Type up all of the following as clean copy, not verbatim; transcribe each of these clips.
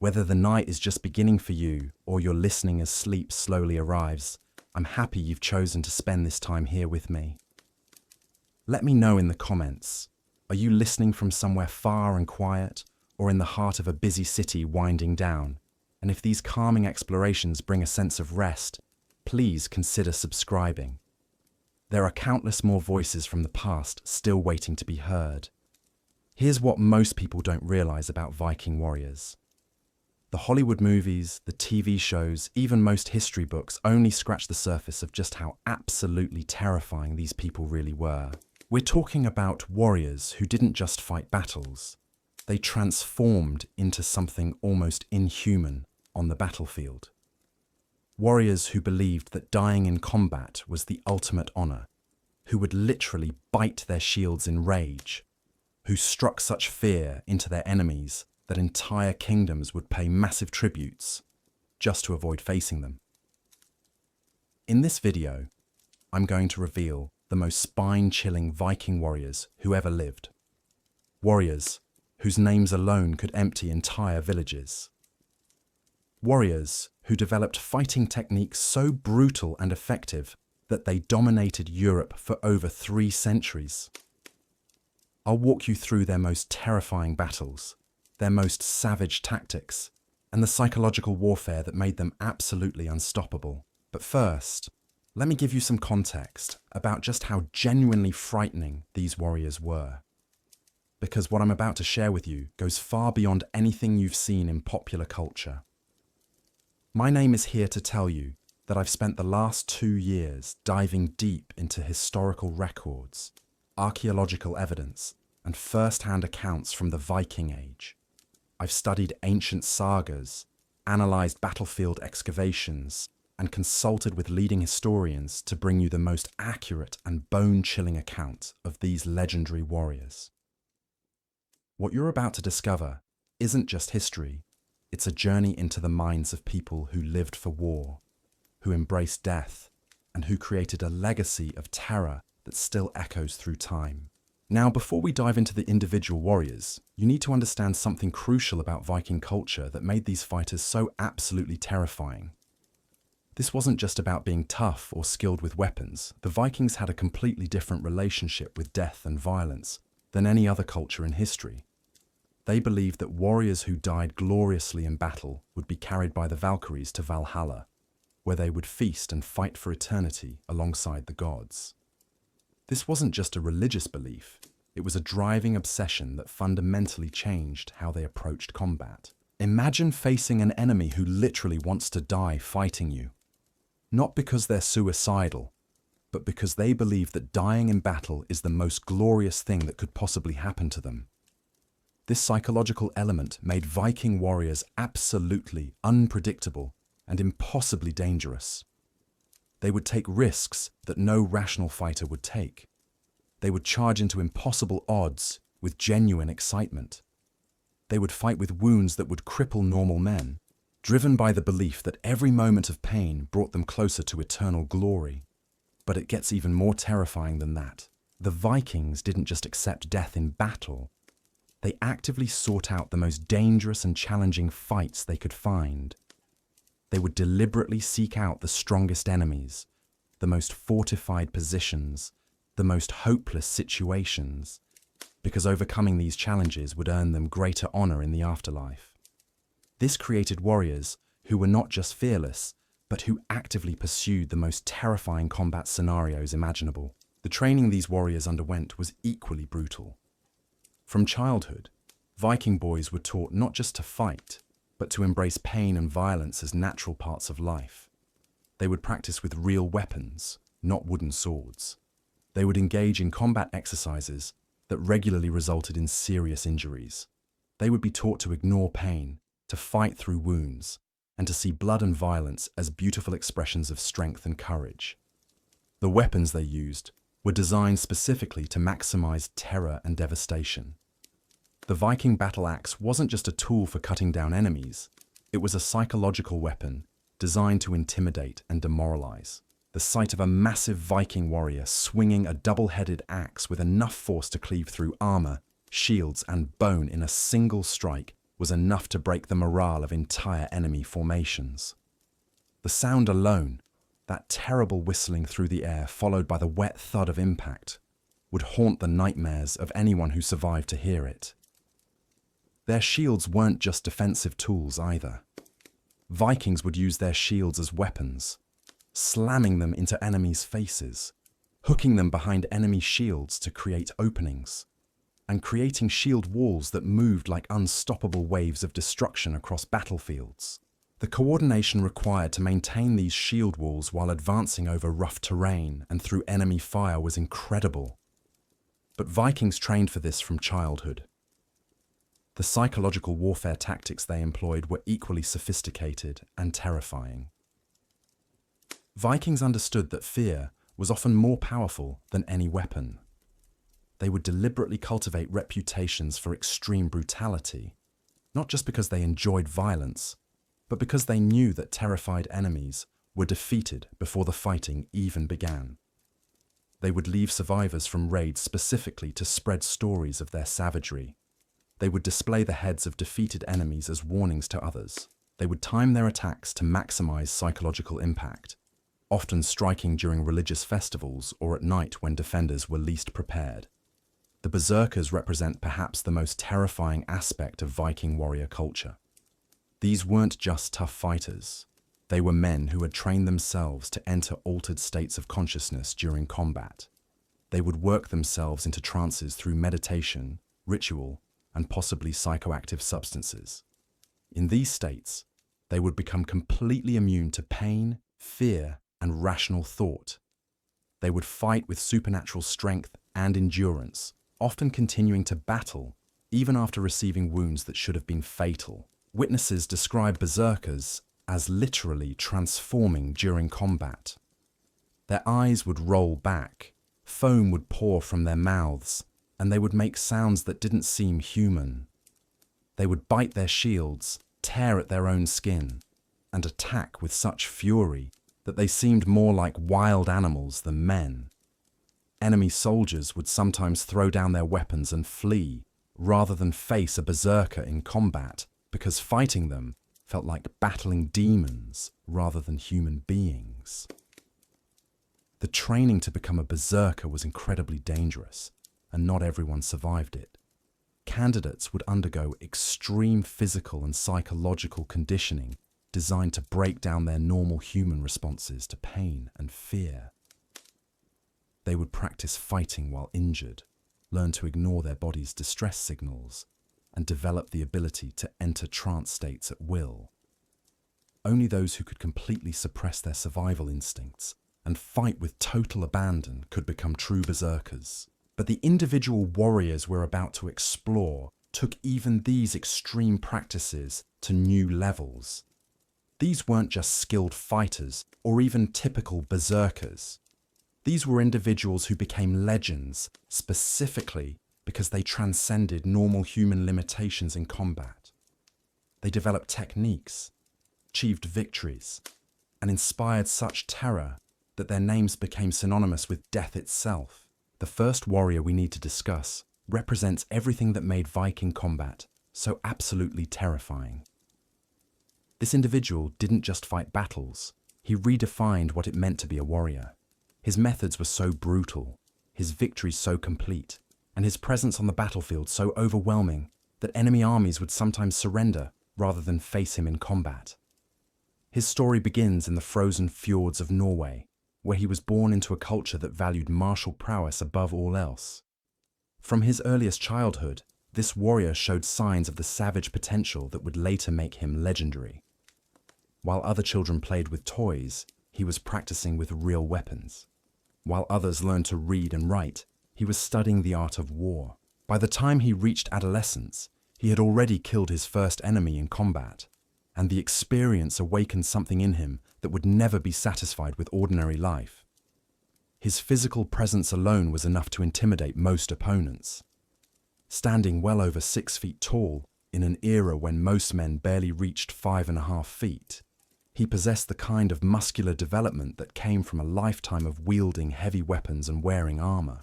Whether the night is just beginning for you or you're listening as sleep slowly arrives, I'm happy you've chosen to spend this time here with me. Let me know in the comments. Are you listening from somewhere far and quiet, or in the heart of a busy city winding down? And if these calming explorations bring a sense of rest, please consider subscribing. There are countless more voices from the past still waiting to be heard. Here's what most people don't realize about Viking warriors. The Hollywood movies, the TV shows, even most history books only scratch the surface of just how absolutely terrifying these people really were. We're talking about warriors who didn't just fight battles. They transformed into something almost inhuman on the battlefield. Warriors who believed that dying in combat was the ultimate honor, who would literally bite their shields in rage, who struck such fear into their enemies that entire kingdoms would pay massive tributes just to avoid facing them. In this video, I'm going to reveal the most spine-chilling Viking warriors who ever lived. Warriors whose names alone could empty entire villages. Warriors who developed fighting techniques so brutal and effective that they dominated Europe for over 3 centuries. I'll walk you through their most terrifying battles, their most savage tactics, and the psychological warfare that made them absolutely unstoppable. But first, let me give you some context about just how genuinely frightening these warriors were. Because what I'm about to share with you goes far beyond anything you've seen in popular culture. My name is here to tell you that I've spent the last 2 years diving deep into historical records, archaeological evidence, and first-hand accounts from the Viking Age. I've studied ancient sagas, analyzed battlefield excavations, and consulted with leading historians to bring you the most accurate and bone-chilling account of these legendary warriors. What you're about to discover isn't just history, it's a journey into the minds of people who lived for war, who embraced death, and who created a legacy of terror that still echoes through time. Now, before we dive into the individual warriors, you need to understand something crucial about Viking culture that made these fighters so absolutely terrifying. This wasn't just about being tough or skilled with weapons. The Vikings had a completely different relationship with death and violence than any other culture in history. They believed that warriors who died gloriously in battle would be carried by the Valkyries to Valhalla, where they would feast and fight for eternity alongside the gods. This wasn't just a religious belief, it was a driving obsession that fundamentally changed how they approached combat. Imagine facing an enemy who literally wants to die fighting you. Not because they're suicidal, but because they believe that dying in battle is the most glorious thing that could possibly happen to them. This psychological element made Viking warriors absolutely unpredictable and impossibly dangerous. They would take risks that no rational fighter would take. They would charge into impossible odds with genuine excitement. They would fight with wounds that would cripple normal men, driven by the belief that every moment of pain brought them closer to eternal glory. But it gets even more terrifying than that. The Vikings didn't just accept death in battle. They actively sought out the most dangerous and challenging fights they could find. They would deliberately seek out the strongest enemies, the most fortified positions, the most hopeless situations, because overcoming these challenges would earn them greater honor in the afterlife. This created warriors who were not just fearless, but who actively pursued the most terrifying combat scenarios imaginable. The training these warriors underwent was equally brutal. From childhood, Viking boys were taught not just to fight, but to embrace pain and violence as natural parts of life. They would practice with real weapons, not wooden swords. They would engage in combat exercises that regularly resulted in serious injuries. They would be taught to ignore pain, to fight through wounds, and to see blood and violence as beautiful expressions of strength and courage. The weapons they used were designed specifically to maximize terror and devastation. The Viking battle axe wasn't just a tool for cutting down enemies, it was a psychological weapon designed to intimidate and demoralize. The sight of a massive Viking warrior swinging a double-headed axe with enough force to cleave through armor, shields, and bone in a single strike was enough to break the morale of entire enemy formations. The sound alone, that terrible whistling through the air followed by the wet thud of impact, would haunt the nightmares of anyone who survived to hear it. Their shields weren't just defensive tools either. Vikings would use their shields as weapons, slamming them into enemies' faces, hooking them behind enemy shields to create openings, and creating shield walls that moved like unstoppable waves of destruction across battlefields. The coordination required to maintain these shield walls while advancing over rough terrain and through enemy fire was incredible. But Vikings trained for this from childhood. The psychological warfare tactics they employed were equally sophisticated and terrifying. Vikings understood that fear was often more powerful than any weapon. They would deliberately cultivate reputations for extreme brutality, not just because they enjoyed violence, but because they knew that terrified enemies were defeated before the fighting even began. They would leave survivors from raids specifically to spread stories of their savagery. They would display the heads of defeated enemies as warnings to others. They would time their attacks to maximize psychological impact, often striking during religious festivals or at night when defenders were least prepared. The berserkers represent perhaps the most terrifying aspect of Viking warrior culture. These weren't just tough fighters. They were men who had trained themselves to enter altered states of consciousness during combat. They would work themselves into trances through meditation, ritual, and possibly psychoactive substances. In these states, they would become completely immune to pain, fear, and rational thought. They would fight with supernatural strength and endurance, often continuing to battle even after receiving wounds that should have been fatal. Witnesses describe berserkers as literally transforming during combat. Their eyes would roll back, foam would pour from their mouths, and they would make sounds that didn't seem human. They would bite their shields, tear at their own skin, and attack with such fury that they seemed more like wild animals than men. Enemy soldiers would sometimes throw down their weapons and flee, rather than face a berserker in combat, because fighting them felt like battling demons rather than human beings. The training to become a berserker was incredibly dangerous, and not everyone survived it. Candidates would undergo extreme physical and psychological conditioning designed to break down their normal human responses to pain and fear. They would practice fighting while injured, learn to ignore their body's distress signals, and develop the ability to enter trance states at will. Only those who could completely suppress their survival instincts and fight with total abandon could become true berserkers. But the individual warriors we're about to explore took even these extreme practices to new levels. These weren't just skilled fighters or even typical berserkers. These were individuals who became legends specifically because they transcended normal human limitations in combat. They developed techniques, achieved victories, and inspired such terror that their names became synonymous with death itself. The first warrior we need to discuss represents everything that made Viking combat so absolutely terrifying. This individual didn't just fight battles, he redefined what it meant to be a warrior. His methods were so brutal, his victories so complete, and his presence on the battlefield so overwhelming that enemy armies would sometimes surrender rather than face him in combat. His story begins in the frozen fjords of Norway, where he was born into a culture that valued martial prowess above all else. From his earliest childhood, this warrior showed signs of the savage potential that would later make him legendary. While other children played with toys, he was practicing with real weapons. While others learned to read and write, he was studying the art of war. By the time he reached adolescence, he had already killed his first enemy in combat, and the experience awakened something in him that would never be satisfied with ordinary life. His physical presence alone was enough to intimidate most opponents. Standing well over 6 feet tall, in an era when most men barely reached 5.5 feet, he possessed the kind of muscular development that came from a lifetime of wielding heavy weapons and wearing armor.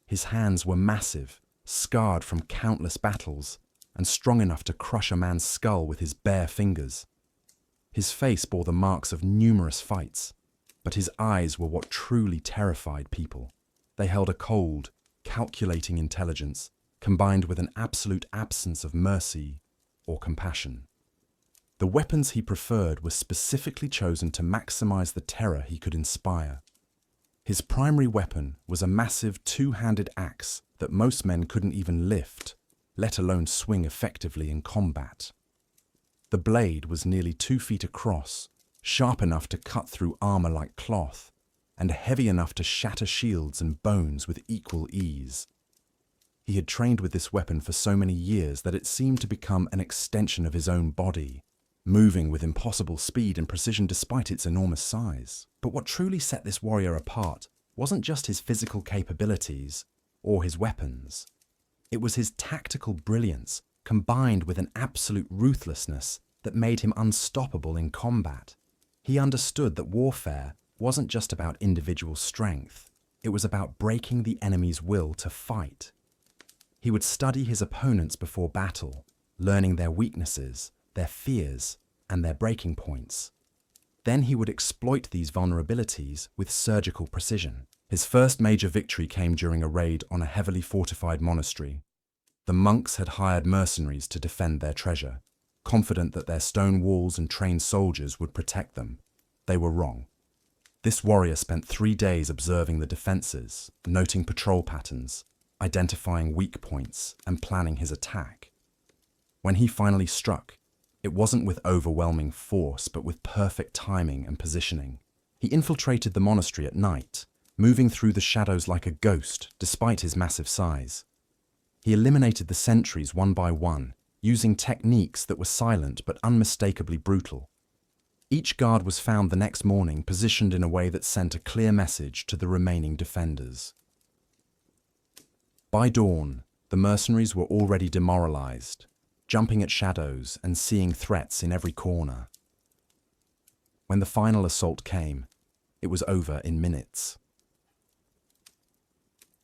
His hands were massive, scarred from countless battles, and strong enough to crush a man's skull with his bare fingers. His face bore the marks of numerous fights, but his eyes were what truly terrified people. They held a cold, calculating intelligence, combined with an absolute absence of mercy or compassion. The weapons he preferred were specifically chosen to maximize the terror he could inspire. His primary weapon was a massive two-handed axe that most men couldn't even lift, let alone swing effectively in combat. The blade was nearly 2 feet across, sharp enough to cut through armor like cloth, and heavy enough to shatter shields and bones with equal ease. He had trained with this weapon for so many years that it seemed to become an extension of his own body, moving with impossible speed and precision despite its enormous size. But what truly set this warrior apart wasn't just his physical capabilities or his weapons. It was his tactical brilliance combined with an absolute ruthlessness that made him unstoppable in combat. He understood that warfare wasn't just about individual strength. It was about breaking the enemy's will to fight. He would study his opponents before battle, learning their weaknesses, their fears, and their breaking points. Then he would exploit these vulnerabilities with surgical precision. His first major victory came during a raid on a heavily fortified monastery. The monks had hired mercenaries to defend their treasure, confident that their stone walls and trained soldiers would protect them. They were wrong. This warrior spent 3 days observing the defenses, noting patrol patterns, identifying weak points, and planning his attack. When he finally struck, it wasn't with overwhelming force, but with perfect timing and positioning. He infiltrated the monastery at night, moving through the shadows like a ghost, despite his massive size. He eliminated the sentries one by one, using techniques that were silent but unmistakably brutal. Each guard was found the next morning positioned in a way that sent a clear message to the remaining defenders. By dawn, the mercenaries were already demoralized, jumping at shadows and seeing threats in every corner. When the final assault came, it was over in minutes.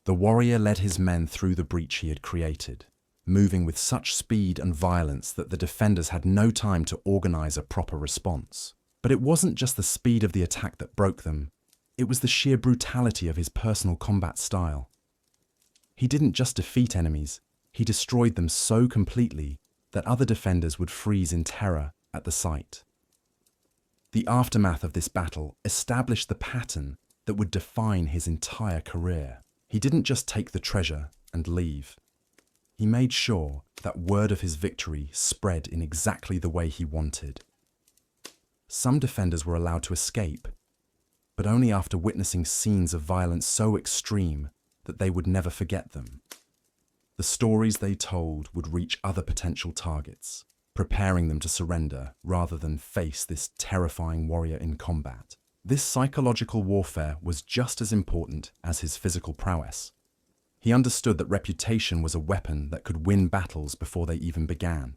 The warrior led his men through the breach he had created, moving with such speed and violence that the defenders had no time to organize a proper response. But it wasn't just the speed of the attack that broke them, it was the sheer brutality of his personal combat style. He didn't just defeat enemies, he destroyed them so completely that other defenders would freeze in terror at the sight. The aftermath of this battle established the pattern that would define his entire career. He didn't just take the treasure and leave. He made sure that word of his victory spread in exactly the way he wanted. Some defenders were allowed to escape, but only after witnessing scenes of violence so extreme that they would never forget them. The stories they told would reach other potential targets, preparing them to surrender rather than face this terrifying warrior in combat. This psychological warfare was just as important as his physical prowess. He understood that reputation was a weapon that could win battles before they even began.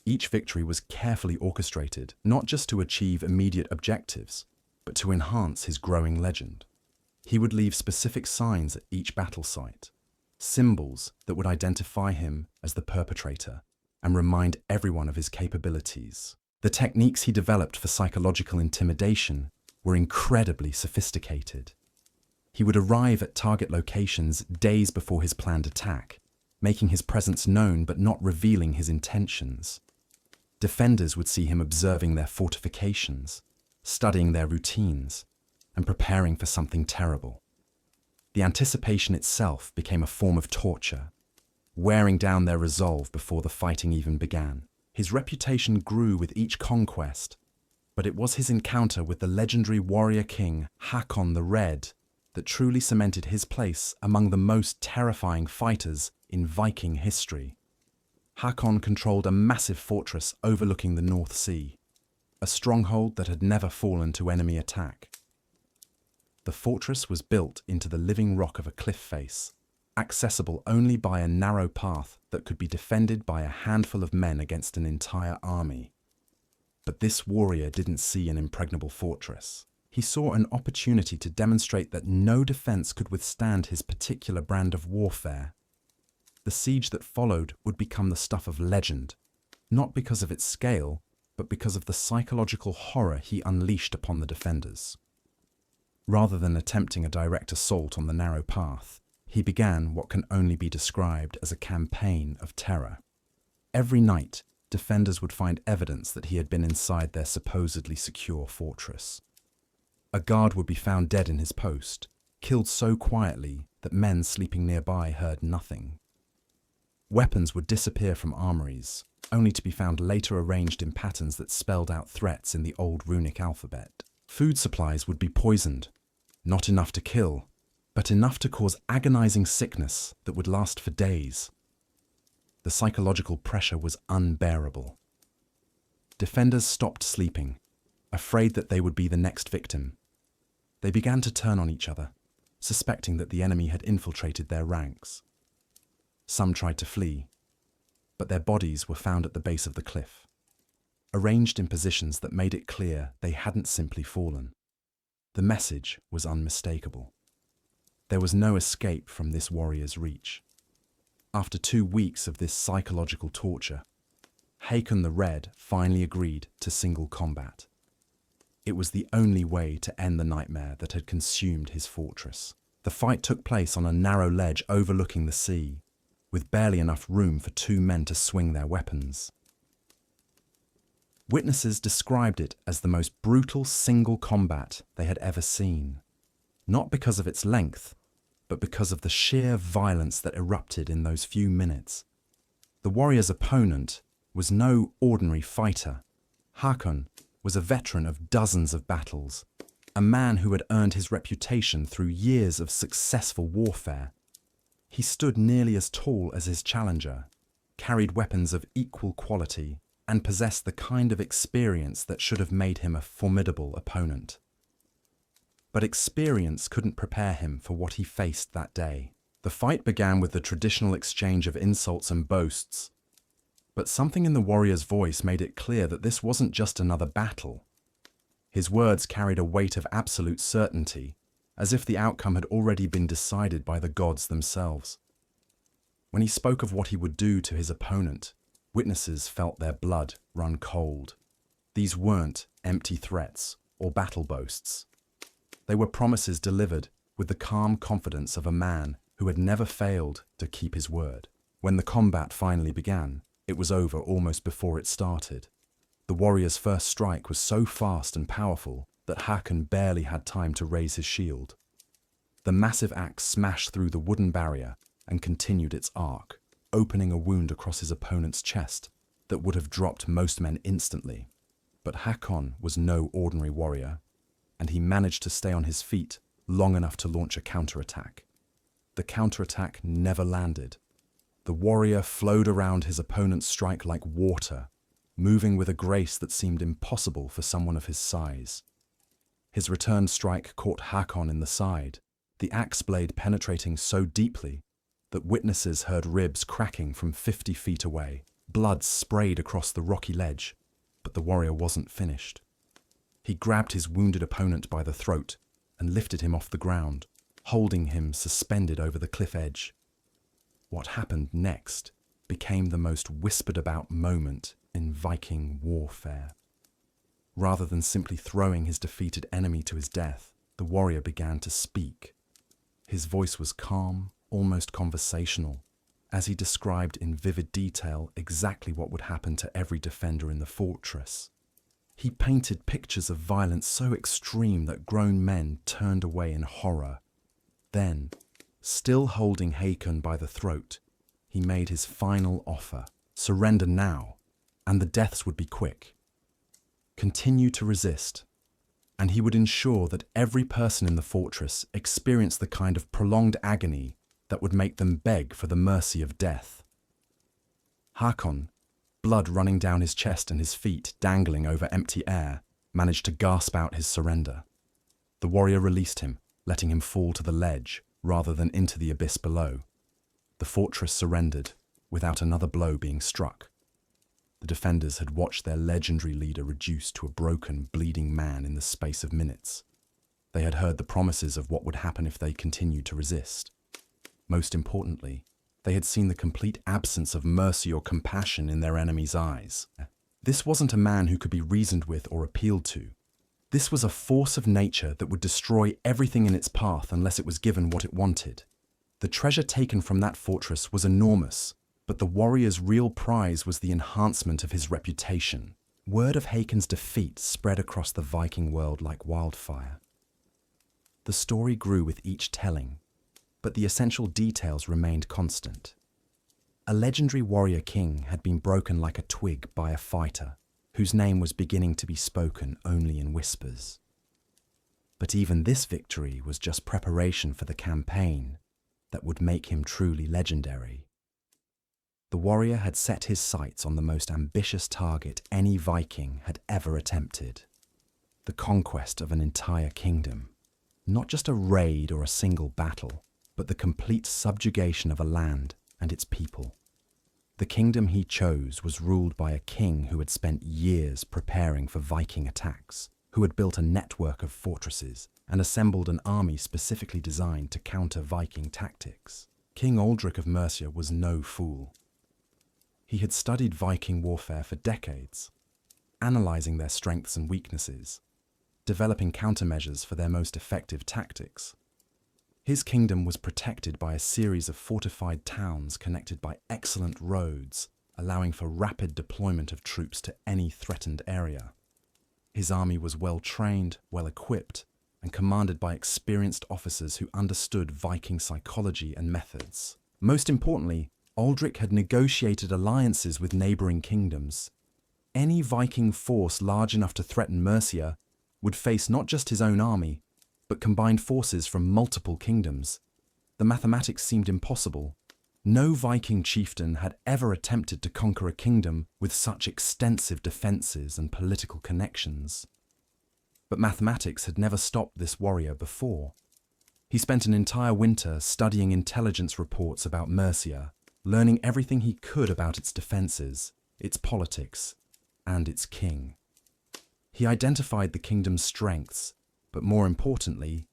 Each victory was carefully orchestrated, not just to achieve immediate objectives, but to enhance his growing legend. He would leave specific signs at each battle site, symbols that would identify him as the perpetrator and remind everyone of his capabilities. The techniques he developed for psychological intimidation were incredibly sophisticated. He would arrive at target locations days before his planned attack, making his presence known but not revealing his intentions. Defenders would see him observing their fortifications, studying their routines, and preparing for something terrible. The anticipation itself became a form of torture, wearing down their resolve before the fighting even began. His reputation grew with each conquest, but it was his encounter with the legendary warrior king Hakon the Red that truly cemented his place among the most terrifying fighters in Viking history. Hakon controlled a massive fortress overlooking the North Sea, a stronghold that had never fallen to enemy attack. The fortress was built into the living rock of a cliff face, accessible only by a narrow path that could be defended by a handful of men against an entire army. But this warrior didn't see an impregnable fortress. He saw an opportunity to demonstrate that no defense could withstand his particular brand of warfare. The siege that followed would become the stuff of legend, not because of its scale, but because of the psychological horror he unleashed upon the defenders. Rather than attempting a direct assault on the narrow path, he began what can only be described as a campaign of terror. Every night, defenders would find evidence that he had been inside their supposedly secure fortress. A guard would be found dead in his post, killed so quietly that men sleeping nearby heard nothing. Weapons would disappear from armories, only to be found later arranged in patterns that spelled out threats in the old runic alphabet. Food supplies would be poisoned, not enough to kill, but enough to cause agonizing sickness that would last for days. The psychological pressure was unbearable. Defenders stopped sleeping, afraid that they would be the next victim. They began to turn on each other, suspecting that the enemy had infiltrated their ranks. Some tried to flee, but their bodies were found at the base of the cliff, arranged in positions that made it clear they hadn't simply fallen. The message was unmistakable. There was no escape from this warrior's reach. After 2 weeks of this psychological torture, Hakon the Red finally agreed to single combat. It was the only way to end the nightmare that had consumed his fortress. The fight took place on a narrow ledge overlooking the sea, with barely enough room for 2 men to swing their weapons. Witnesses described it as the most brutal single combat they had ever seen, not because of its length, but because of the sheer violence that erupted in those few minutes. The warrior's opponent was no ordinary fighter. Hakon was a veteran of dozens of battles, a man who had earned his reputation through years of successful warfare. He stood nearly as tall as his challenger, carried weapons of equal quality, and possessed the kind of experience that should have made him a formidable opponent. But experience couldn't prepare him for what he faced that day. The fight began with the traditional exchange of insults and boasts, but something in the warrior's voice made it clear that this wasn't just another battle. His words carried a weight of absolute certainty, as if the outcome had already been decided by the gods themselves. When he spoke of what he would do to his opponent, witnesses felt their blood run cold. These weren't empty threats or battle boasts. They were promises delivered with the calm confidence of a man who had never failed to keep his word. When the combat finally began, it was over almost before it started. The warrior's first strike was so fast and powerful that Hakon barely had time to raise his shield. The massive axe smashed through the wooden barrier and continued its arc, opening a wound across his opponent's chest that would have dropped most men instantly. But Hakon was no ordinary warrior, and he managed to stay on his feet long enough to launch a counterattack. The counterattack never landed. The warrior flowed around his opponent's strike like water, moving with a grace that seemed impossible for someone of his size. His return strike caught Hakon in the side, the axe blade penetrating so deeply that witnesses heard ribs cracking from 50 feet away. Blood sprayed across the rocky ledge, but the warrior wasn't finished. He grabbed his wounded opponent by the throat and lifted him off the ground, holding him suspended over the cliff edge. What happened next became the most whispered about moment in Viking warfare. Rather than simply throwing his defeated enemy to his death, the warrior began to speak. His voice was calm, almost conversational, as he described in vivid detail exactly what would happen to every defender in the fortress. He painted pictures of violence so extreme that grown men turned away in horror. Then, still holding Hakon by the throat, he made his final offer. Surrender now, and the deaths would be quick. Continue to resist, and he would ensure that every person in the fortress experienced the kind of prolonged agony that would make them beg for the mercy of death. Hakon, blood running down his chest and his feet dangling over empty air, managed to gasp out his surrender. The warrior released him, letting him fall to the ledge rather than into the abyss below. The fortress surrendered without another blow being struck. The defenders had watched their legendary leader reduced to a broken, bleeding man in the space of minutes. They had heard the promises of what would happen if they continued to resist. Most importantly, They had seen the complete absence of mercy or compassion in their enemies' eyes. This wasn't a man who could be reasoned with or appealed to. This was a force of nature that would destroy everything in its path unless it was given what it wanted. The treasure taken from that fortress was enormous, but the warrior's real prize was the enhancement of his reputation. Word of Hakon's defeat spread across the Viking world like wildfire. The story grew with each telling, but the essential details remained constant. A legendary warrior king had been broken like a twig by a fighter, whose name was beginning to be spoken only in whispers. But even this victory was just preparation for the campaign that would make him truly legendary. The warrior had set his sights on the most ambitious target any Viking had ever attempted: the conquest of an entire kingdom. Not just a raid or a single battle, but the complete subjugation of a land and its people. The kingdom he chose was ruled by a king who had spent years preparing for Viking attacks, who had built a network of fortresses and assembled an army specifically designed to counter Viking tactics. King Aldrich of Mercia was no fool. He had studied Viking warfare for decades, analyzing their strengths and weaknesses, developing countermeasures for their most effective tactics. His kingdom was protected by a series of fortified towns connected by excellent roads, allowing for rapid deployment of troops to any threatened area. His army was well trained, well equipped, and commanded by experienced officers who understood Viking psychology and methods. Most importantly, Aldrich had negotiated alliances with neighboring kingdoms. Any Viking force large enough to threaten Mercia would face not just his own army, but combined forces from multiple kingdoms. The mathematics seemed impossible. No Viking chieftain had ever attempted to conquer a kingdom with such extensive defenses and political connections. But mathematics had never stopped this warrior before. He spent an entire winter studying intelligence reports about Mercia, learning everything he could about its defenses, its politics, and its king. He identified the kingdom's strengths, but more importantly,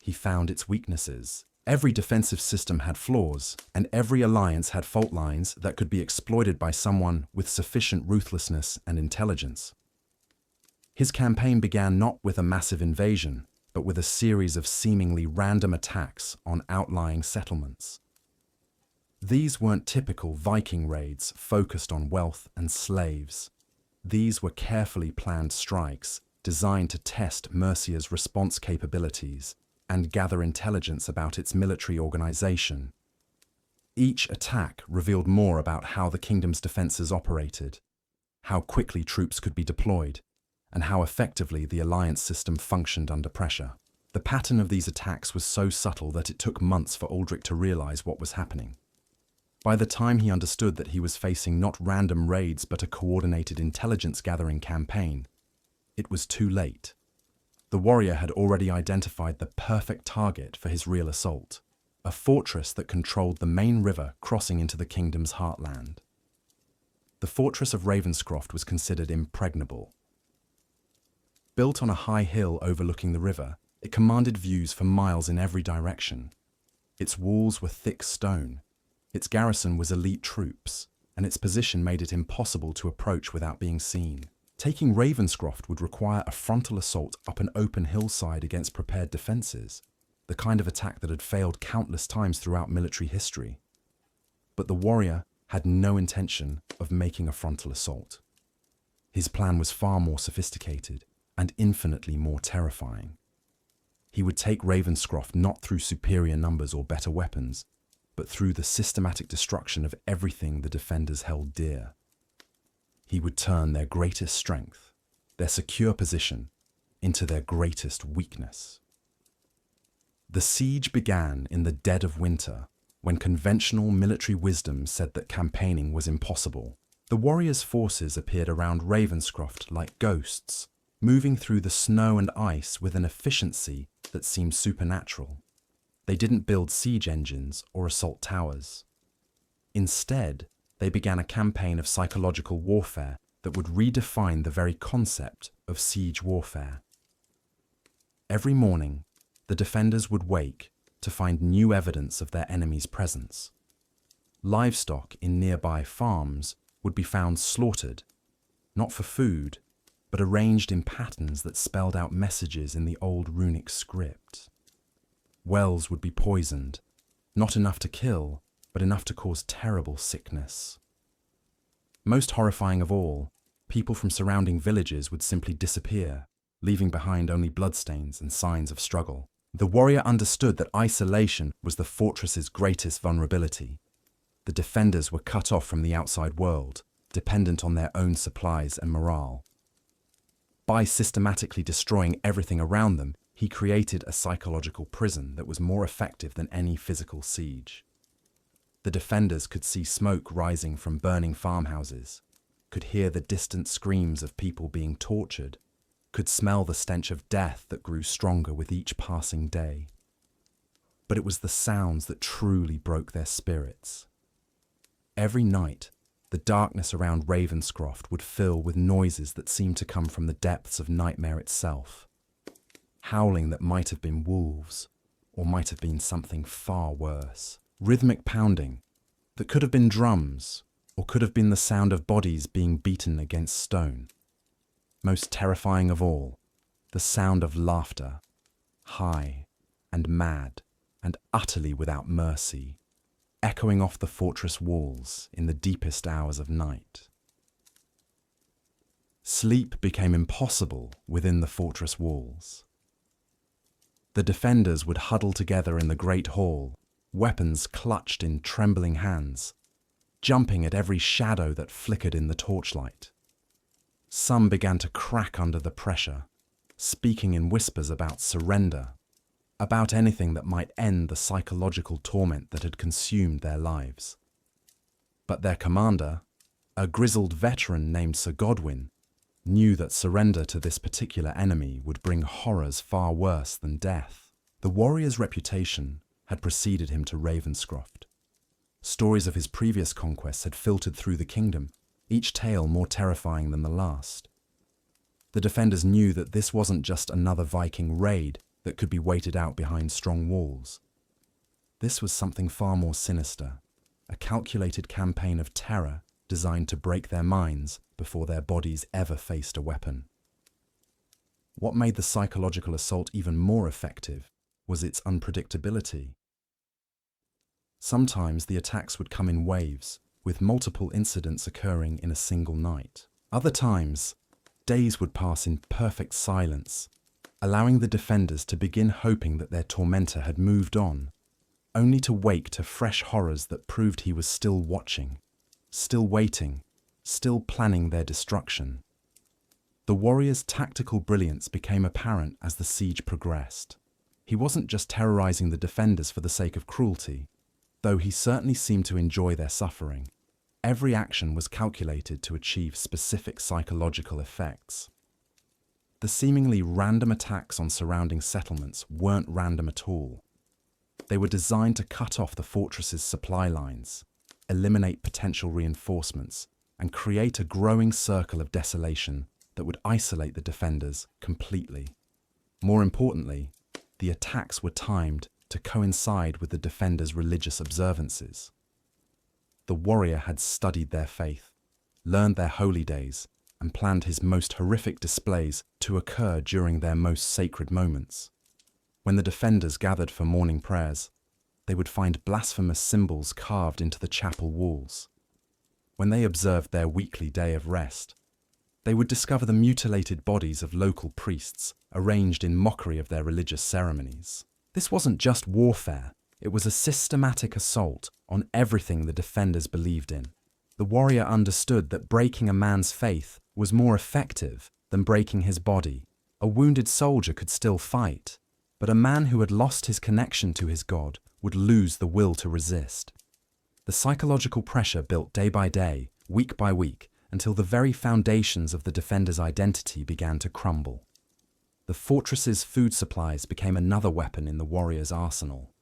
he found its weaknesses. Every defensive system had flaws, and every alliance had fault lines that could be exploited by someone with sufficient ruthlessness and intelligence. His campaign began not with a massive invasion, but with a series of seemingly random attacks on outlying settlements. These weren't typical Viking raids focused on wealth and slaves. These were carefully planned strikes designed to test Mercia's response capabilities and gather intelligence about its military organization. Each attack revealed more about how the kingdom's defenses operated, how quickly troops could be deployed, and how effectively the alliance system functioned under pressure. The pattern of these attacks was so subtle that it took months for Aldrich to realize what was happening. By the time he understood that he was facing not random raids but a coordinated intelligence-gathering campaign, it was too late. The warrior had already identified the perfect target for his real assault, a fortress that controlled the main river crossing into the kingdom's heartland. The fortress of Ravenscroft was considered impregnable. Built on a high hill overlooking the river, it commanded views for miles in every direction. Its walls were thick stone. Its garrison was elite troops, and its position made it impossible to approach without being seen. Taking Ravenscroft would require a frontal assault up an open hillside against prepared defenses, the kind of attack that had failed countless times throughout military history. But the warrior had no intention of making a frontal assault. His plan was far more sophisticated and infinitely more terrifying. He would take Ravenscroft not through superior numbers or better weapons, but through the systematic destruction of everything the defenders held dear. He would turn their greatest strength, their secure position, into their greatest weakness. The siege began in the dead of winter, when conventional military wisdom said that campaigning was impossible. The warriors' forces appeared around Ravenscroft like ghosts, moving through the snow and ice with an efficiency that seemed supernatural. They didn't build siege engines or assault towers. Instead, they began a campaign of psychological warfare that would redefine the very concept of siege warfare. Every morning, the defenders would wake to find new evidence of their enemy's presence. Livestock in nearby farms would be found slaughtered, not for food, but arranged in patterns that spelled out messages in the old runic script. Wells would be poisoned, not enough to kill, but enough to cause terrible sickness. Most horrifying of all, people from surrounding villages would simply disappear, leaving behind only bloodstains and signs of struggle. The warrior understood that isolation was the fortress's greatest vulnerability. The defenders were cut off from the outside world, dependent on their own supplies and morale. By systematically destroying everything around them, he created a psychological prison that was more effective than any physical siege. The defenders could see smoke rising from burning farmhouses, could hear the distant screams of people being tortured, could smell the stench of death that grew stronger with each passing day. But it was the sounds that truly broke their spirits. Every night, the darkness around Ravenscroft would fill with noises that seemed to come from the depths of nightmare itself. Howling that might have been wolves, or might have been something far worse. Rhythmic pounding that could have been drums, or could have been the sound of bodies being beaten against stone. Most terrifying of all, the sound of laughter, high and mad and utterly without mercy, echoing off the fortress walls in the deepest hours of night. Sleep became impossible within the fortress walls. The defenders would huddle together in the great hall, weapons clutched in trembling hands, jumping at every shadow that flickered in the torchlight. Some began to crack under the pressure, speaking in whispers about surrender, about anything that might end the psychological torment that had consumed their lives. But their commander, a grizzled veteran named Sir Godwin, knew that surrender to this particular enemy would bring horrors far worse than death. The warrior's reputation had preceded him to Ravenscroft. Stories of his previous conquests had filtered through the kingdom, each tale more terrifying than the last. The defenders knew that this wasn't just another Viking raid that could be waited out behind strong walls. This was something far more sinister, a calculated campaign of terror designed to break their minds before their bodies ever faced a weapon. What made the psychological assault even more effective was its unpredictability. Sometimes the attacks would come in waves, with multiple incidents occurring in a single night. Other times, days would pass in perfect silence, allowing the defenders to begin hoping that their tormentor had moved on, only to wake to fresh horrors that proved he was still watching, still waiting, still planning their destruction. The warrior's tactical brilliance became apparent as the siege progressed. He wasn't just terrorizing the defenders for the sake of cruelty, though he certainly seemed to enjoy their suffering. Every action was calculated to achieve specific psychological effects. The seemingly random attacks on surrounding settlements weren't random at all. They were designed to cut off the fortress's supply lines, eliminate potential reinforcements, and create a growing circle of desolation that would isolate the defenders completely. More importantly, the attacks were timed to coincide with the defenders' religious observances. The warrior had studied their faith, learned their holy days, and planned his most horrific displays to occur during their most sacred moments. When the defenders gathered for morning prayers, they would find blasphemous symbols carved into the chapel walls. When they observed their weekly day of rest, they would discover the mutilated bodies of local priests arranged in mockery of their religious ceremonies. This wasn't just warfare, it was a systematic assault on everything the defenders believed in. The warrior understood that breaking a man's faith was more effective than breaking his body. A wounded soldier could still fight, but a man who had lost his connection to his God would lose the will to resist. The psychological pressure built day by day, week by week, until the very foundations of the defender's identity began to crumble. The fortress's food supplies became another weapon in the warrior's arsenal.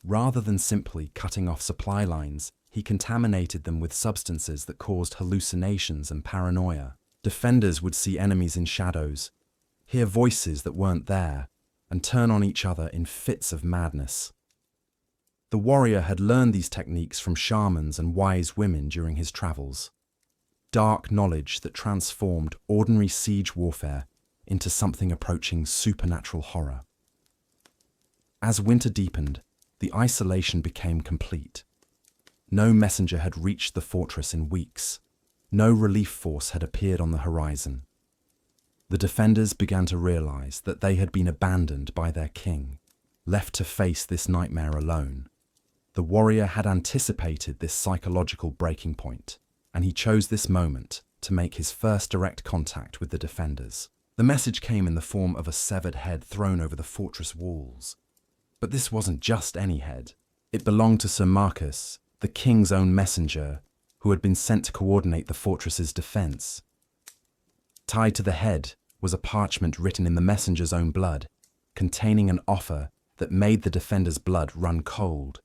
Rather than simply cutting off supply lines, he contaminated them with substances that caused hallucinations and paranoia. Defenders would see enemies in shadows, hear voices that weren't there, and turn on each other in fits of madness. The warrior had learned these techniques from shamans and wise women during his travels. Dark knowledge that transformed ordinary siege warfare into something approaching supernatural horror. As winter deepened, the isolation became complete. No messenger had reached the fortress in weeks. No relief force had appeared on the horizon. The defenders began to realize that they had been abandoned by their king, left to face this nightmare alone. The warrior had anticipated this psychological breaking point, and he chose this moment to make his first direct contact with the defenders. The message came in the form of a severed head thrown over the fortress walls. But this wasn't just any head. It belonged to Sir Marcus, the king's own messenger, who had been sent to coordinate the fortress's defense. Tied to the head was a parchment written in the messenger's own blood, containing an offer that made the defenders' blood run cold.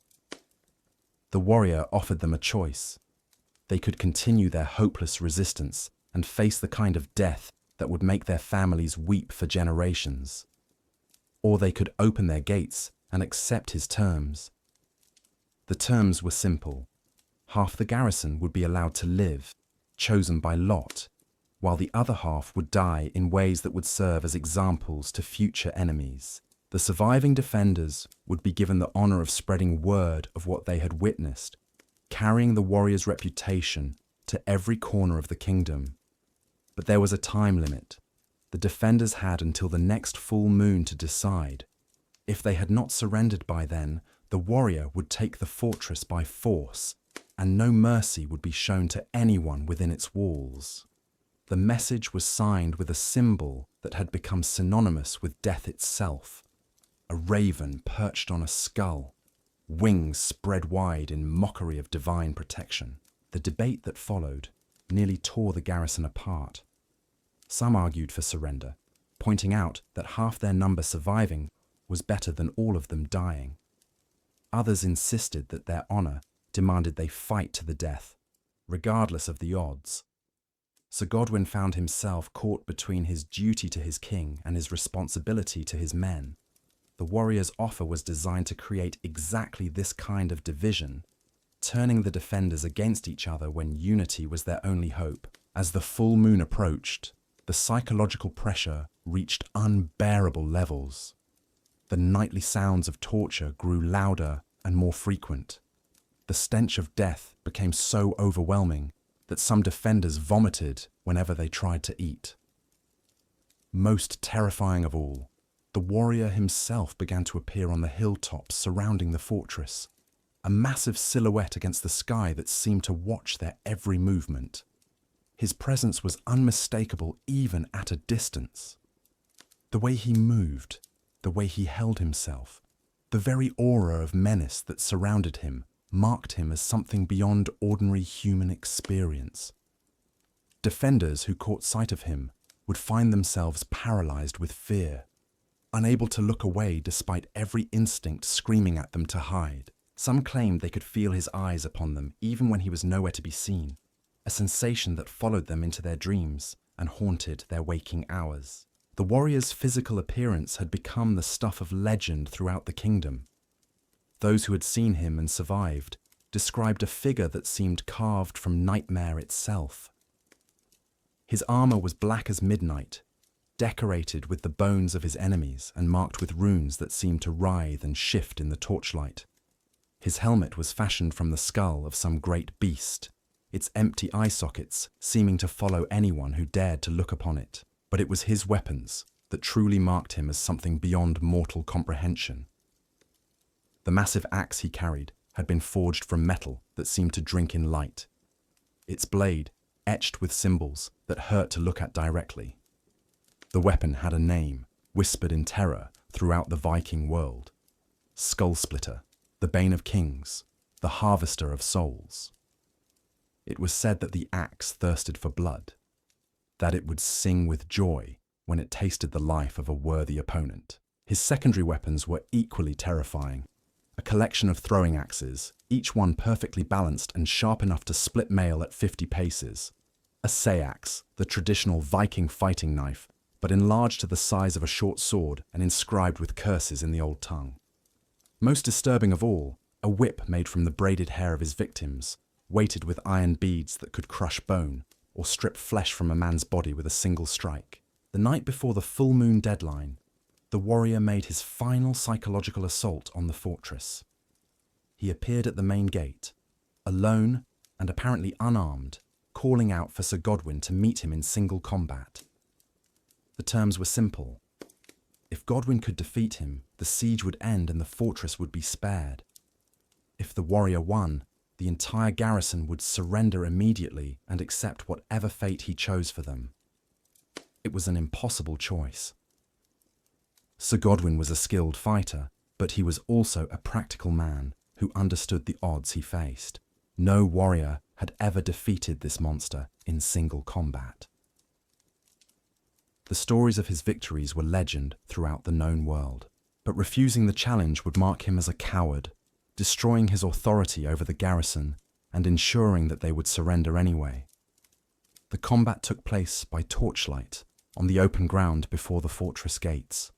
The warrior offered them a choice. They could continue their hopeless resistance and face the kind of death that would make their families weep for generations. Or they could open their gates and accept his terms. The terms were simple. Half the garrison would be allowed to live, chosen by lot, while the other half would die in ways that would serve as examples to future enemies. The surviving defenders would be given the honor of spreading word of what they had witnessed, carrying the warrior's reputation to every corner of the kingdom. But there was a time limit. The defenders had until the next full moon to decide. If they had not surrendered by then, the warrior would take the fortress by force, and no mercy would be shown to anyone within its walls. The message was signed with a symbol that had become synonymous with death itself. A raven perched on a skull, wings spread wide in mockery of divine protection. The debate that followed nearly tore the garrison apart. Some argued for surrender, pointing out that half their number surviving was better than all of them dying. Others insisted that their honor demanded they fight to the death, regardless of the odds. Sir Godwin found himself caught between his duty to his king and his responsibility to his men. The warrior's offer was designed to create exactly this kind of division, turning the defenders against each other when unity was their only hope. As the full moon approached, the psychological pressure reached unbearable levels. The nightly sounds of torture grew louder and more frequent. The stench of death became so overwhelming that some defenders vomited whenever they tried to eat. Most terrifying of all, the warrior himself began to appear on the hilltops surrounding the fortress, a massive silhouette against the sky that seemed to watch their every movement. His presence was unmistakable even at a distance. The way he moved, the way he held himself, the very aura of menace that surrounded him marked him as something beyond ordinary human experience. Defenders who caught sight of him would find themselves paralyzed with fear, unable to look away despite every instinct screaming at them to hide. Some claimed they could feel his eyes upon them even when he was nowhere to be seen, a sensation that followed them into their dreams and haunted their waking hours. The warrior's physical appearance had become the stuff of legend throughout the kingdom. Those who had seen him and survived described a figure that seemed carved from nightmare itself. His armor was black as midnight, decorated with the bones of his enemies and marked with runes that seemed to writhe and shift in the torchlight. His helmet was fashioned from the skull of some great beast, its empty eye sockets seeming to follow anyone who dared to look upon it. But it was his weapons that truly marked him as something beyond mortal comprehension. The massive axe he carried had been forged from metal that seemed to drink in light, its blade etched with symbols that hurt to look at directly. The weapon had a name, whispered in terror throughout the Viking world: Skullsplitter, the Bane of Kings, the Harvester of Souls. It was said that the axe thirsted for blood, that it would sing with joy when it tasted the life of a worthy opponent. His secondary weapons were equally terrifying. A collection of throwing axes, each one perfectly balanced and sharp enough to split mail at 50 paces. A say-axe, the traditional Viking fighting knife, but enlarged to the size of a short sword and inscribed with curses in the old tongue. Most disturbing of all, A whip made from the braided hair of his victims, weighted with iron beads that could crush bone or strip flesh from a man's body with a single strike. The night before the full moon deadline, the warrior made his final psychological assault on the fortress. He appeared at the main gate, alone and apparently unarmed, calling out for Sir Godwin to meet him in single combat. The terms were simple. If Godwin could defeat him, the siege would end and the fortress would be spared. If the warrior won, the entire garrison would surrender immediately and accept whatever fate he chose for them. It was an impossible choice. Sir Godwin was a skilled fighter, but he was also a practical man who understood the odds he faced. No warrior had ever defeated this monster in single combat. The stories of his victories were legend throughout the known world, but refusing the challenge would mark him as a coward, destroying his authority over the garrison and ensuring that they would surrender anyway. The combat took place by torchlight on the open ground before the fortress gates.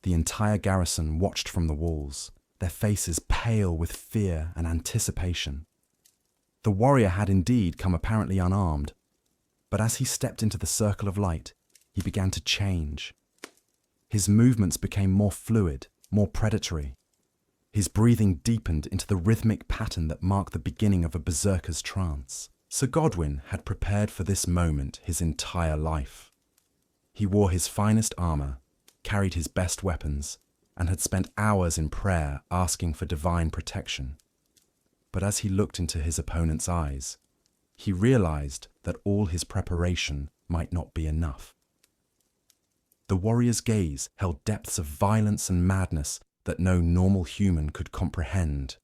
The entire garrison watched from the walls, their faces pale with fear and anticipation. The warrior had indeed come apparently unarmed, but as he stepped into the circle of light, he began to change. His movements became more fluid, more predatory. His breathing deepened into the rhythmic pattern that marked the beginning of a berserker's trance. Sir Godwin had prepared for this moment his entire life. He wore his finest armour, carried his best weapons, and had spent hours in prayer asking for divine protection. But as he looked into his opponent's eyes, he realized that all his preparation might not be enough. The warrior's gaze held depths of violence and madness that no normal human could comprehend.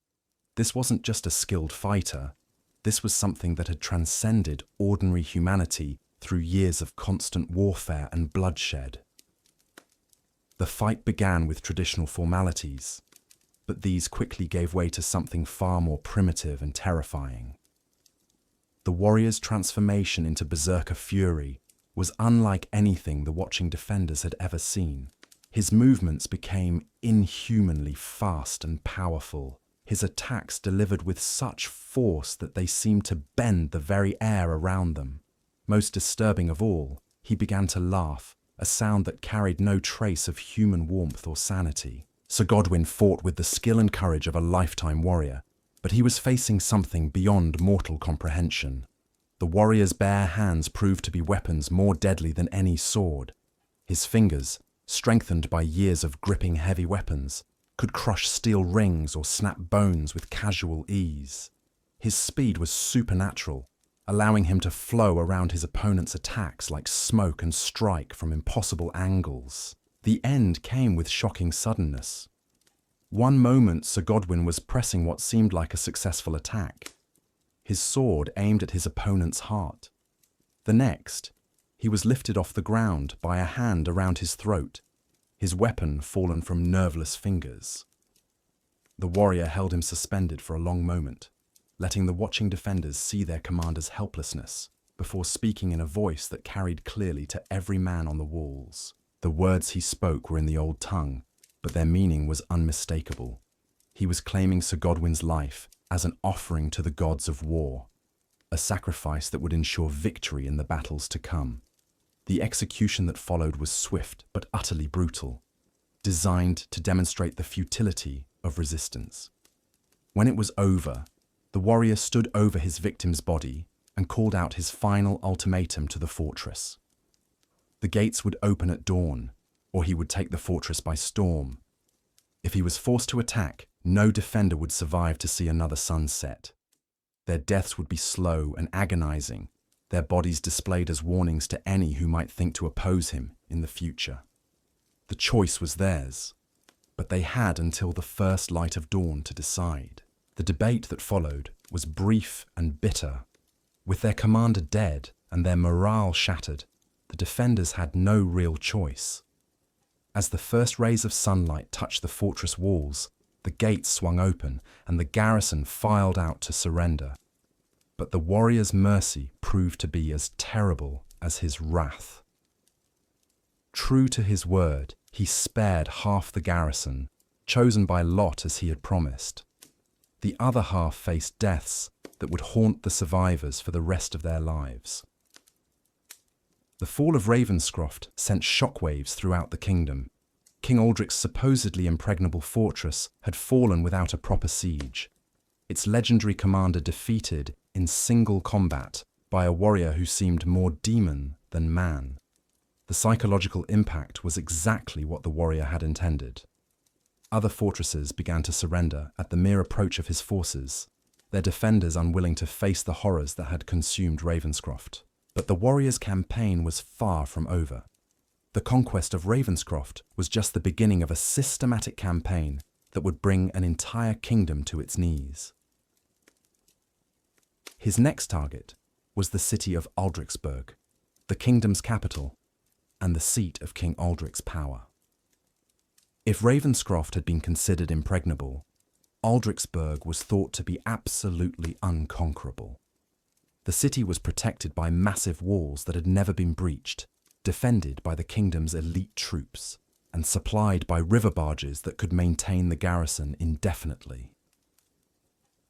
This wasn't just a skilled fighter. This was something that had transcended ordinary humanity through years of constant warfare and bloodshed. The fight began with traditional formalities, but these quickly gave way to something far more primitive and terrifying. The warrior's transformation into berserker fury was unlike anything the watching defenders had ever seen. His movements became inhumanly fast and powerful, his attacks delivered with such force that they seemed to bend the very air around them. Most disturbing of all, he began to laugh, a sound that carried no trace of human warmth or sanity. Sir Godwin fought with the skill and courage of a lifetime warrior, but he was facing something beyond mortal comprehension. The warrior's bare hands proved to be weapons more deadly than any sword. His fingers, strengthened by years of gripping heavy weapons, could crush steel rings or snap bones with casual ease. His speed was supernatural, allowing him to flow around his opponent's attacks like smoke and strike from impossible angles. The end came with shocking suddenness. One moment Sir Godwin was pressing what seemed like a successful attack, his sword aimed at his opponent's heart. The next, he was lifted off the ground by a hand around his throat, his weapon fallen from nerveless fingers. The warrior held him suspended for a long moment, letting the watching defenders see their commander's helplessness, before speaking in a voice that carried clearly to every man on the walls. The words he spoke were in the old tongue, but their meaning was unmistakable. He was claiming Sir Godwin's life as an offering to the gods of war, a sacrifice that would ensure victory in the battles to come. The execution that followed was swift but utterly brutal, designed to demonstrate the futility of resistance. When it was over, the warrior stood over his victim's body and called out his final ultimatum to the fortress. The gates would open at dawn, or he would take the fortress by storm. If he was forced to attack, no defender would survive to see another sunset. Their deaths would be slow and agonizing, their bodies displayed as warnings to any who might think to oppose him in the future. The choice was theirs, but they had until the first light of dawn to decide. The debate that followed was brief and bitter. With their commander dead and their morale shattered, the defenders had no real choice. As the first rays of sunlight touched the fortress walls, the gates swung open and the garrison filed out to surrender. But the warrior's mercy proved to be as terrible as his wrath. True to his word, he spared half the garrison, chosen by lot as he had promised. The other half faced deaths that would haunt the survivors for the rest of their lives. The fall of Ravenscroft sent shockwaves throughout the kingdom. King Aldric's supposedly impregnable fortress had fallen without a proper siege, its legendary commander defeated in single combat by a warrior who seemed more demon than man. The psychological impact was exactly what the warrior had intended. Other fortresses began to surrender at the mere approach of his forces, their defenders unwilling to face the horrors that had consumed Ravenscroft. But the warrior's campaign was far from over. The conquest of Ravenscroft was just the beginning of a systematic campaign that would bring an entire kingdom to its knees. His next target was the city of Aldriksburg, the kingdom's capital and the seat of King Aldric's power. If Ravenscroft had been considered impregnable, Aldriksburg was thought to be absolutely unconquerable. The city was protected by massive walls that had never been breached, defended by the kingdom's elite troops, and supplied by river barges that could maintain the garrison indefinitely.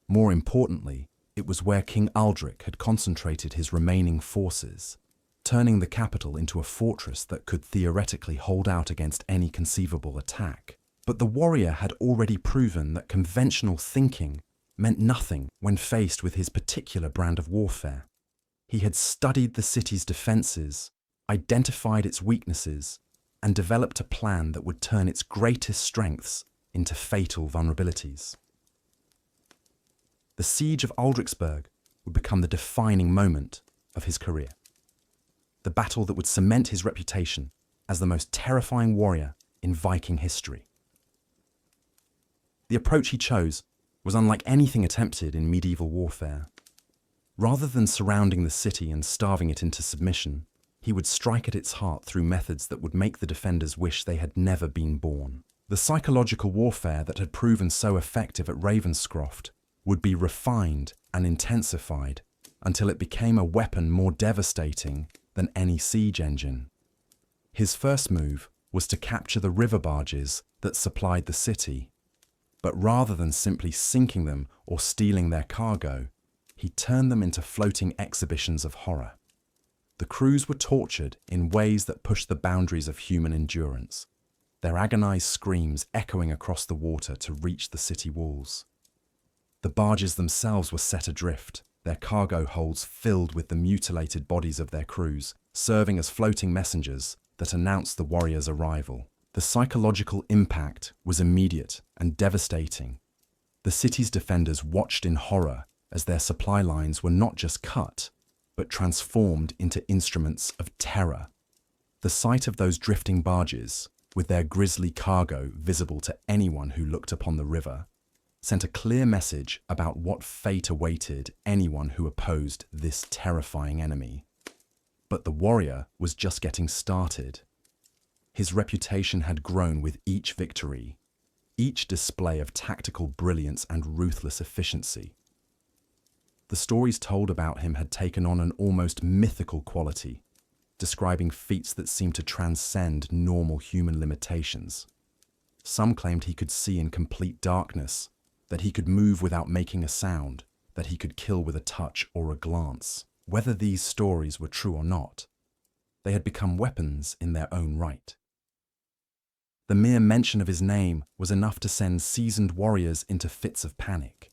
More importantly, it was where King Aldric had concentrated his remaining forces, turning the capital into a fortress that could theoretically hold out against any conceivable attack. But the warrior had already proven that conventional thinking meant nothing when faced with his particular brand of warfare. He had studied the city's defenses, identified its weaknesses, and developed a plan that would turn its greatest strengths into fatal vulnerabilities. The siege of Aldriksburg would become the defining moment of his career. The battle that would cement his reputation as the most terrifying warrior in Viking history. The approach he chose was unlike anything attempted in medieval warfare. Rather than surrounding the city and starving it into submission, he would strike at its heart through methods that would make the defenders wish they had never been born. The psychological warfare that had proven so effective at Ravenscroft would be refined and intensified until it became a weapon more devastating than any siege engine. His first move was to capture the river barges that supplied the city, but rather than simply sinking them or stealing their cargo, he turned them into floating exhibitions of horror. The crews were tortured in ways that pushed the boundaries of human endurance, their agonized screams echoing across the water to reach the city walls. The barges themselves were set adrift, their cargo holds filled with the mutilated bodies of their crews, serving as floating messengers that announced the warrior's arrival. The psychological impact was immediate and devastating. The city's defenders watched in horror as their supply lines were not just cut, but transformed into instruments of terror. The sight of those drifting barges, with their grisly cargo visible to anyone who looked upon the river, sent a clear message about what fate awaited anyone who opposed this terrifying enemy. But the warrior was just getting started. His reputation had grown with each victory, each display of tactical brilliance and ruthless efficiency. The stories told about him had taken on an almost mythical quality, describing feats that seemed to transcend normal human limitations. Some claimed he could see in complete darkness, that he could move without making a sound, that he could kill with a touch or a glance. Whether these stories were true or not, they had become weapons in their own right. The mere mention of his name was enough to send seasoned warriors into fits of panic.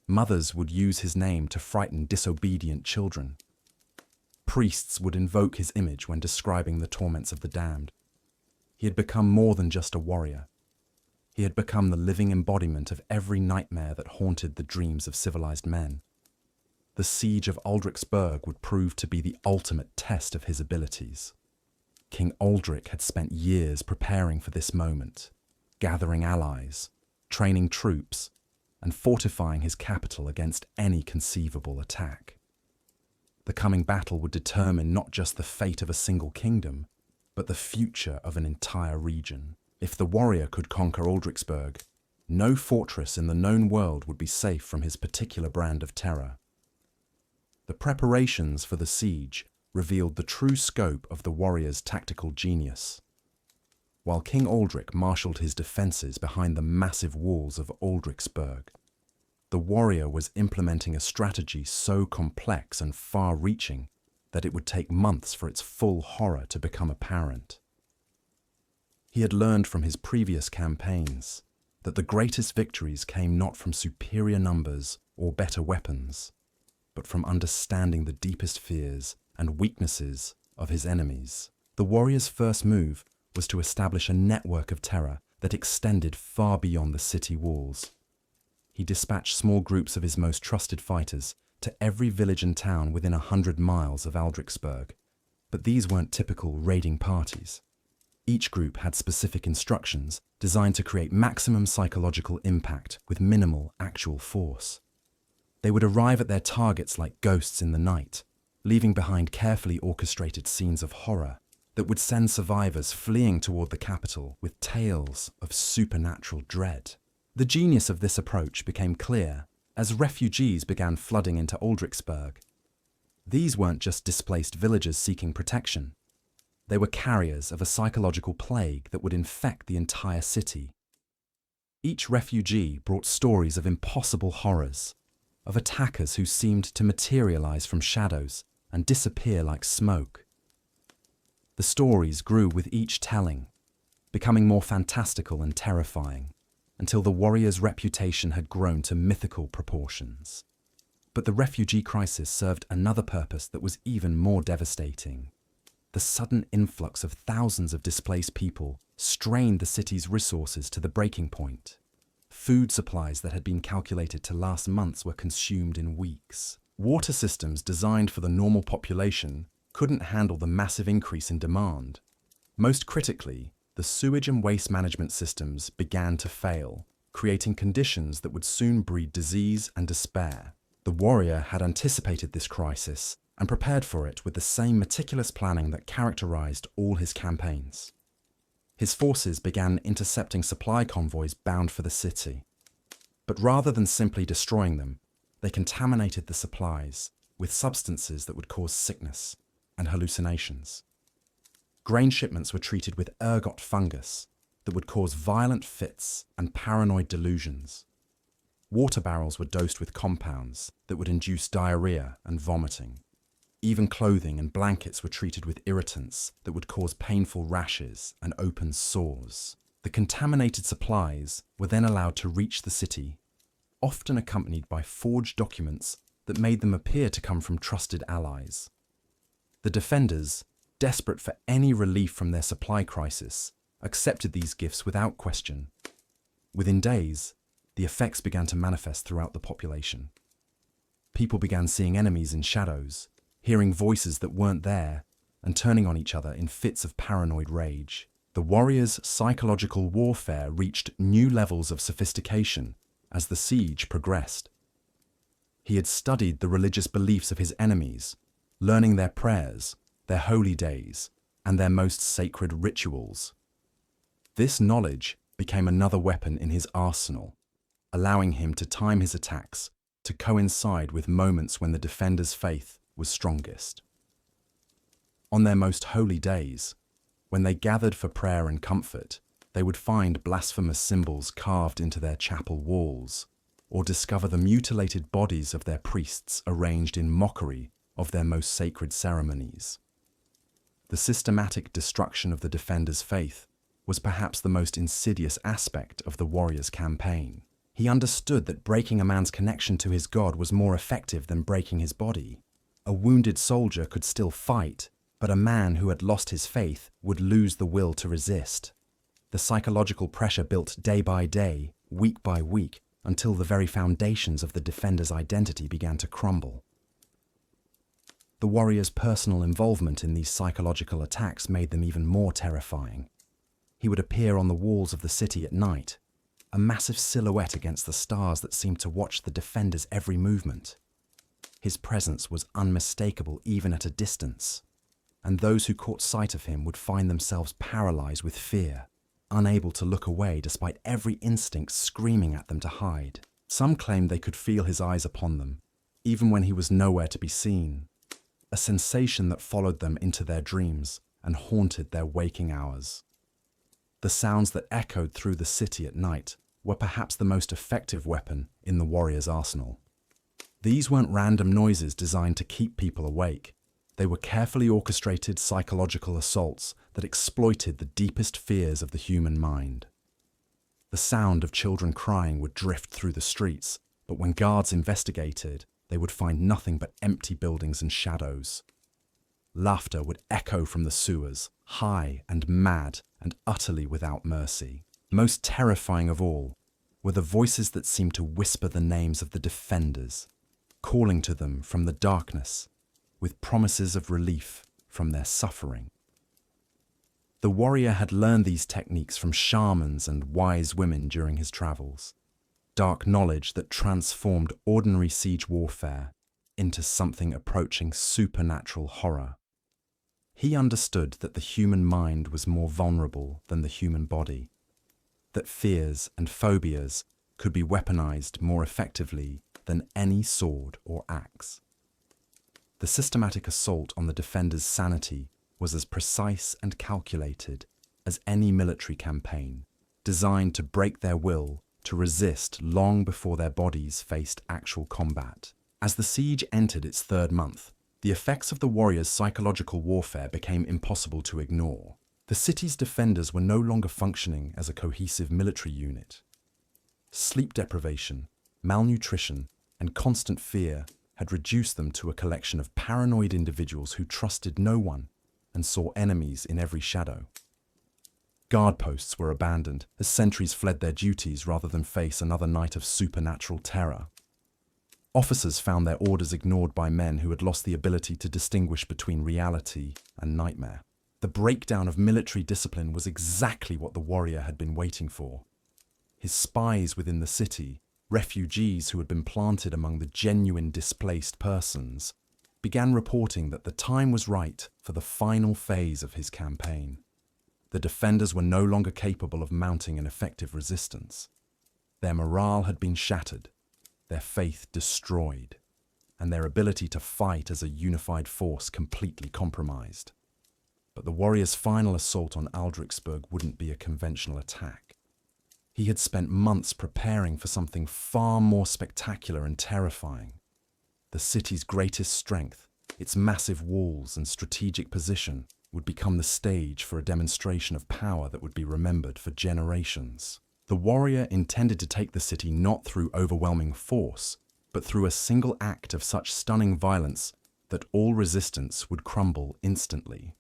Mothers would use his name to frighten disobedient children. Priests would invoke his image when describing the torments of the damned. He had become more than just a warrior. He had become the living embodiment of every nightmare that haunted the dreams of civilized men. The siege of Aldriksburg would prove to be the ultimate test of his abilities. King Aldric had spent years preparing for this moment, gathering allies, training troops, and fortifying his capital against any conceivable attack. The coming battle would determine not just the fate of a single kingdom, but the future of an entire region. If the warrior could conquer Aldriksburg, no fortress in the known world would be safe from his particular brand of terror. The preparations for the siege revealed the true scope of the warrior's tactical genius. While King Aldric marshalled his defences behind the massive walls of Aldriksburg, The warrior was implementing a strategy so complex and far-reaching that it would take months for its full horror to become apparent. He had learned from his previous campaigns that the greatest victories came not from superior numbers or better weapons, but from understanding the deepest fears and weaknesses of his enemies. The warrior's first move was to establish a network of terror that extended far beyond the city walls. He dispatched small groups of his most trusted fighters to every village and town within 100 miles of Aldrichsburg, but these weren't typical raiding parties. Each group had specific instructions designed to create maximum psychological impact with minimal actual force. They would arrive at their targets like ghosts in the night, leaving behind carefully orchestrated scenes of horror that would send survivors fleeing toward the capital with tales of supernatural dread. The genius of this approach became clear as refugees began flooding into Aldrichsburg. These weren't just displaced villagers seeking protection. They were carriers of a psychological plague that would infect the entire city. Each refugee brought stories of impossible horrors, of attackers who seemed to materialize from shadows and disappear like smoke. The stories grew with each telling, becoming more fantastical and terrifying, until the warrior's reputation had grown to mythical proportions. But the refugee crisis served another purpose that was even more devastating. The sudden influx of thousands of displaced people strained the city's resources to the breaking point. Food supplies that had been calculated to last months were consumed in weeks. Water systems designed for the normal population couldn't handle the massive increase in demand. Most critically, the sewage and waste management systems began to fail, creating conditions that would soon breed disease and despair. The warrior had anticipated this crisis and prepared for it with the same meticulous planning that characterized all his campaigns. His forces began intercepting supply convoys bound for the city. But rather than simply destroying them, they contaminated the supplies with substances that would cause sickness and hallucinations. Grain shipments were treated with ergot fungus that would cause violent fits and paranoid delusions. Water barrels were dosed with compounds that would induce diarrhea and vomiting. Even clothing and blankets were treated with irritants that would cause painful rashes and open sores. The contaminated supplies were then allowed to reach the city, often accompanied by forged documents that made them appear to come from trusted allies. The defenders, desperate for any relief from their supply crisis, accepted these gifts without question. Within days, the effects began to manifest throughout the population. People began seeing enemies in shadows, hearing voices that weren't there, and turning on each other in fits of paranoid rage. The warrior's psychological warfare reached new levels of sophistication as the siege progressed. He had studied the religious beliefs of his enemies, learning their prayers, their holy days, and their most sacred rituals. This knowledge became another weapon in his arsenal, allowing him to time his attacks to coincide with moments when the defender's faith was strongest. On their most holy days, when they gathered for prayer and comfort, they would find blasphemous symbols carved into their chapel walls, or discover the mutilated bodies of their priests arranged in mockery of their most sacred ceremonies. The systematic destruction of the defender's faith was perhaps the most insidious aspect of the warrior's campaign. He understood that breaking a man's connection to his God was more effective than breaking his body. A wounded soldier could still fight, but a man who had lost his faith would lose the will to resist. The psychological pressure built day by day, week by week, until the very foundations of the defender's identity began to crumble. The warrior's personal involvement in these psychological attacks made them even more terrifying. He would appear on the walls of the city at night, a massive silhouette against the stars that seemed to watch the defender's every movement. His presence was unmistakable even at a distance, and those who caught sight of him would find themselves paralyzed with fear, unable to look away despite every instinct screaming at them to hide. Some claimed they could feel his eyes upon them, even when he was nowhere to be seen, a sensation that followed them into their dreams and haunted their waking hours. The sounds that echoed through the city at night were perhaps the most effective weapon in the warrior's arsenal. These weren't random noises designed to keep people awake. They were carefully orchestrated psychological assaults that exploited the deepest fears of the human mind. The sound of children crying would drift through the streets, but when guards investigated, they would find nothing but empty buildings and shadows. Laughter would echo from the sewers, high and mad and utterly without mercy. Most terrifying of all were the voices that seemed to whisper the names of the defenders, calling to them from the darkness, with promises of relief from their suffering. The warrior had learned these techniques from shamans and wise women during his travels, dark knowledge that transformed ordinary siege warfare into something approaching supernatural horror. He understood that the human mind was more vulnerable than the human body, that fears and phobias could be weaponized more effectively than any sword or axe. The systematic assault on the defenders' sanity was as precise and calculated as any military campaign, designed to break their will to resist long before their bodies faced actual combat. As the siege entered its third month, the effects of the warriors' psychological warfare became impossible to ignore. The city's defenders were no longer functioning as a cohesive military unit. Sleep deprivation, malnutrition, and constant fear had reduced them to a collection of paranoid individuals who trusted no one and saw enemies in every shadow. Guard posts were abandoned as sentries fled their duties rather than face another night of supernatural terror. Officers found their orders ignored by men who had lost the ability to distinguish between reality and nightmare. The breakdown of military discipline was exactly what the warrior had been waiting for. His spies within the city, refugees who had been planted among the genuine displaced persons, began reporting that the time was right for the final phase of his campaign. The defenders were no longer capable of mounting an effective resistance. Their morale had been shattered, their faith destroyed, and their ability to fight as a unified force completely compromised. But the warrior's final assault on Aldrichsburg wouldn't be a conventional attack. He had spent months preparing for something far more spectacular and terrifying. The city's greatest strength, its massive walls and strategic position, would become the stage for a demonstration of power that would be remembered for generations. The warrior intended to take the city not through overwhelming force, but through a single act of such stunning violence that all resistance would crumble instantly.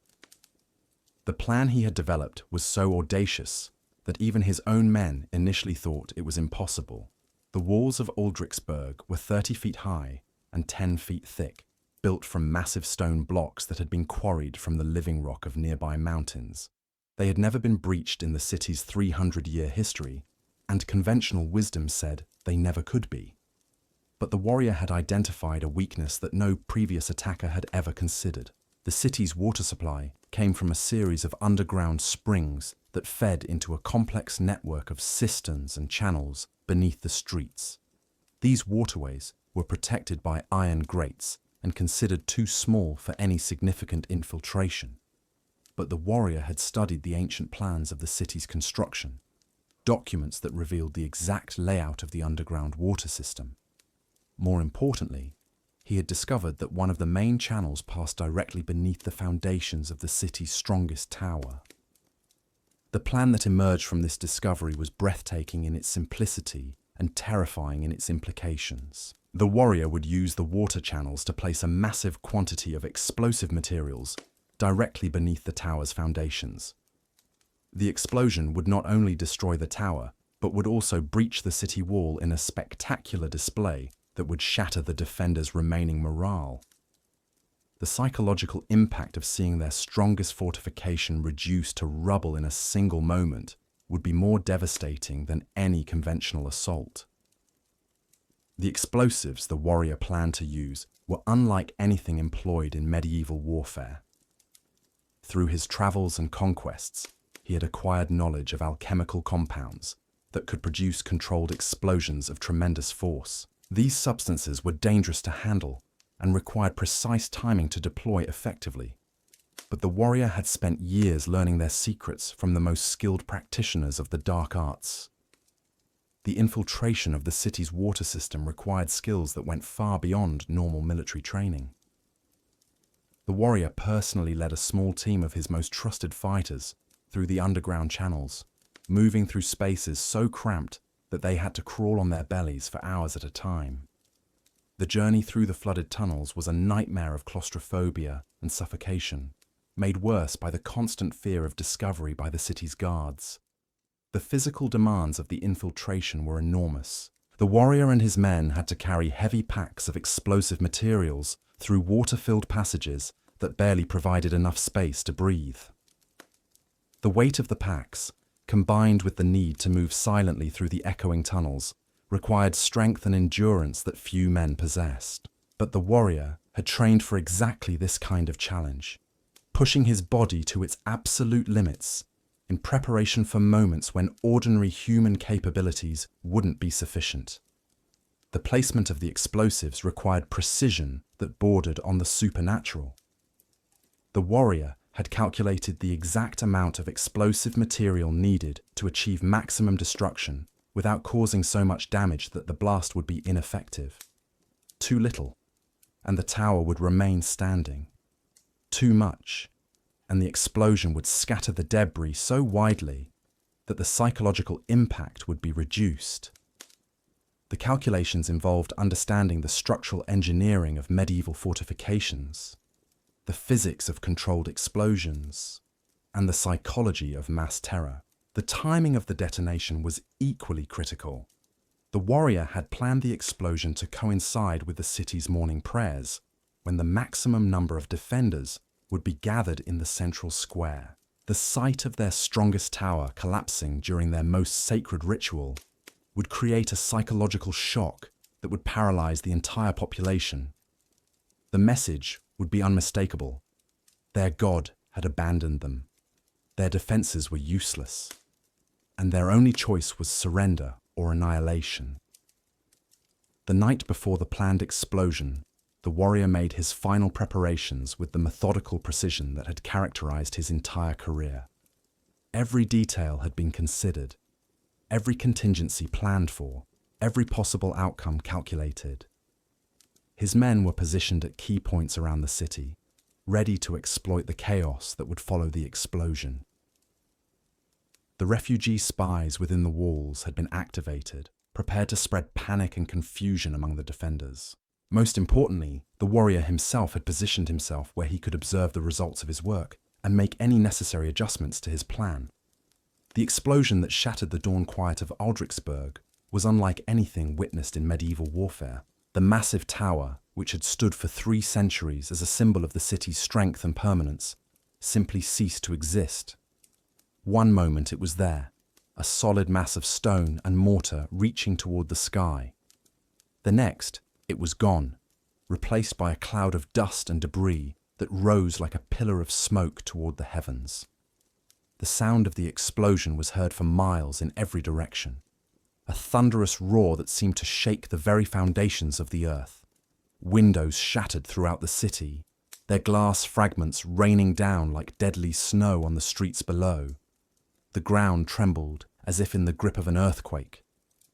The plan he had developed was so audacious that even his own men initially thought it was impossible. The walls of Aldrichsburg were 30 feet high and 10 feet thick, built from massive stone blocks that had been quarried from the living rock of nearby mountains. They had never been breached in the city's 300-year history, and conventional wisdom said they never could be. But the warrior had identified a weakness that no previous attacker had ever considered. The city's water supply came from a series of underground springs that fed into a complex network of cisterns and channels beneath the streets. These waterways were protected by iron grates and considered too small for any significant infiltration. But the warrior had studied the ancient plans of the city's construction, documents that revealed the exact layout of the underground water system. More importantly, he had discovered that one of the main channels passed directly beneath the foundations of the city's strongest tower. The plan that emerged from this discovery was breathtaking in its simplicity and terrifying in its implications. The warrior would use the water channels to place a massive quantity of explosive materials directly beneath the tower's foundations. The explosion would not only destroy the tower, but would also breach the city wall in a spectacular display that would shatter the defenders' remaining morale. The psychological impact of seeing their strongest fortification reduced to rubble in a single moment would be more devastating than any conventional assault. The explosives the warrior planned to use were unlike anything employed in medieval warfare. Through his travels and conquests, he had acquired knowledge of alchemical compounds that could produce controlled explosions of tremendous force. These substances were dangerous to handle and required precise timing to deploy effectively. But the warrior had spent years learning their secrets from the most skilled practitioners of the dark arts. The infiltration of the city's water system required skills that went far beyond normal military training. The warrior personally led a small team of his most trusted fighters through the underground channels, moving through spaces so cramped that they had to crawl on their bellies for hours at a time. The journey through the flooded tunnels was a nightmare of claustrophobia and suffocation, made worse by the constant fear of discovery by the city's guards. The physical demands of the infiltration were enormous. The warrior and his men had to carry heavy packs of explosive materials through water-filled passages that barely provided enough space to breathe. The weight of the packs, combined with the need to move silently through the echoing tunnels, required strength and endurance that few men possessed. But the warrior had trained for exactly this kind of challenge, pushing his body to its absolute limits in preparation for moments when ordinary human capabilities wouldn't be sufficient. The placement of the explosives required precision that bordered on the supernatural. The warrior had calculated the exact amount of explosive material needed to achieve maximum destruction without causing so much damage that the blast would be ineffective. Too little, and the tower would remain standing. Too much, and the explosion would scatter the debris so widely that the psychological impact would be reduced. The calculations involved understanding the structural engineering of medieval fortifications, the physics of controlled explosions, and the psychology of mass terror. The timing of the detonation was equally critical. The warrior had planned the explosion to coincide with the city's morning prayers, when the maximum number of defenders would be gathered in the central square. The sight of their strongest tower collapsing during their most sacred ritual would create a psychological shock that would paralyze the entire population. The message would be unmistakable. Their god had abandoned them. Their defenses were useless, and their only choice was surrender or annihilation. The night before the planned explosion, the warrior made his final preparations with the methodical precision that had characterized his entire career. Every detail had been considered, every contingency planned for, every possible outcome calculated. His men were positioned at key points around the city, ready to exploit the chaos that would follow the explosion. The refugee spies within the walls had been activated, prepared to spread panic and confusion among the defenders. Most importantly, the warrior himself had positioned himself where he could observe the results of his work and make any necessary adjustments to his plan. The explosion that shattered the dawn quiet of Aldrichsburg was unlike anything witnessed in medieval warfare. The massive tower, which had stood for 3 centuries as a symbol of the city's strength and permanence, simply ceased to exist. One moment it was there, a solid mass of stone and mortar reaching toward the sky. The next, it was gone, replaced by a cloud of dust and debris that rose like a pillar of smoke toward the heavens. The sound of the explosion was heard for miles in every direction, a thunderous roar that seemed to shake the very foundations of the earth. Windows shattered throughout the city, their glass fragments raining down like deadly snow on the streets below. The ground trembled as if in the grip of an earthquake,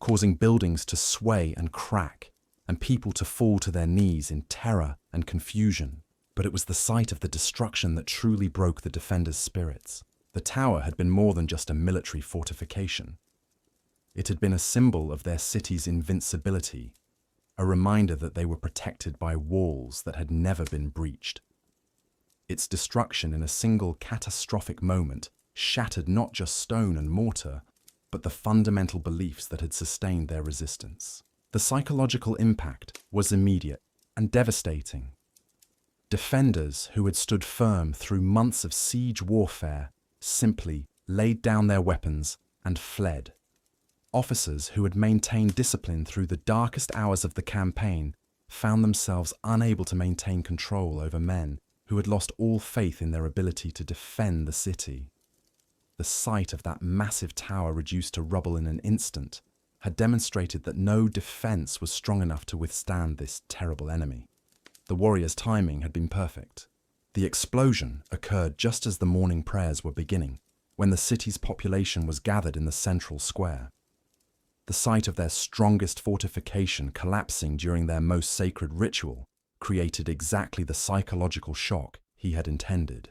causing buildings to sway and crack, and people to fall to their knees in terror and confusion. But it was the sight of the destruction that truly broke the defenders' spirits. The tower had been more than just a military fortification. It had been a symbol of their city's invincibility, a reminder that they were protected by walls that had never been breached. Its destruction in a single catastrophic moment shattered not just stone and mortar, but the fundamental beliefs that had sustained their resistance. The psychological impact was immediate and devastating. Defenders who had stood firm through months of siege warfare simply laid down their weapons and fled. Officers who had maintained discipline through the darkest hours of the campaign found themselves unable to maintain control over men who had lost all faith in their ability to defend the city. The sight of that massive tower reduced to rubble in an instant had demonstrated that no defense was strong enough to withstand this terrible enemy. The warrior's timing had been perfect. The explosion occurred just as the morning prayers were beginning, when the city's population was gathered in the central square. The sight of their strongest fortification collapsing during their most sacred ritual created exactly the psychological shock he had intended.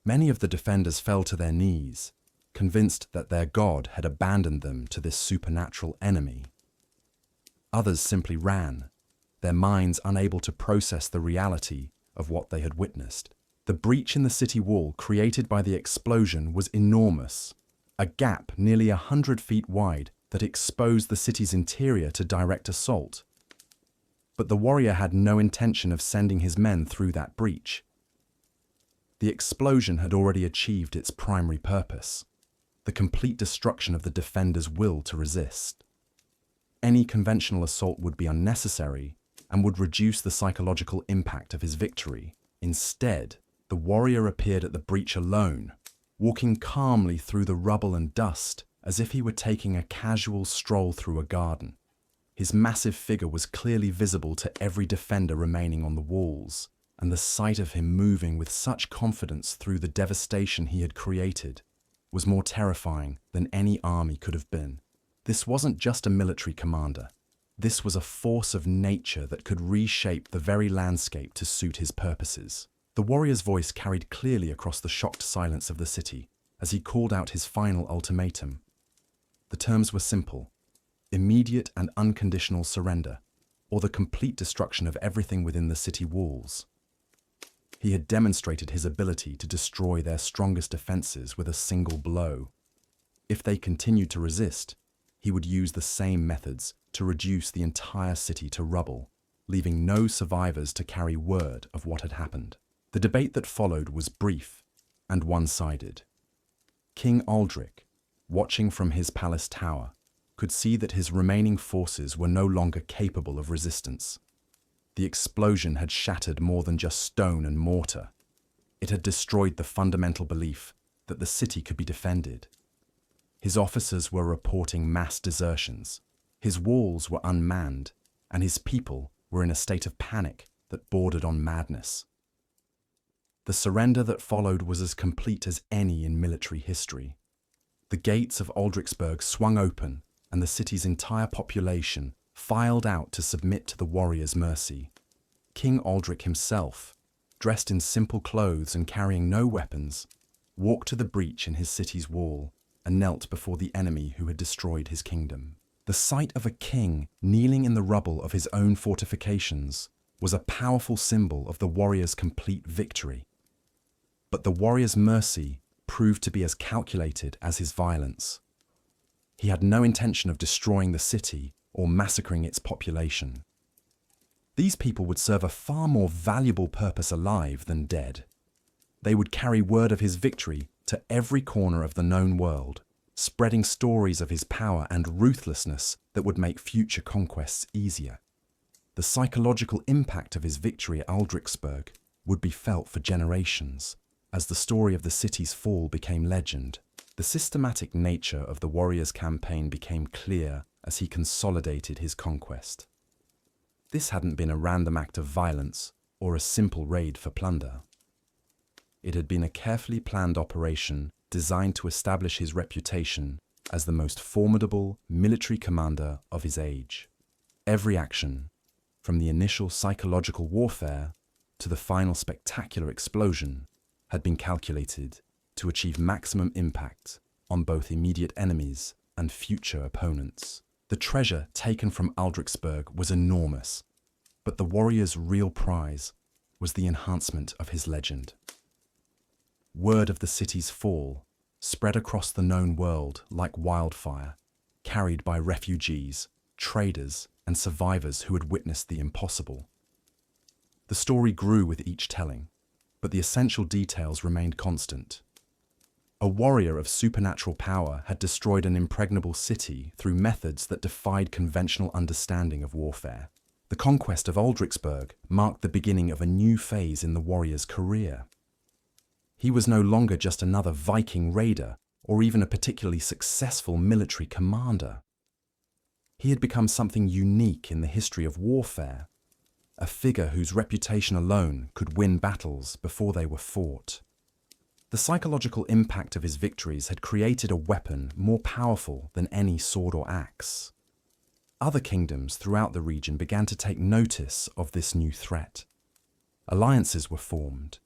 Many of the defenders fell to their knees, convinced that their god had abandoned them to this supernatural enemy. Others simply ran, their minds unable to process the reality of what they had witnessed. The breach in the city wall created by the explosion was enormous, a gap nearly 100 feet wide that exposed the city's interior to direct assault. But the warrior had no intention of sending his men through that breach. The explosion had already achieved its primary purpose, the complete destruction of the defenders' will to resist. Any conventional assault would be unnecessary and would reduce the psychological impact of his victory. Instead, the warrior appeared at the breach alone, walking calmly through the rubble and dust as if he were taking a casual stroll through a garden. His massive figure was clearly visible to every defender remaining on the walls, and the sight of him moving with such confidence through the devastation he had created was more terrifying than any army could have been. This wasn't just a military commander. This was a force of nature that could reshape the very landscape to suit his purposes. The warrior's voice carried clearly across the shocked silence of the city as he called out his final ultimatum. The terms were simple: immediate and unconditional surrender, or the complete destruction of everything within the city walls. He had demonstrated his ability to destroy their strongest defenses with a single blow. If they continued to resist, he would use the same methods to reduce the entire city to rubble, leaving no survivors to carry word of what had happened. The debate that followed was brief and one-sided. King Aldrich, watching from his palace tower, could see that his remaining forces were no longer capable of resistance. The explosion had shattered more than just stone and mortar. It had destroyed the fundamental belief that the city could be defended. His officers were reporting mass desertions. His walls were unmanned, and his people were in a state of panic that bordered on madness. The surrender that followed was as complete as any in military history. The gates of Aldrichsburg swung open, and the city's entire population filed out to submit to the warrior's mercy. King Aldrich himself, dressed in simple clothes and carrying no weapons, walked to the breach in his city's wall and knelt before the enemy who had destroyed his kingdom. The sight of a king kneeling in the rubble of his own fortifications was a powerful symbol of the warrior's complete victory. But the warrior's mercy proved to be as calculated as his violence. He had no intention of destroying the city or massacring its population. These people would serve a far more valuable purpose alive than dead. They would carry word of his victory to every corner of the known world, spreading stories of his power and ruthlessness that would make future conquests easier. The psychological impact of his victory at Aldrichsburg would be felt for generations. As the story of the city's fall became legend, the systematic nature of the warrior's campaign became clear as he consolidated his conquest. This hadn't been a random act of violence or a simple raid for plunder. It had been a carefully planned operation designed to establish his reputation as the most formidable military commander of his age. Every action, from the initial psychological warfare to the final spectacular explosion, had been calculated to achieve maximum impact on both immediate enemies and future opponents. The treasure taken from Aldrichsburg was enormous, but the warrior's real prize was the enhancement of his legend. Word of the city's fall spread across the known world like wildfire, carried by refugees, traders, and survivors who had witnessed the impossible. The story grew with each telling, but the essential details remained constant. A warrior of supernatural power had destroyed an impregnable city through methods that defied conventional understanding of warfare. The conquest of Aldrichsburg marked the beginning of a new phase in the warrior's career. He was no longer just another Viking raider or even a particularly successful military commander. He had become something unique in the history of warfare, a figure whose reputation alone could win battles before they were fought. The psychological impact of his victories had created a weapon more powerful than any sword or axe. Other kingdoms throughout the region began to take notice of this new threat. Alliances were formed,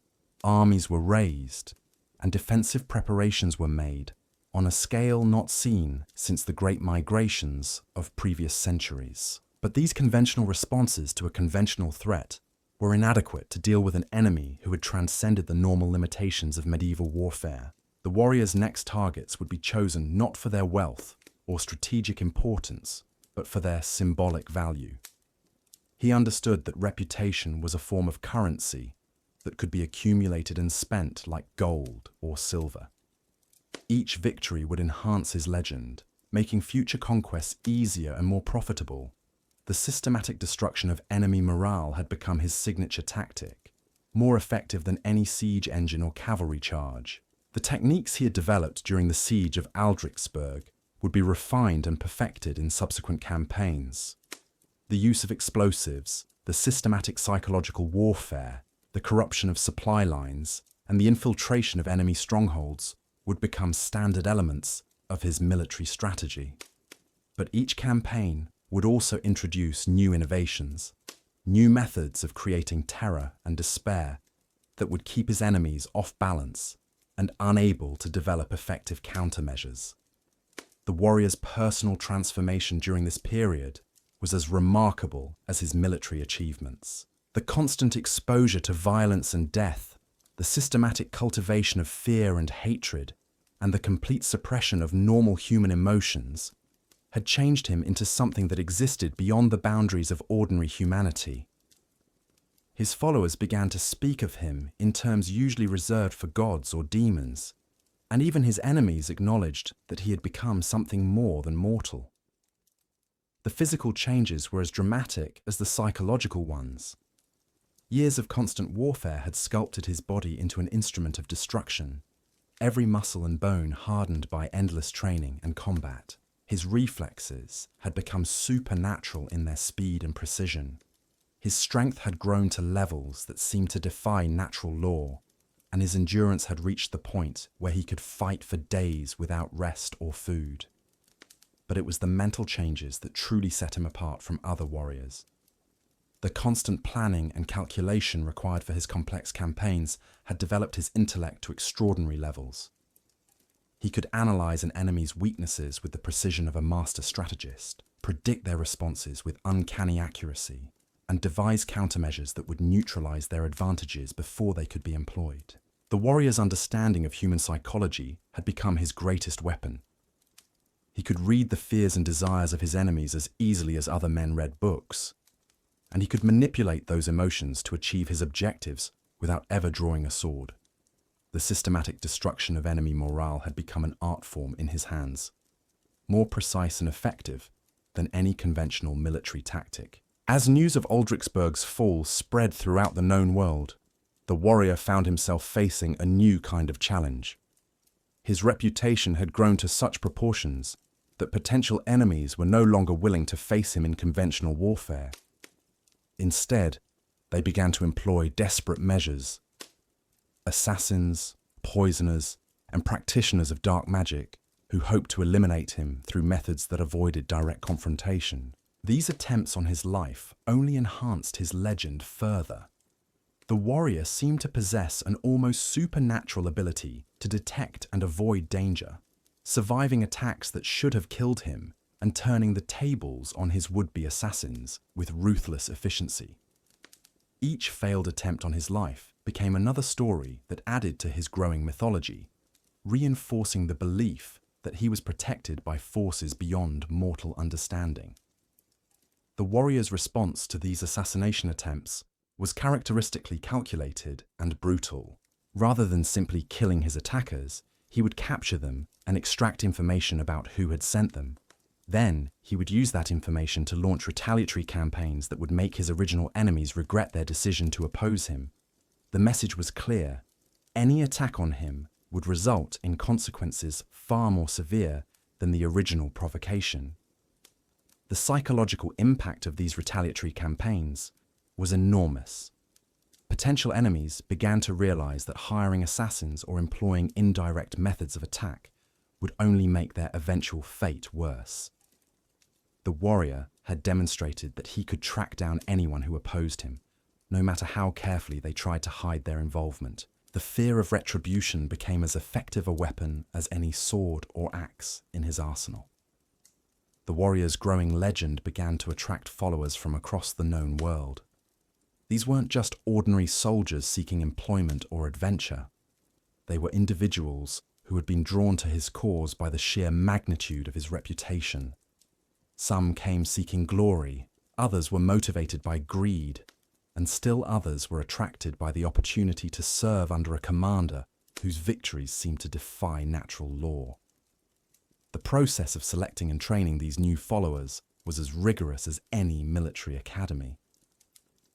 armies were raised, and defensive preparations were made on a scale not seen since the great migrations of previous centuries. But these conventional responses to a conventional threat were inadequate to deal with an enemy who had transcended the normal limitations of medieval warfare. The warrior's next targets would be chosen not for their wealth or strategic importance, but for their symbolic value. He understood that reputation was a form of currency that could be accumulated and spent like gold or silver. Each victory would enhance his legend, making future conquests easier and more profitable. The systematic destruction of enemy morale had become his signature tactic, more effective than any siege engine or cavalry charge. The techniques he had developed during the siege of Aldrichsburg would be refined and perfected in subsequent campaigns. The use of explosives, the systematic psychological warfare, the corruption of supply lines, and the infiltration of enemy strongholds would become standard elements of his military strategy. But each campaign would also introduce new innovations, new methods of creating terror and despair that would keep his enemies off balance and unable to develop effective countermeasures. The warrior's personal transformation during this period was as remarkable as his military achievements. The constant exposure to violence and death, the systematic cultivation of fear and hatred, and the complete suppression of normal human emotions had changed him into something that existed beyond the boundaries of ordinary humanity. His followers began to speak of him in terms usually reserved for gods or demons, and even his enemies acknowledged that he had become something more than mortal. The physical changes were as dramatic as the psychological ones. Years of constant warfare had sculpted his body into an instrument of destruction, every muscle and bone hardened by endless training and combat. His reflexes had become supernatural in their speed and precision. His strength had grown to levels that seemed to defy natural law, and his endurance had reached the point where he could fight for days without rest or food. But it was the mental changes that truly set him apart from other warriors. The constant planning and calculation required for his complex campaigns had developed his intellect to extraordinary levels. He could analyze an enemy's weaknesses with the precision of a master strategist, predict their responses with uncanny accuracy, and devise countermeasures that would neutralize their advantages before they could be employed. The warrior's understanding of human psychology had become his greatest weapon. He could read the fears and desires of his enemies as easily as other men read books, and he could manipulate those emotions to achieve his objectives without ever drawing a sword. The systematic destruction of enemy morale had become an art form in his hands, more precise and effective than any conventional military tactic. As news of Aldrichsburg's fall spread throughout the known world, the warrior found himself facing a new kind of challenge. His reputation had grown to such proportions that potential enemies were no longer willing to face him in conventional warfare. Instead, they began to employ desperate measures. Assassins, poisoners, and practitioners of dark magic who hoped to eliminate him through methods that avoided direct confrontation. These attempts on his life only enhanced his legend further. The warrior seemed to possess an almost supernatural ability to detect and avoid danger, surviving attacks that should have killed him and turning the tables on his would-be assassins with ruthless efficiency. Each failed attempt on his life became another story that added to his growing mythology, reinforcing the belief that he was protected by forces beyond mortal understanding. The warrior's response to these assassination attempts was characteristically calculated and brutal. Rather than simply killing his attackers, he would capture them and extract information about who had sent them. Then, he would use that information to launch retaliatory campaigns that would make his original enemies regret their decision to oppose him. The message was clear. Any attack on him would result in consequences far more severe than the original provocation. The psychological impact of these retaliatory campaigns was enormous. Potential enemies began to realize that hiring assassins or employing indirect methods of attack would only make their eventual fate worse. The warrior had demonstrated that he could track down anyone who opposed him, no matter how carefully they tried to hide their involvement. The fear of retribution became as effective a weapon as any sword or axe in his arsenal. The warrior's growing legend began to attract followers from across the known world. These weren't just ordinary soldiers seeking employment or adventure. They were individuals who had been drawn to his cause by the sheer magnitude of his reputation. Some came seeking glory, others were motivated by greed, and still others were attracted by the opportunity to serve under a commander whose victories seemed to defy natural law. The process of selecting and training these new followers was as rigorous as any military academy.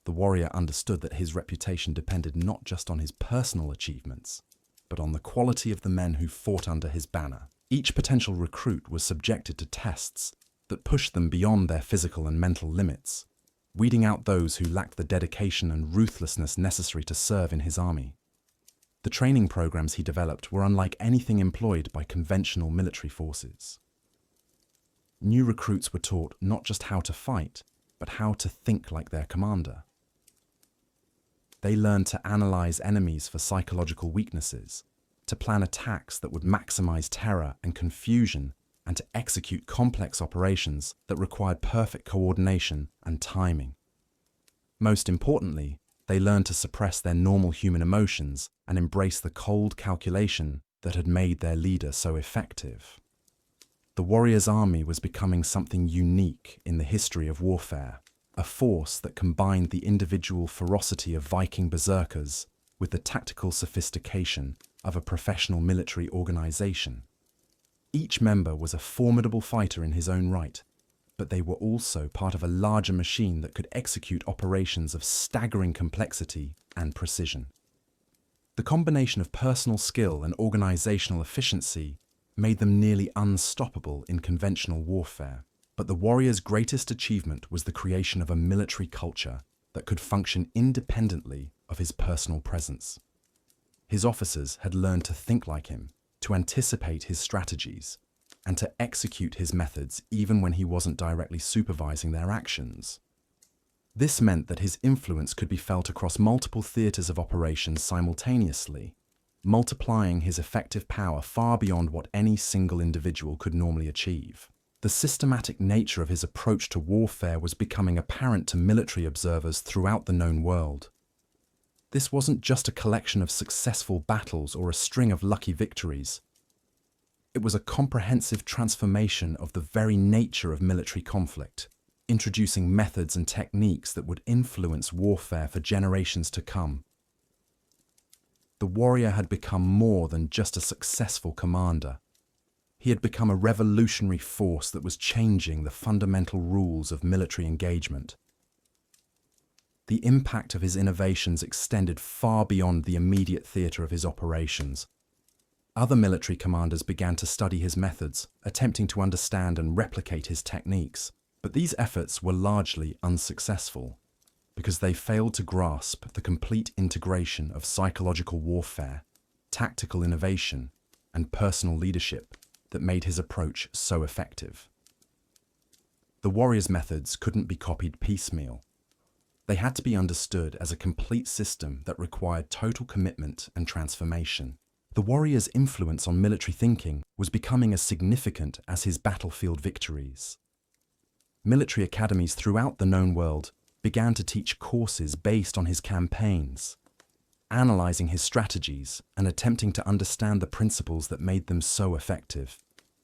The warrior understood that his reputation depended not just on his personal achievements, but on the quality of the men who fought under his banner. Each potential recruit was subjected to tests that pushed them beyond their physical and mental limits, weeding out those who lacked the dedication and ruthlessness necessary to serve in his army. The training programs he developed were unlike anything employed by conventional military forces. New recruits were taught not just how to fight, but how to think like their commander. They learned to analyze enemies for psychological weaknesses, to plan attacks that would maximize terror and confusion, and to execute complex operations that required perfect coordination and timing. Most importantly, they learned to suppress their normal human emotions and embrace the cold calculation that had made their leader so effective. The warrior's army was becoming something unique in the history of warfare, a force that combined the individual ferocity of Viking berserkers with the tactical sophistication of a professional military organization. Each member was a formidable fighter in his own right, but they were also part of a larger machine that could execute operations of staggering complexity and precision. The combination of personal skill and organizational efficiency made them nearly unstoppable in conventional warfare. But the warrior's greatest achievement was the creation of a military culture that could function independently of his personal presence. His officers had learned to think like him, to anticipate his strategies, and to execute his methods even when he wasn't directly supervising their actions. This meant that his influence could be felt across multiple theaters of operations simultaneously, multiplying his effective power far beyond what any single individual could normally achieve. The systematic nature of his approach to warfare was becoming apparent to military observers throughout the known world. This wasn't just a collection of successful battles or a string of lucky victories. It was a comprehensive transformation of the very nature of military conflict, introducing methods and techniques that would influence warfare for generations to come. The warrior had become more than just a successful commander. He had become a revolutionary force that was changing the fundamental rules of military engagement. The impact of his innovations extended far beyond the immediate theatre of his operations. Other military commanders began to study his methods, attempting to understand and replicate his techniques. But these efforts were largely unsuccessful, because they failed to grasp the complete integration of psychological warfare, tactical innovation, and personal leadership that made his approach so effective. The warrior's methods couldn't be copied piecemeal. They had to be understood as a complete system that required total commitment and transformation. The warrior's influence on military thinking was becoming as significant as his battlefield victories. Military academies throughout the known world began to teach courses based on his campaigns, analyzing his strategies and attempting to understand the principles that made them so effective.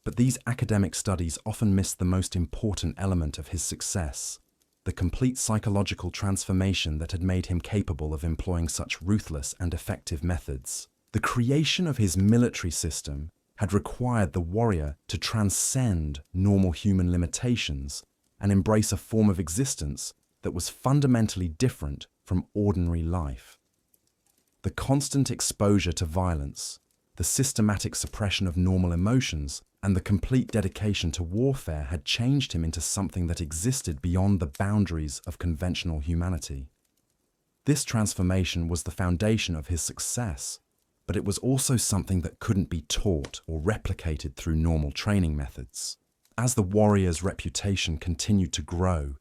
But these academic studies often missed the most important element of his success: the complete psychological transformation that had made him capable of employing such ruthless and effective methods. The creation of his military system had required the warrior to transcend normal human limitations and embrace a form of existence that was fundamentally different from ordinary life. The constant exposure to violence, the systematic suppression of normal emotions, and the complete dedication to warfare had changed him into something that existed beyond the boundaries of conventional humanity. This transformation was the foundation of his success, but it was also something that couldn't be taught or replicated through normal training methods. As the warrior's reputation continued to grow,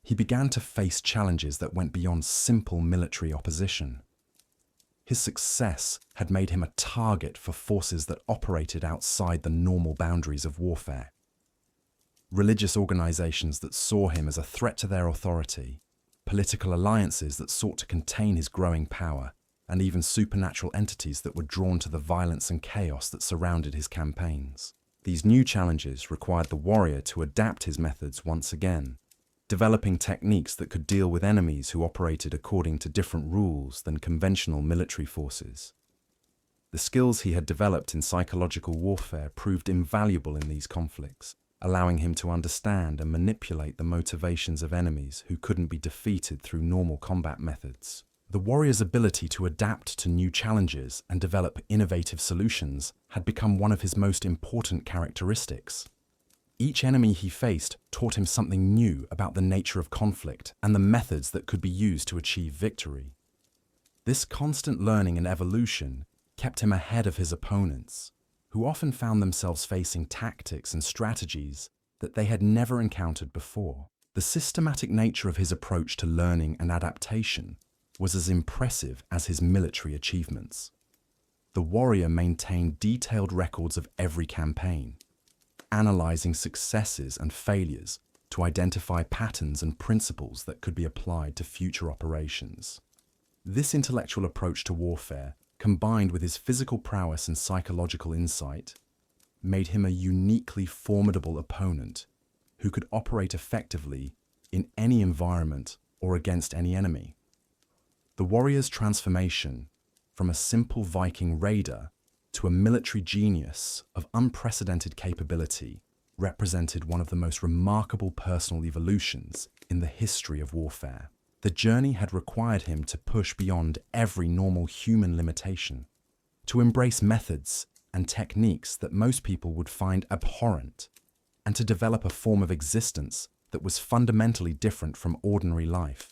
he began to face challenges that went beyond simple military opposition. His success had made him a target for forces that operated outside the normal boundaries of warfare. Religious organizations that saw him as a threat to their authority, political alliances that sought to contain his growing power, and even supernatural entities that were drawn to the violence and chaos that surrounded his campaigns. These new challenges required the warrior to adapt his methods once again, developing techniques that could deal with enemies who operated according to different rules than conventional military forces. The skills he had developed in psychological warfare proved invaluable in these conflicts, allowing him to understand and manipulate the motivations of enemies who couldn't be defeated through normal combat methods. The warrior's ability to adapt to new challenges and develop innovative solutions had become one of his most important characteristics. Each enemy he faced taught him something new about the nature of conflict and the methods that could be used to achieve victory. This constant learning and evolution kept him ahead of his opponents, who often found themselves facing tactics and strategies that they had never encountered before. The systematic nature of his approach to learning and adaptation was as impressive as his military achievements. The warrior maintained detailed records of every campaign, analyzing successes and failures to identify patterns and principles that could be applied to future operations. This intellectual approach to warfare, combined with his physical prowess and psychological insight, made him a uniquely formidable opponent who could operate effectively in any environment or against any enemy. The warrior's transformation from a simple Viking raider to a military genius of unprecedented capability represented one of the most remarkable personal evolutions in the history of warfare. The journey had required him to push beyond every normal human limitation, to embrace methods and techniques that most people would find abhorrent, and to develop a form of existence that was fundamentally different from ordinary life.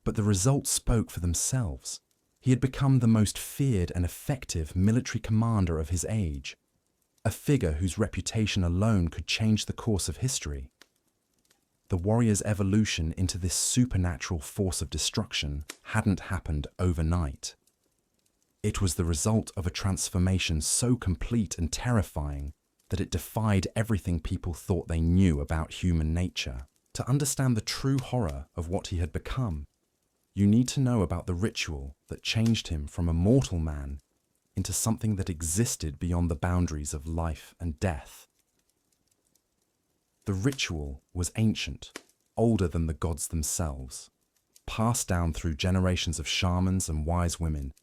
But the results spoke for themselves. He had become the most feared and effective military commander of his age, a figure whose reputation alone could change the course of history. The warrior's evolution into this supernatural force of destruction hadn't happened overnight. It was the result of a transformation so complete and terrifying that it defied everything people thought they knew about human nature. To understand the true horror of what he had become, you need to know about the ritual that changed him from a mortal man into something that existed beyond the boundaries of life and death. The ritual was ancient, older than the gods themselves, passed down through generations of shamans and wise women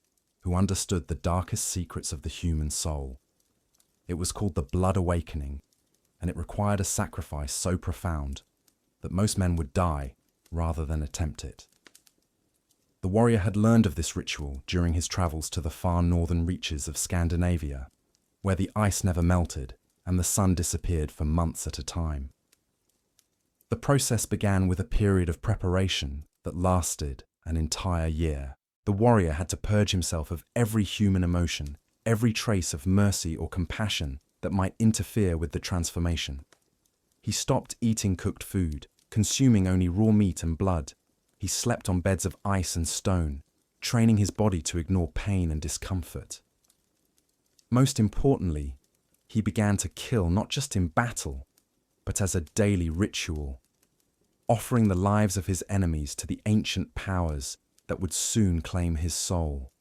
who understood the darkest secrets of the human soul. It was called the Blood Awakening, and it required a sacrifice so profound that most men would die rather than attempt it. The warrior had learned of this ritual during his travels to the far northern reaches of Scandinavia, where the ice never melted and the sun disappeared for months at a time. The process began with a period of preparation that lasted an entire year. The warrior had to purge himself of every human emotion, every trace of mercy or compassion that might interfere with the transformation. He stopped eating cooked food, consuming only raw meat and blood. He slept on beds of ice and stone, training his body to ignore pain and discomfort. Most importantly, he began to kill not just in battle, but as a daily ritual, offering the lives of his enemies to the ancient powers that would soon claim his soul.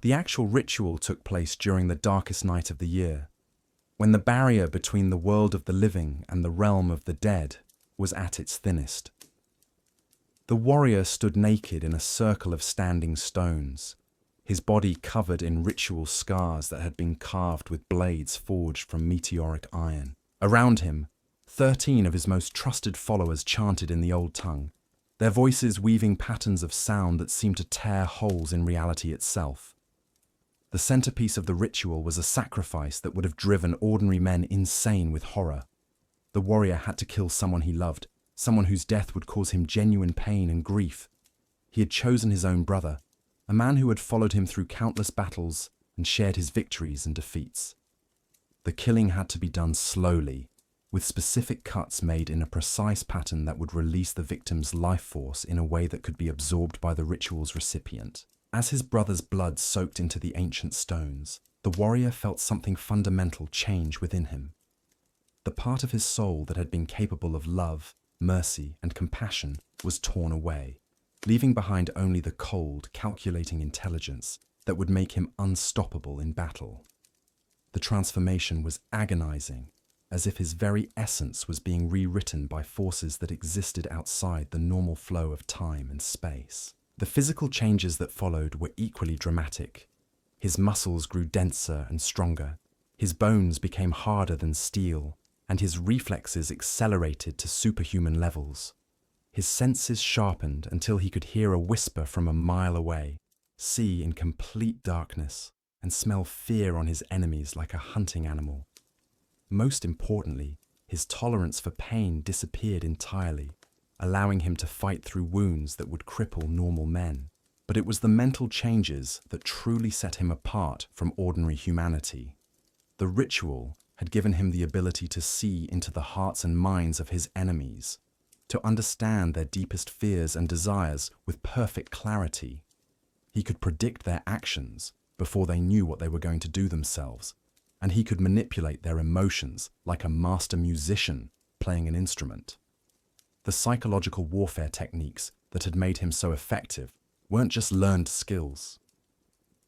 The actual ritual took place during the darkest night of the year, when the barrier between the world of the living and the realm of the dead was at its thinnest. The warrior stood naked in a circle of standing stones, his body covered in ritual scars that had been carved with blades forged from meteoric iron. Around him, 13 of his most trusted followers chanted in the old tongue, their voices weaving patterns of sound that seemed to tear holes in reality itself. The centerpiece of the ritual was a sacrifice that would have driven ordinary men insane with horror. The warrior had to kill someone he loved, someone whose death would cause him genuine pain and grief. He had chosen his own brother, a man who had followed him through countless battles and shared his victories and defeats. The killing had to be done slowly, with specific cuts made in a precise pattern that would release the victim's life force in a way that could be absorbed by the ritual's recipient. As his brother's blood soaked into the ancient stones, the warrior felt something fundamental change within him. The part of his soul that had been capable of love, mercy, and compassion was torn away, leaving behind only the cold, calculating intelligence that would make him unstoppable in battle. The transformation was agonizing, as if his very essence was being rewritten by forces that existed outside the normal flow of time and space. The physical changes that followed were equally dramatic. His muscles grew denser and stronger, his bones became harder than steel, and his reflexes accelerated to superhuman levels. His senses sharpened until he could hear a whisper from a mile away, see in complete darkness, and smell fear on his enemies like a hunting animal. Most importantly, his tolerance for pain disappeared entirely, allowing him to fight through wounds that would cripple normal men. But it was the mental changes that truly set him apart from ordinary humanity. The ritual had given him the ability to see into the hearts and minds of his enemies, to understand their deepest fears and desires with perfect clarity. He could predict their actions before they knew what they were going to do themselves, and he could manipulate their emotions like a master musician playing an instrument. The psychological warfare techniques that had made him so effective weren't just learned skills.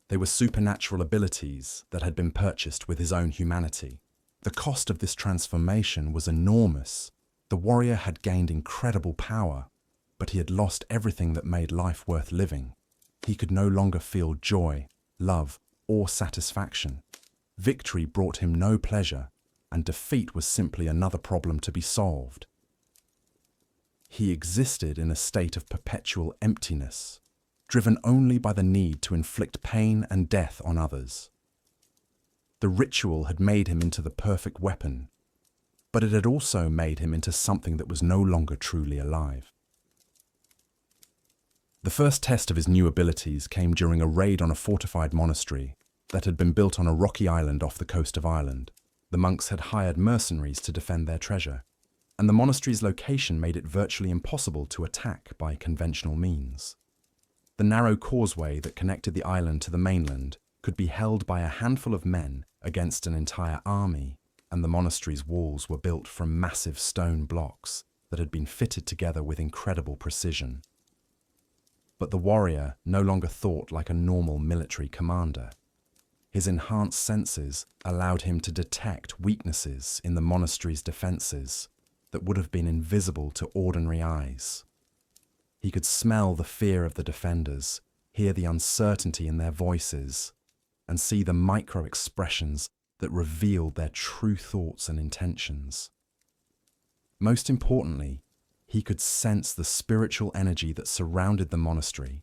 They were supernatural abilities that had been purchased with his own humanity. The cost of this transformation was enormous. The warrior had gained incredible power, but he had lost everything that made life worth living. He could no longer feel joy, love, or satisfaction. Victory brought him no pleasure, and defeat was simply another problem to be solved. He existed in a state of perpetual emptiness, driven only by the need to inflict pain and death on others. The ritual had made him into the perfect weapon, but it had also made him into something that was no longer truly alive. The first test of his new abilities came during a raid on a fortified monastery that had been built on a rocky island off the coast of Ireland. The monks had hired mercenaries to defend their treasure, and the monastery's location made it virtually impossible to attack by conventional means. The narrow causeway that connected the island to the mainland could be held by a handful of men against an entire army, and the monastery's walls were built from massive stone blocks that had been fitted together with incredible precision. But the warrior no longer thought like a normal military commander. His enhanced senses allowed him to detect weaknesses in the monastery's defenses that would have been invisible to ordinary eyes. He could smell the fear of the defenders, hear the uncertainty in their voices, and see the micro-expressions that revealed their true thoughts and intentions. Most importantly, he could sense the spiritual energy that surrounded the monastery,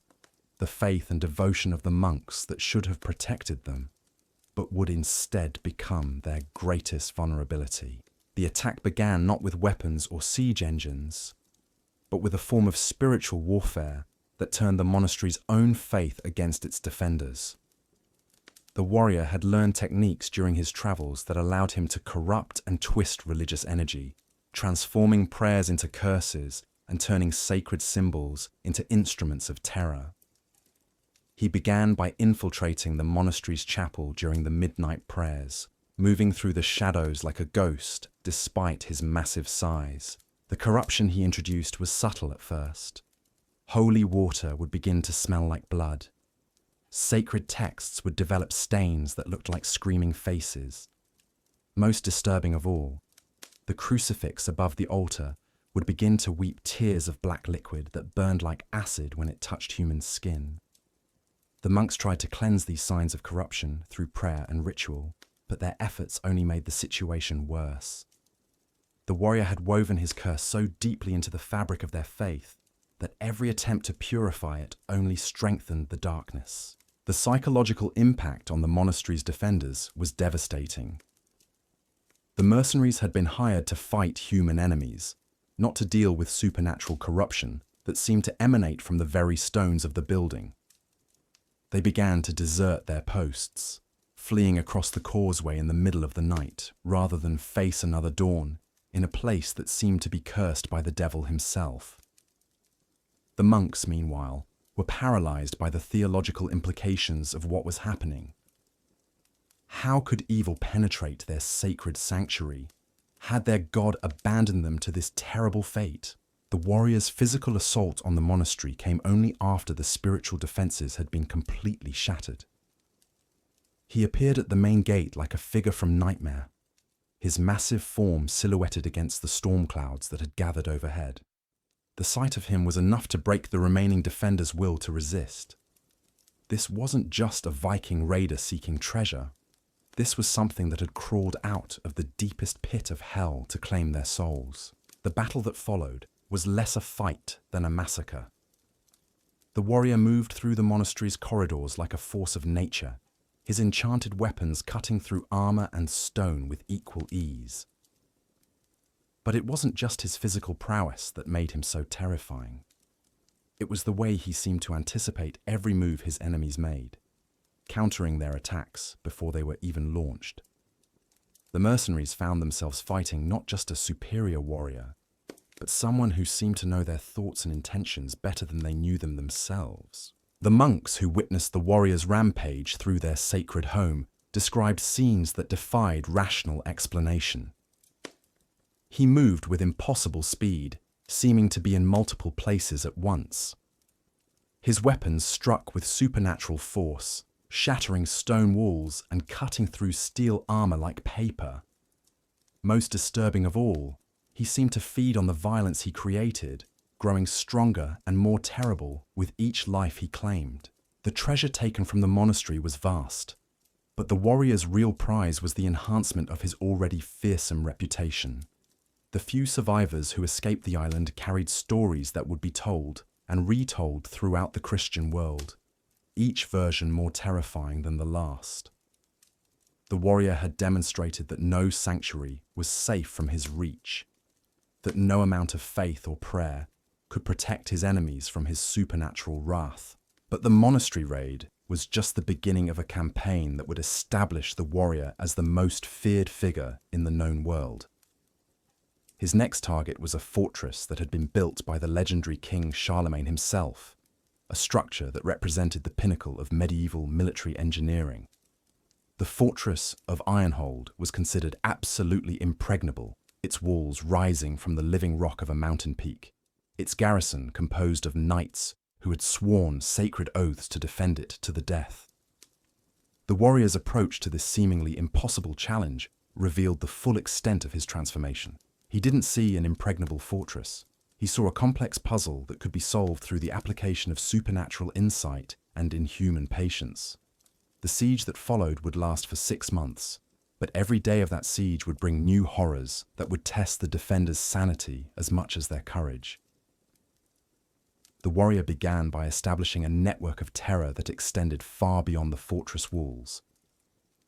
the faith and devotion of the monks that should have protected them, but would instead become their greatest vulnerability. The attack began not with weapons or siege engines, but with a form of spiritual warfare that turned the monastery's own faith against its defenders. The warrior had learned techniques during his travels that allowed him to corrupt and twist religious energy, transforming prayers into curses and turning sacred symbols into instruments of terror. He began by infiltrating the monastery's chapel during the midnight prayers, moving through the shadows like a ghost despite his massive size. The corruption he introduced was subtle at first. Holy water would begin to smell like blood. Sacred texts would develop stains that looked like screaming faces. Most disturbing of all, the crucifix above the altar would begin to weep tears of black liquid that burned like acid when it touched human skin. The monks tried to cleanse these signs of corruption through prayer and ritual, but their efforts only made the situation worse. The warrior had woven his curse so deeply into the fabric of their faith that every attempt to purify it only strengthened the darkness. The psychological impact on the monastery's defenders was devastating. The mercenaries had been hired to fight human enemies, not to deal with supernatural corruption that seemed to emanate from the very stones of the building. They began to desert their posts, fleeing across the causeway in the middle of the night, rather than face another dawn in a place that seemed to be cursed by the devil himself. The monks, meanwhile, were paralyzed by the theological implications of what was happening. How could evil penetrate their sacred sanctuary? Had their god abandoned them to this terrible fate? The warrior's physical assault on the monastery came only after the spiritual defenses had been completely shattered. He appeared at the main gate like a figure from nightmare, his massive form silhouetted against the storm clouds that had gathered overhead. The sight of him was enough to break the remaining defenders' will to resist. This wasn't just a Viking raider seeking treasure. This was something that had crawled out of the deepest pit of hell to claim their souls. The battle that followed was less a fight than a massacre. The warrior moved through the monastery's corridors like a force of nature, his enchanted weapons cutting through armor and stone with equal ease. But it wasn't just his physical prowess that made him so terrifying. It was the way he seemed to anticipate every move his enemies made, countering their attacks before they were even launched. The mercenaries found themselves fighting not just a superior warrior, but someone who seemed to know their thoughts and intentions better than they knew them themselves. The monks who witnessed the warrior's rampage through their sacred home described scenes that defied rational explanation. He moved with impossible speed, seeming to be in multiple places at once. His weapons struck with supernatural force, shattering stone walls and cutting through steel armor like paper. Most disturbing of all, he seemed to feed on the violence he created, growing stronger and more terrible with each life he claimed. The treasure taken from the monastery was vast, but the warrior's real prize was the enhancement of his already fearsome reputation. The few survivors who escaped the island carried stories that would be told and retold throughout the Christian world, each version more terrifying than the last. The warrior had demonstrated that no sanctuary was safe from his reach, that no amount of faith or prayer could protect his enemies from his supernatural wrath. But the monastery raid was just the beginning of a campaign that would establish the warrior as the most feared figure in the known world. His next target was a fortress that had been built by the legendary King Charlemagne himself, a structure that represented the pinnacle of medieval military engineering. The fortress of Ironhold was considered absolutely impregnable, its walls rising from the living rock of a mountain peak, its garrison composed of knights who had sworn sacred oaths to defend it to the death. The warrior's approach to this seemingly impossible challenge revealed the full extent of his transformation. He didn't see an impregnable fortress. He saw a complex puzzle that could be solved through the application of supernatural insight and inhuman patience. The siege that followed would last for 6 months, but every day of that siege would bring new horrors that would test the defenders' sanity as much as their courage. The warrior began by establishing a network of terror that extended far beyond the fortress walls.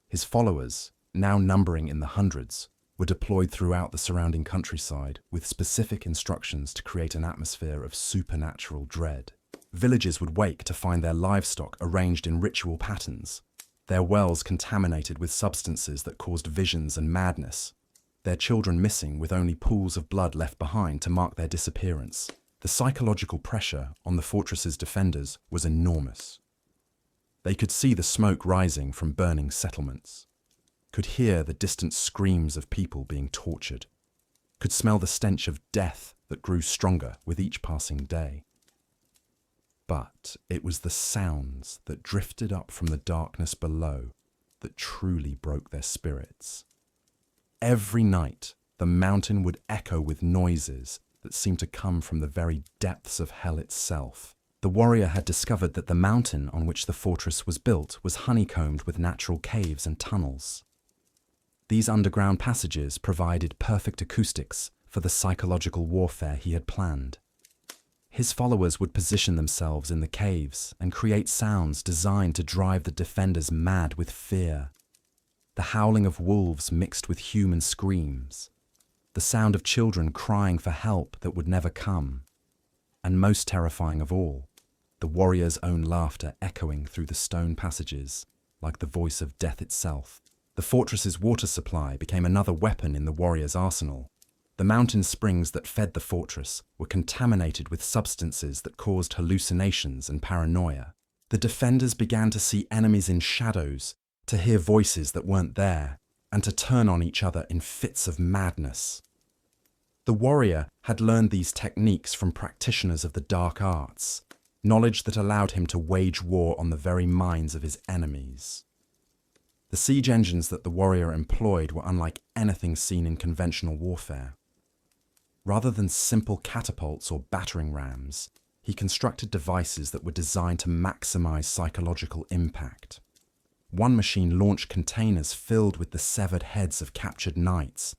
His followers, now numbering in the hundreds, were deployed throughout the surrounding countryside with specific instructions to create an atmosphere of supernatural dread. Villagers would wake to find their livestock arranged in ritual patterns, their wells contaminated with substances that caused visions and madness, their children missing with only pools of blood left behind to mark their disappearance. The psychological pressure on the fortress's defenders was enormous. They could see the smoke rising from burning settlements, could hear the distant screams of people being tortured, could smell the stench of death that grew stronger with each passing day. But it was the sounds that drifted up from the darkness below that truly broke their spirits. Every night, the mountain would echo with noises that seemed to come from the very depths of hell itself. The warrior had discovered that the mountain on which the fortress was built was honeycombed with natural caves and tunnels. These underground passages provided perfect acoustics for the psychological warfare he had planned. His followers would position themselves in the caves and create sounds designed to drive the defenders mad with fear. The howling of wolves mixed with human screams, the sound of children crying for help that would never come, And most terrifying of all, the warrior's own laughter echoing through the stone passages like the voice of death itself. The fortress's water supply became another weapon in the warrior's arsenal. The mountain springs that fed the fortress were contaminated with substances that caused hallucinations and paranoia. The defenders began to see enemies in shadows, to hear voices that weren't there, and to turn on each other in fits of madness. The warrior had learned these techniques from practitioners of the dark arts, knowledge that allowed him to wage war on the very minds of his enemies. The siege engines that the warrior employed were unlike anything seen in conventional warfare. Rather than simple catapults or battering rams, he constructed devices that were designed to maximize psychological impact. One machine launched containers filled with the severed heads of captured knights,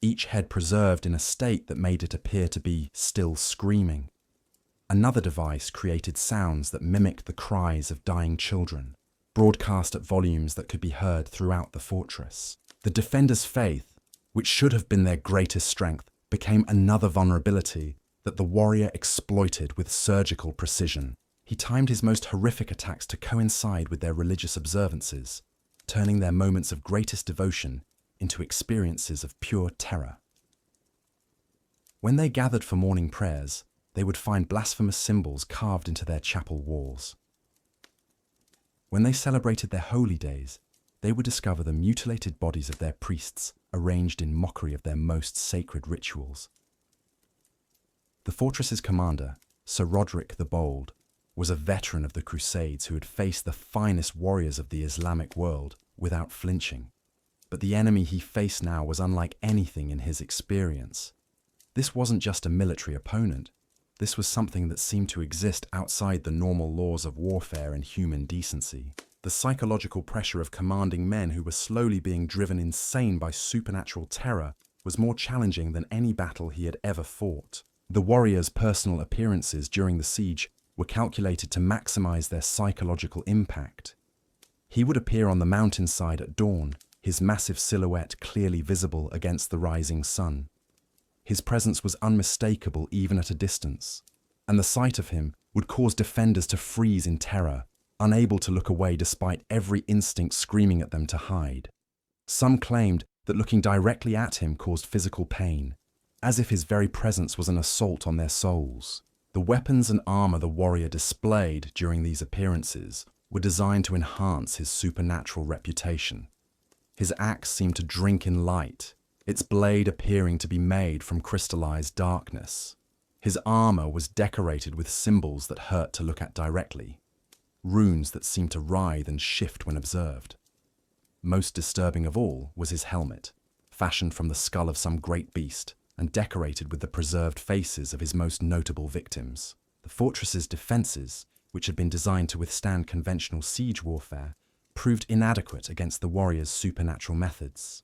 each head preserved in a state that made it appear to be still screaming. Another device created sounds that mimicked the cries of dying children, broadcast at volumes that could be heard throughout the fortress. The defenders' faith, which should have been their greatest strength, became another vulnerability that the warrior exploited with surgical precision. He timed his most horrific attacks to coincide with their religious observances, turning their moments of greatest devotion into experiences of pure terror. When they gathered for morning prayers, they would find blasphemous symbols carved into their chapel walls. When they celebrated their holy days, they would discover the mutilated bodies of their priests arranged in mockery of their most sacred rituals. The fortress's commander, Sir Roderick the Bold, was a veteran of the Crusades who had faced the finest warriors of the Islamic world without flinching. But the enemy he faced now was unlike anything in his experience. This wasn't just a military opponent. This was something that seemed to exist outside the normal laws of warfare and human decency. The psychological pressure of commanding men who were slowly being driven insane by supernatural terror was more challenging than any battle he had ever fought. The warrior's personal appearances during the siege were calculated to maximize their psychological impact. He would appear on the mountainside at dawn, his massive silhouette clearly visible against the rising sun. His presence was unmistakable even at a distance, and the sight of him would cause defenders to freeze in terror, unable to look away despite every instinct screaming at them to hide. Some claimed that looking directly at him caused physical pain, as if his very presence was an assault on their souls. The weapons and armor the warrior displayed during these appearances were designed to enhance his supernatural reputation. His axe seemed to drink in light, its blade appearing to be made from crystallized darkness. His armor was decorated with symbols that hurt to look at directly, runes that seemed to writhe and shift when observed. Most disturbing of all was his helmet, fashioned from the skull of some great beast and decorated with the preserved faces of his most notable victims. The fortress's defenses, which had been designed to withstand conventional siege warfare, proved inadequate against the warrior's supernatural methods.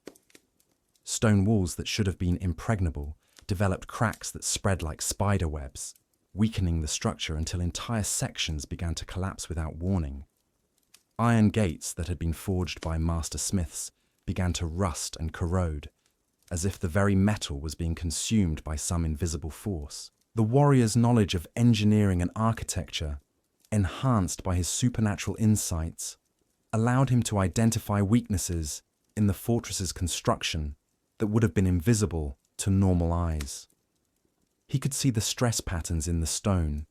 Stone walls that should have been impregnable developed cracks that spread like spider webs, weakening the structure until entire sections began to collapse without warning. Iron gates that had been forged by master smiths began to rust and corrode, as if the very metal was being consumed by some invisible force. The warrior's knowledge of engineering and architecture, enhanced by his supernatural insights, allowed him to identify weaknesses in the fortress's construction that would have been invisible to normal eyes. He could see the stress patterns in the stone,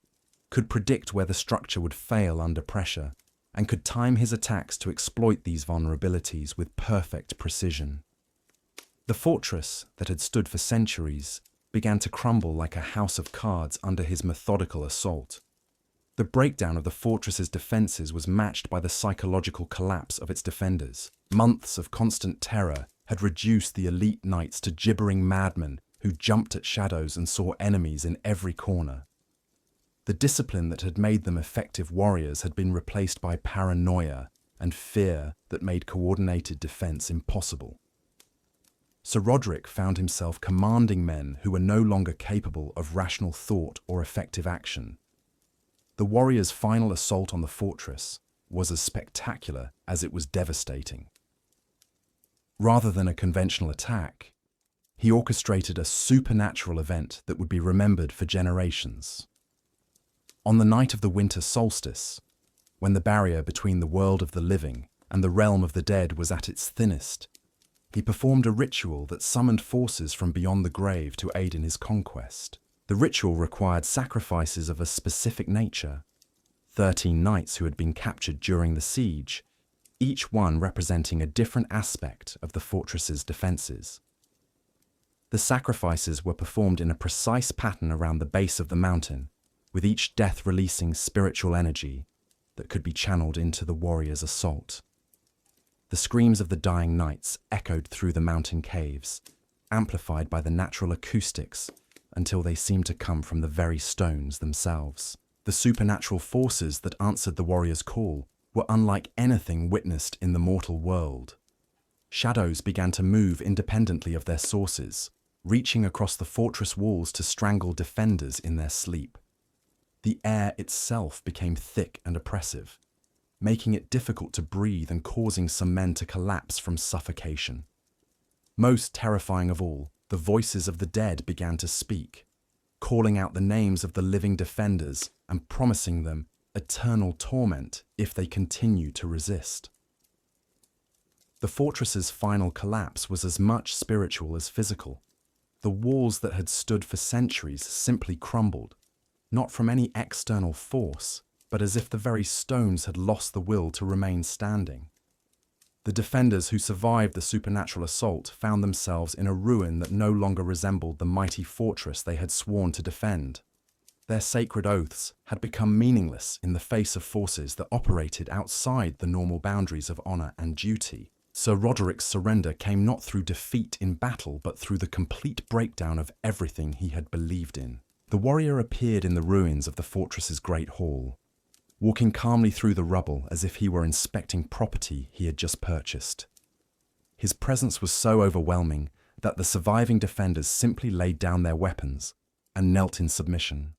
could predict where the structure would fail under pressure, and could time his attacks to exploit these vulnerabilities with perfect precision. The fortress that had stood for centuries began to crumble like a house of cards under his methodical assault. The breakdown of the fortress's defenses was matched by the psychological collapse of its defenders. Months of constant terror had reduced the elite knights to gibbering madmen who jumped at shadows and saw enemies in every corner. The discipline that had made them effective warriors had been replaced by paranoia and fear that made coordinated defense impossible. Sir Roderick found himself commanding men who were no longer capable of rational thought or effective action. The warrior's final assault on the fortress was as spectacular as it was devastating. Rather than a conventional attack, he orchestrated a supernatural event that would be remembered for generations. On the night of the winter solstice, when the barrier between the world of the living and the realm of the dead was at its thinnest, he performed a ritual that summoned forces from beyond the grave to aid in his conquest. The ritual required sacrifices of a specific nature. 13 knights who had been captured during the siege, each one representing a different aspect of the fortress's defenses. The sacrifices were performed in a precise pattern around the base of the mountain, with each death releasing spiritual energy that could be channeled into the warrior's assault. The screams of the dying knights echoed through the mountain caves, amplified by the natural acoustics until they seemed to come from the very stones themselves. The supernatural forces that answered the warrior's call were unlike anything witnessed in the mortal world. Shadows began to move independently of their sources, reaching across the fortress walls to strangle defenders in their sleep. The air itself became thick and oppressive, making it difficult to breathe and causing some men to collapse from suffocation. Most terrifying of all, the voices of the dead began to speak, calling out the names of the living defenders and promising them eternal torment if they continue to resist. The fortress's final collapse was as much spiritual as physical. The walls that had stood for centuries simply crumbled, not from any external force, but as if the very stones had lost the will to remain standing. The defenders who survived the supernatural assault found themselves in a ruin that no longer resembled the mighty fortress they had sworn to defend. Their sacred oaths had become meaningless in the face of forces that operated outside the normal boundaries of honor and duty. Sir Roderick's surrender came not through defeat in battle, but through the complete breakdown of everything he had believed in. The warrior appeared in the ruins of the fortress's great hall, walking calmly through the rubble as if he were inspecting property he had just purchased. His presence was so overwhelming that the surviving defenders simply laid down their weapons and knelt in submission,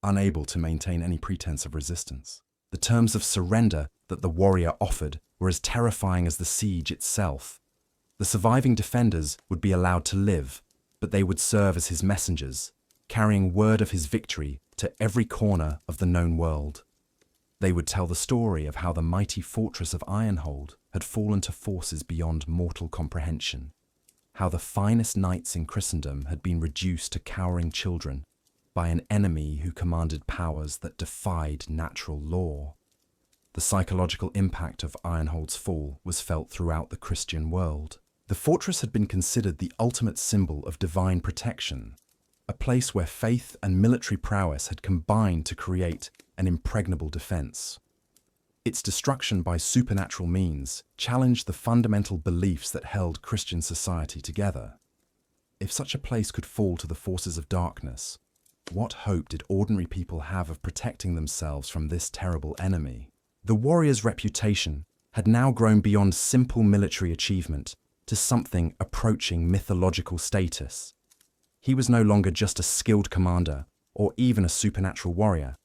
unable to maintain any pretense of resistance. The terms of surrender that the warrior offered were as terrifying as the siege itself. The surviving defenders would be allowed to live, but they would serve as his messengers, carrying word of his victory to every corner of the known world. They would tell the story of how the mighty fortress of Ironhold had fallen to forces beyond mortal comprehension, how the finest knights in Christendom had been reduced to cowering children by an enemy who commanded powers that defied natural law. The psychological impact of Ironhold's fall was felt throughout the Christian world. The fortress had been considered the ultimate symbol of divine protection, a place where faith and military prowess had combined to create an impregnable defense. Its destruction by supernatural means challenged the fundamental beliefs that held Christian society together. If such a place could fall to the forces of darkness, what hope did ordinary people have of protecting themselves from this terrible enemy? The warrior's reputation had now grown beyond simple military achievement to something approaching mythological status. He was no longer just a skilled commander or even a supernatural warrior.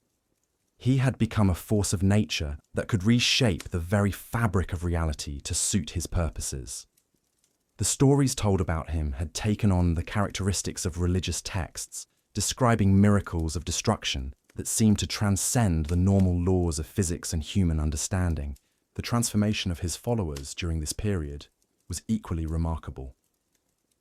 He had become a force of nature that could reshape the very fabric of reality to suit his purposes. The stories told about him had taken on the characteristics of religious texts, describing miracles of destruction that seemed to transcend the normal laws of physics and human understanding. The transformation of his followers during this period was equally remarkable.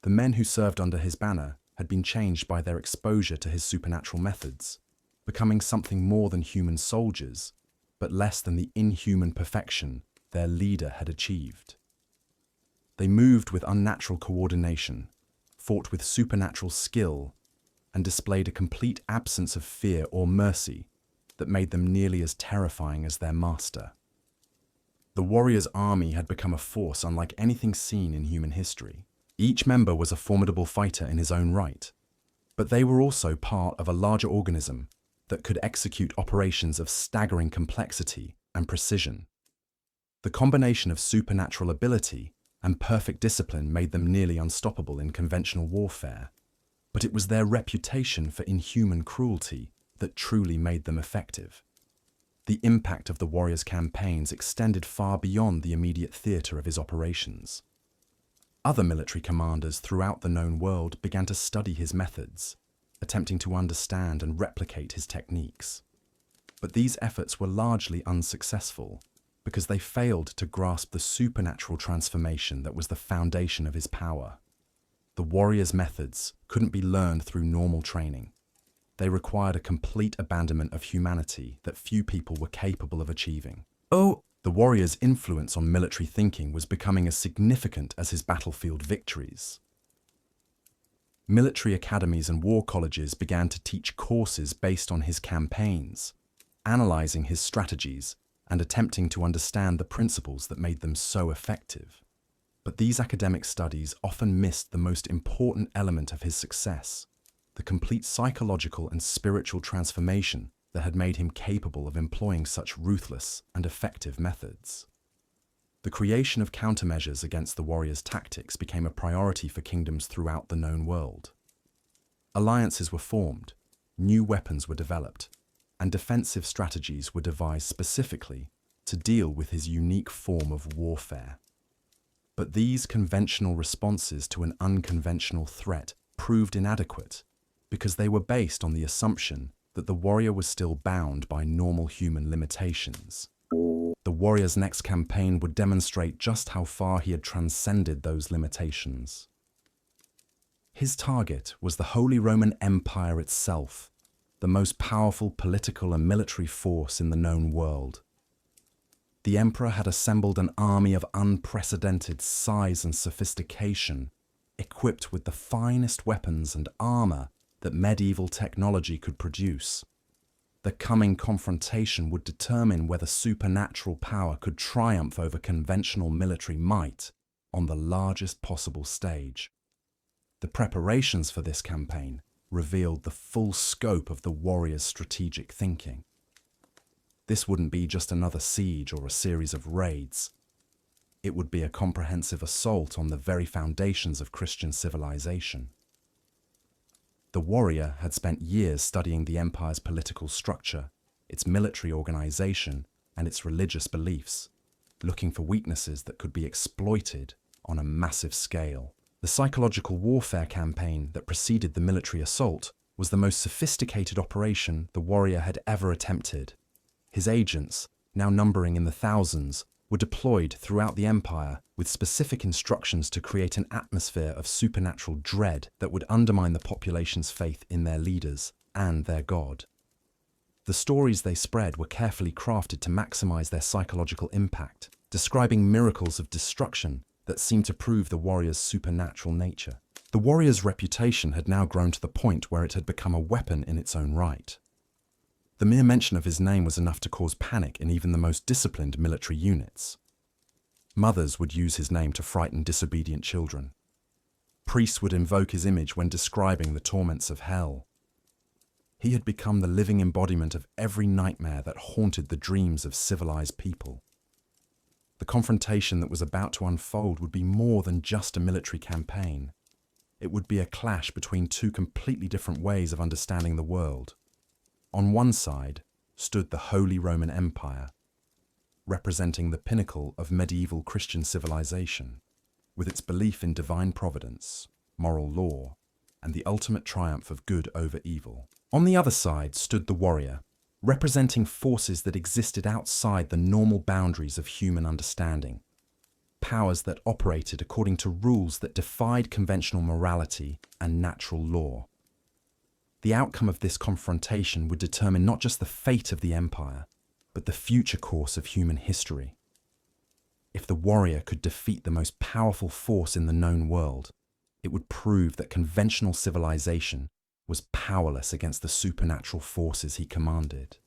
The men who served under his banner had been changed by their exposure to his supernatural methods, becoming something more than human soldiers, but less than the inhuman perfection their leader had achieved. They moved with unnatural coordination, fought with supernatural skill, and displayed a complete absence of fear or mercy that made them nearly as terrifying as their master. The warrior's army had become a force unlike anything seen in human history. Each member was a formidable fighter in his own right, but they were also part of a larger organism that could execute operations of staggering complexity and precision. The combination of supernatural ability and perfect discipline made them nearly unstoppable in conventional warfare, but it was their reputation for inhuman cruelty that truly made them effective. The impact of the warrior's campaigns extended far beyond the immediate theatre of his operations. Other military commanders throughout the known world began to study his methods, attempting to understand and replicate his techniques. But these efforts were largely unsuccessful because they failed to grasp the supernatural transformation that was the foundation of his power. The warrior's methods couldn't be learned through normal training. They required a complete abandonment of humanity that few people were capable of achieving. The warrior's influence on military thinking was becoming as significant as his battlefield victories. Military academies and war colleges began to teach courses based on his campaigns, analyzing his strategies and attempting to understand the principles that made them so effective. But these academic studies often missed the most important element of his success, the complete psychological and spiritual transformation that had made him capable of employing such ruthless and effective methods. The creation of countermeasures against the warrior's tactics became a priority for kingdoms throughout the known world. Alliances were formed, new weapons were developed, and defensive strategies were devised specifically to deal with his unique form of warfare. But these conventional responses to an unconventional threat proved inadequate because they were based on the assumption that the warrior was still bound by normal human limitations. The warrior's next campaign would demonstrate just how far he had transcended those limitations. His target was the Holy Roman Empire itself, the most powerful political and military force in the known world. The emperor had assembled an army of unprecedented size and sophistication, equipped with the finest weapons and armor that medieval technology could produce. The coming confrontation would determine whether supernatural power could triumph over conventional military might on the largest possible stage. The preparations for this campaign revealed the full scope of the warrior's strategic thinking. This wouldn't be just another siege or a series of raids. It would be a comprehensive assault on the very foundations of Christian civilization. The warrior had spent years studying the empire's political structure, its military organization, and its religious beliefs, looking for weaknesses that could be exploited on a massive scale. The psychological warfare campaign that preceded the military assault was the most sophisticated operation the warrior had ever attempted. His agents, now numbering in the thousands, were deployed throughout the empire with specific instructions to create an atmosphere of supernatural dread that would undermine the population's faith in their leaders and their god. The stories they spread were carefully crafted to maximize their psychological impact, describing miracles of destruction that seemed to prove the warrior's supernatural nature. The warrior's reputation had now grown to the point where it had become a weapon in its own right. The mere mention of his name was enough to cause panic in even the most disciplined military units. Mothers would use his name to frighten disobedient children. Priests would invoke his image when describing the torments of hell. He had become the living embodiment of every nightmare that haunted the dreams of civilized people. The confrontation that was about to unfold would be more than just a military campaign. It would be a clash between two completely different ways of understanding the world. On one side stood the Holy Roman Empire, representing the pinnacle of medieval Christian civilization, with its belief in divine providence, moral law, and the ultimate triumph of good over evil. On the other side stood the warrior, representing forces that existed outside the normal boundaries of human understanding, powers that operated according to rules that defied conventional morality and natural law. The outcome of this confrontation would determine not just the fate of the empire, but the future course of human history. If the warrior could defeat the most powerful force in the known world, it would prove that conventional civilization was powerless against the supernatural forces he commanded.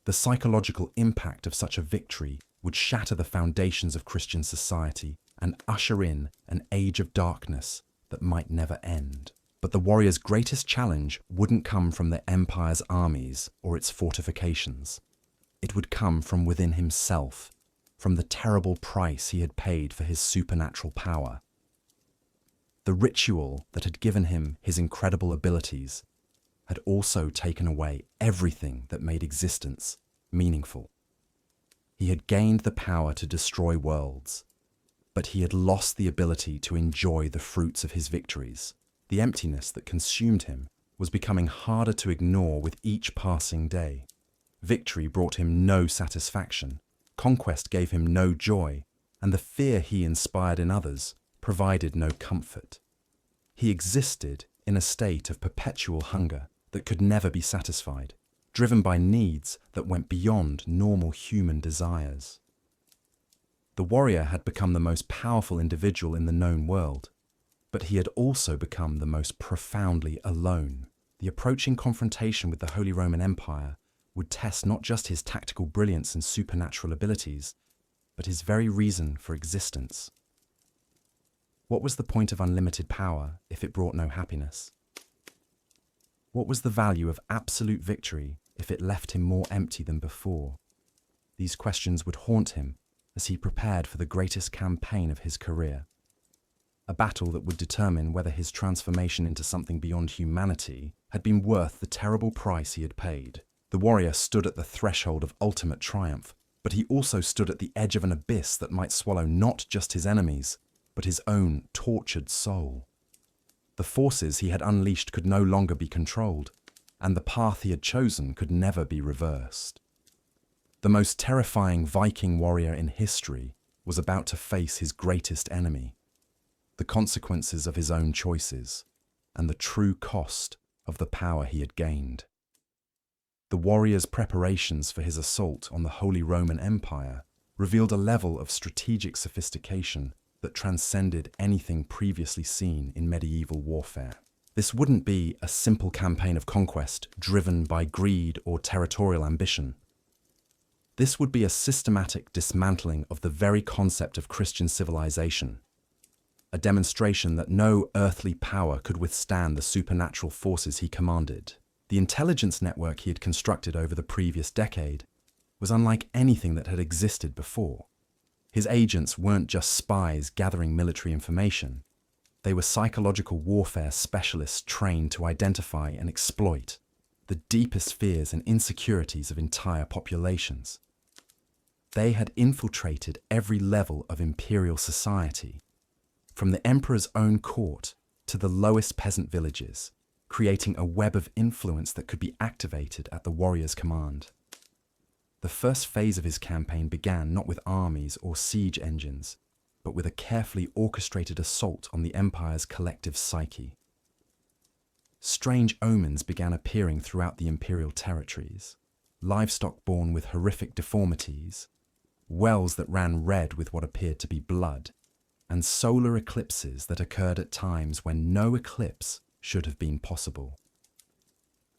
The psychological impact of such a victory would shatter the foundations of Christian society and usher in an age of darkness that might never end. But the warrior's greatest challenge wouldn't come from the empire's armies or its fortifications. It would come from within himself, from the terrible price he had paid for his supernatural power. The ritual that had given him his incredible abilities had also taken away everything that made existence meaningful. He had gained the power to destroy worlds, but he had lost the ability to enjoy the fruits of his victories. The emptiness that consumed him was becoming harder to ignore with each passing day. Victory brought him no satisfaction, conquest gave him no joy, and the fear he inspired in others provided no comfort. He existed in a state of perpetual hunger that could never be satisfied, driven by needs that went beyond normal human desires. The warrior had become the most powerful individual in the known world, but he had also become the most profoundly alone. The approaching confrontation with the Holy Roman Empire would test not just his tactical brilliance and supernatural abilities, but his very reason for existence. What was the point of unlimited power if it brought no happiness? What was the value of absolute victory if it left him more empty than before? These questions would haunt him as he prepared for the greatest campaign of his career, a battle that would determine whether his transformation into something beyond humanity had been worth the terrible price he had paid. The warrior stood at the threshold of ultimate triumph, but he also stood at the edge of an abyss that might swallow not just his enemies, but his own tortured soul. The forces he had unleashed could no longer be controlled, and the path he had chosen could never be reversed. The most terrifying Viking warrior in history was about to face his greatest enemy, the consequences of his own choices, and the true cost of the power he had gained. The warrior's preparations for his assault on the Holy Roman Empire revealed a level of strategic sophistication that transcended anything previously seen in medieval warfare. This wouldn't be a simple campaign of conquest driven by greed or territorial ambition. This would be a systematic dismantling of the very concept of Christian civilization, a demonstration that no earthly power could withstand the supernatural forces he commanded. The intelligence network he had constructed over the previous decade was unlike anything that had existed before. His agents weren't just spies gathering military information. They were psychological warfare specialists trained to identify and exploit the deepest fears and insecurities of entire populations. They had infiltrated every level of imperial society, from the emperor's own court to the lowest peasant villages, creating a web of influence that could be activated at the warrior's command. The first phase of his campaign began not with armies or siege engines, but with a carefully orchestrated assault on the empire's collective psyche. Strange omens began appearing throughout the imperial territories, livestock born with horrific deformities, wells that ran red with what appeared to be blood, and solar eclipses that occurred at times when no eclipse should have been possible.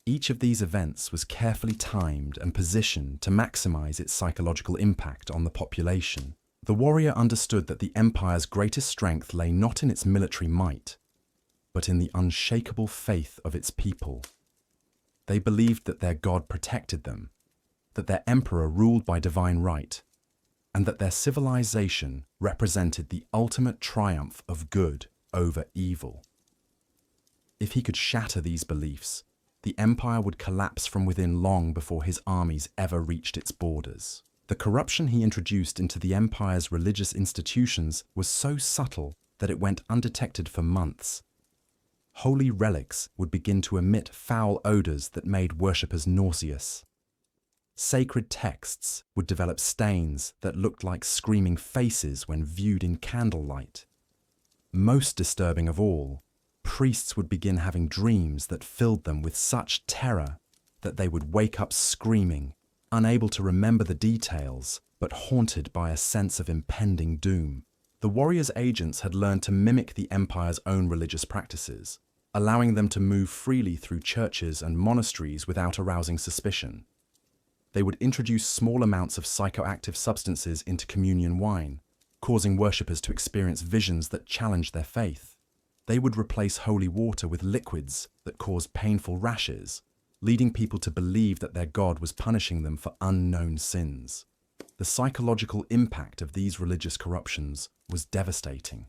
Each of these events was carefully timed and positioned to maximize its psychological impact on the population. The warrior understood that the empire's greatest strength lay not in its military might, but in the unshakable faith of its people. They believed that their God protected them, that their emperor ruled by divine right, and that their civilization represented the ultimate triumph of good over evil. If he could shatter these beliefs, the empire would collapse from within long before his armies ever reached its borders. The corruption he introduced into the empire's religious institutions was so subtle that it went undetected for months. Holy relics would begin to emit foul odors that made worshippers nauseous. Sacred texts would develop stains that looked like screaming faces when viewed in candlelight. Most disturbing of all, priests would begin having dreams that filled them with such terror that they would wake up screaming, unable to remember the details, but haunted by a sense of impending doom. The warrior's agents had learned to mimic the empire's own religious practices, allowing them to move freely through churches and monasteries without arousing suspicion. They would introduce small amounts of psychoactive substances into communion wine, causing worshippers to experience visions that challenged their faith. They would replace holy water with liquids that caused painful rashes, leading people to believe that their God was punishing them for unknown sins. The psychological impact of these religious corruptions was devastating.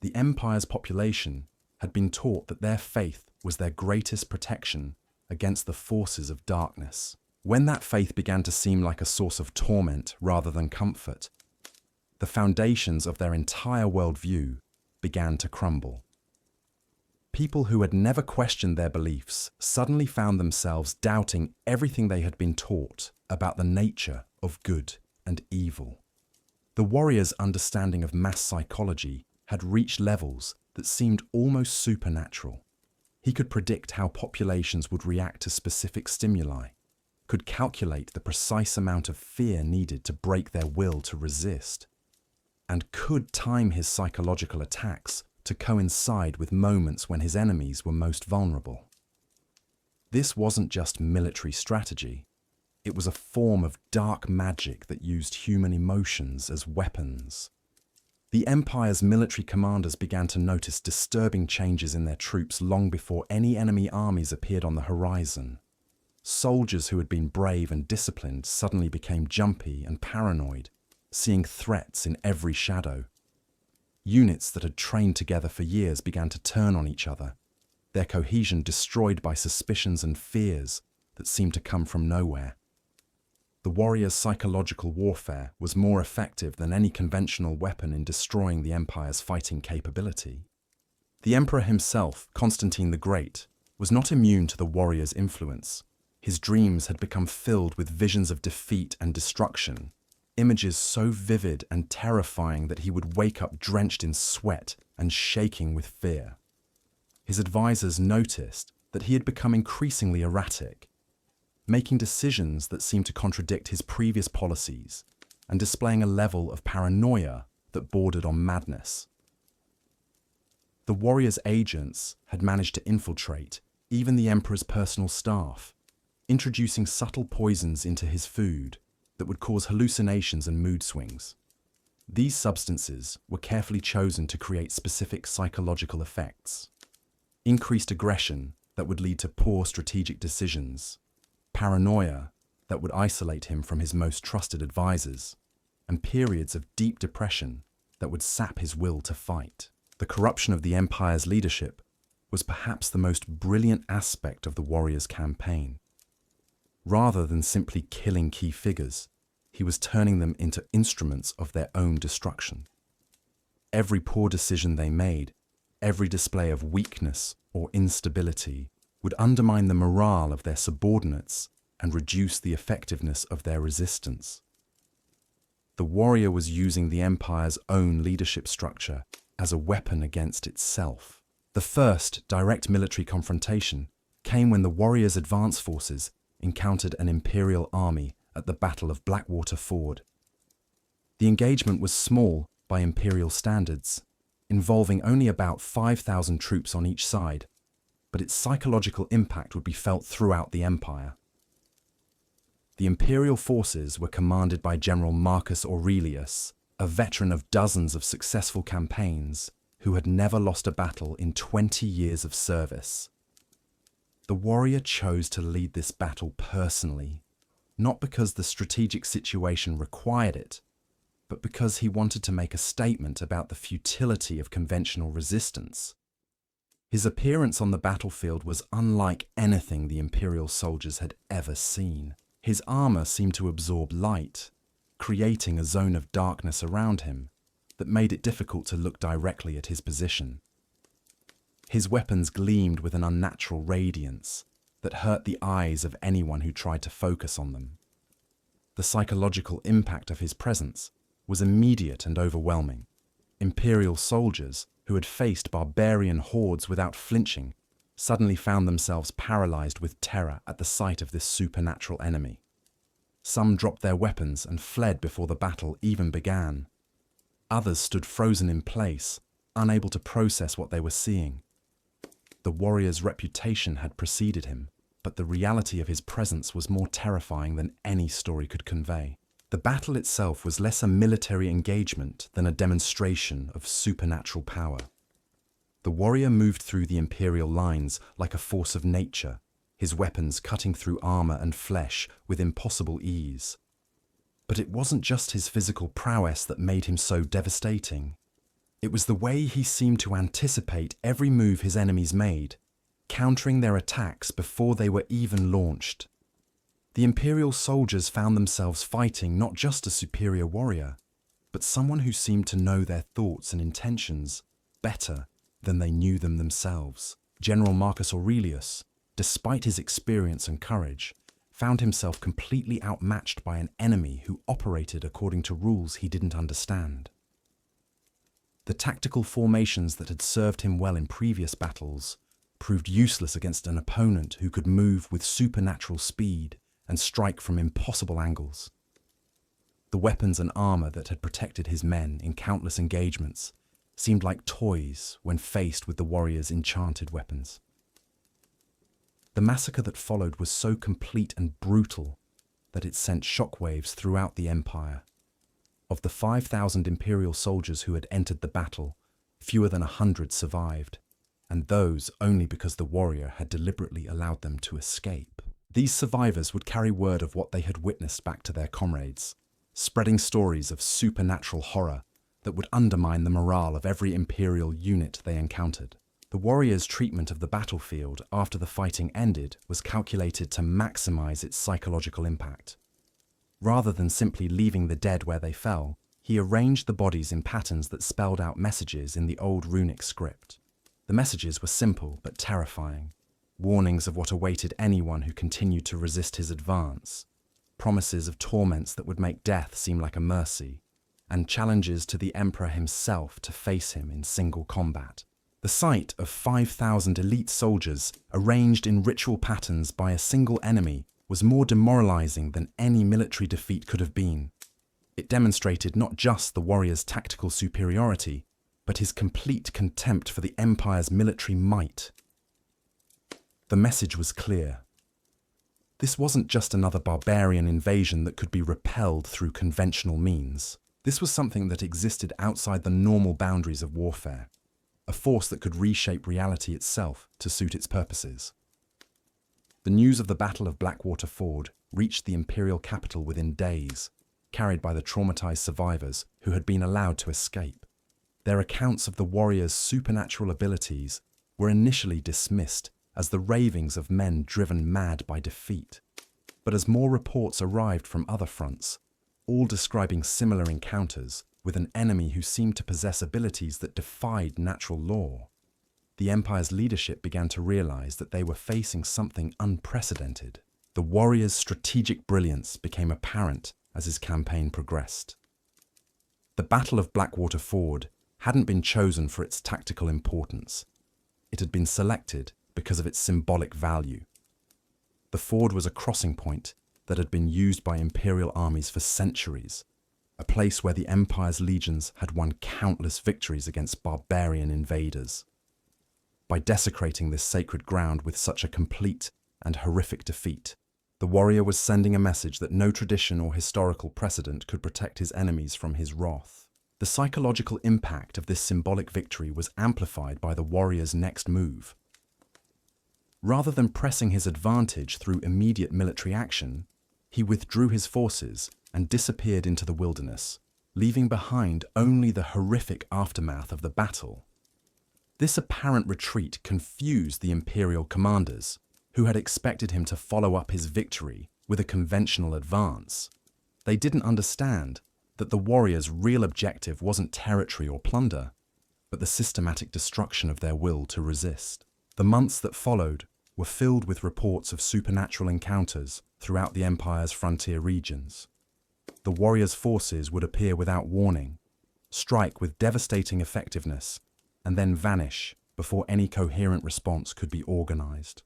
The empire's population had been taught that their faith was their greatest protection against the forces of darkness. When that faith began to seem like a source of torment rather than comfort, the foundations of their entire worldview began to crumble. People who had never questioned their beliefs suddenly found themselves doubting everything they had been taught about the nature of good and evil. The warrior's understanding of mass psychology had reached levels that seemed almost supernatural. He could predict how populations would react to specific stimuli, could calculate the precise amount of fear needed to break their will to resist, and could time his psychological attacks to coincide with moments when his enemies were most vulnerable. This wasn't just military strategy. It was a form of dark magic that used human emotions as weapons. The Empire's military commanders began to notice disturbing changes in their troops long before any enemy armies appeared on the horizon. Soldiers who had been brave and disciplined suddenly became jumpy and paranoid, seeing threats in every shadow. Units that had trained together for years began to turn on each other, their cohesion destroyed by suspicions and fears that seemed to come from nowhere. The warrior's psychological warfare was more effective than any conventional weapon in destroying the Empire's fighting capability. The Emperor himself, Constantine the Great, was not immune to the warrior's influence. His dreams had become filled with visions of defeat and destruction, images so vivid and terrifying that he would wake up drenched in sweat and shaking with fear. His advisors noticed that he had become increasingly erratic, making decisions that seemed to contradict his previous policies and displaying a level of paranoia that bordered on madness. The warrior's agents had managed to infiltrate even the emperor's personal staff, introducing subtle poisons into his food that would cause hallucinations and mood swings. These substances were carefully chosen to create specific psychological effects: increased aggression that would lead to poor strategic decisions, paranoia that would isolate him from his most trusted advisors, and periods of deep depression that would sap his will to fight. The corruption of the Empire's leadership was perhaps the most brilliant aspect of the warrior's campaign. Rather than simply killing key figures, he was turning them into instruments of their own destruction. Every poor decision they made, every display of weakness or instability, would undermine the morale of their subordinates and reduce the effectiveness of their resistance. The warrior was using the Empire's own leadership structure as a weapon against itself. The first direct military confrontation came when the warrior's advance forces encountered an Imperial army at the Battle of Blackwater Ford. The engagement was small by Imperial standards, involving only about 5,000 troops on each side, but its psychological impact would be felt throughout the Empire. The Imperial forces were commanded by General Marcus Aurelius, a veteran of dozens of successful campaigns who had never lost a battle in 20 years of service. The warrior chose to lead this battle personally, not because the strategic situation required it, but because he wanted to make a statement about the futility of conventional resistance. His appearance on the battlefield was unlike anything the Imperial soldiers had ever seen. His armor seemed to absorb light, creating a zone of darkness around him that made it difficult to look directly at his position. His weapons gleamed with an unnatural radiance that hurt the eyes of anyone who tried to focus on them. The psychological impact of his presence was immediate and overwhelming. Imperial soldiers, who had faced barbarian hordes without flinching, suddenly found themselves paralyzed with terror at the sight of this supernatural enemy. Some dropped their weapons and fled before the battle even began. Others stood frozen in place, unable to process what they were seeing. The warrior's reputation had preceded him, but the reality of his presence was more terrifying than any story could convey. The battle itself was less a military engagement than a demonstration of supernatural power. The warrior moved through the Imperial lines like a force of nature, his weapons cutting through armor and flesh with impossible ease. But it wasn't just his physical prowess that made him so devastating. It was the way he seemed to anticipate every move his enemies made, countering their attacks before they were even launched. The Imperial soldiers found themselves fighting not just a superior warrior, but someone who seemed to know their thoughts and intentions better than they knew them themselves. General Marcus Aurelius, despite his experience and courage, found himself completely outmatched by an enemy who operated according to rules he didn't understand. The tactical formations that had served him well in previous battles proved useless against an opponent who could move with supernatural speed and strike from impossible angles. The weapons and armor that had protected his men in countless engagements seemed like toys when faced with the warrior's enchanted weapons. The massacre that followed was so complete and brutal that it sent shockwaves throughout the empire. Of the 5,000 imperial soldiers who had entered the battle, fewer than 100 survived, and those only because the warrior had deliberately allowed them to escape. These survivors would carry word of what they had witnessed back to their comrades, spreading stories of supernatural horror that would undermine the morale of every imperial unit they encountered. The warrior's treatment of the battlefield after the fighting ended was calculated to maximize its psychological impact. Rather than simply leaving the dead where they fell, he arranged the bodies in patterns that spelled out messages in the old runic script. The messages were simple but terrifying, warnings of what awaited anyone who continued to resist his advance, promises of torments that would make death seem like a mercy, and challenges to the emperor himself to face him in single combat. The sight of 5,000 elite soldiers arranged in ritual patterns by a single enemy was more demoralizing than any military defeat could have been. It demonstrated not just the warrior's tactical superiority, but his complete contempt for the empire's military might. The message was clear. This wasn't just another barbarian invasion that could be repelled through conventional means. This was something that existed outside the normal boundaries of warfare, a force that could reshape reality itself to suit its purposes. The news of the Battle of Blackwater Ford reached the imperial capital within days, carried by the traumatized survivors who had been allowed to escape. Their accounts of the warrior's supernatural abilities were initially dismissed as the ravings of men driven mad by defeat. But as more reports arrived from other fronts, all describing similar encounters with an enemy who seemed to possess abilities that defied natural law, the Empire's leadership began to realize that they were facing something unprecedented. The warrior's strategic brilliance became apparent as his campaign progressed. The Battle of Blackwater Ford hadn't been chosen for its tactical importance. It had been selected because of its symbolic value. The ford was a crossing point that had been used by imperial armies for centuries, a place where the Empire's legions had won countless victories against barbarian invaders. By desecrating this sacred ground with such a complete and horrific defeat, the warrior was sending a message that no tradition or historical precedent could protect his enemies from his wrath. The psychological impact of this symbolic victory was amplified by the warrior's next move. Rather than pressing his advantage through immediate military action, he withdrew his forces and disappeared into the wilderness, leaving behind only the horrific aftermath of the battle. This apparent retreat confused the imperial commanders, who had expected him to follow up his victory with a conventional advance. They didn't understand that the warrior's real objective wasn't territory or plunder, but the systematic destruction of their will to resist. The months that followed were filled with reports of supernatural encounters throughout the Empire's frontier regions. The warrior's forces would appear without warning, strike with devastating effectiveness, and then vanish before any coherent response could be organized.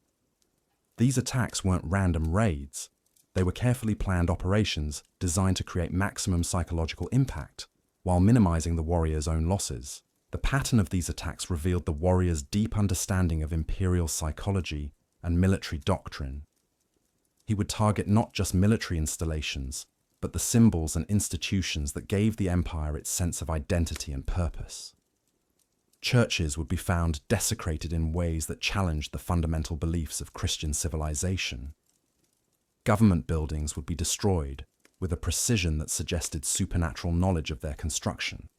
These attacks weren't random raids. They were carefully planned operations designed to create maximum psychological impact while minimizing the warrior's own losses. The pattern of these attacks revealed the warrior's deep understanding of imperial psychology and military doctrine. He would target not just military installations, but the symbols and institutions that gave the empire its sense of identity and purpose. Churches would be found desecrated in ways that challenged the fundamental beliefs of Christian civilization. Government buildings would be destroyed with a precision that suggested supernatural knowledge of their construction.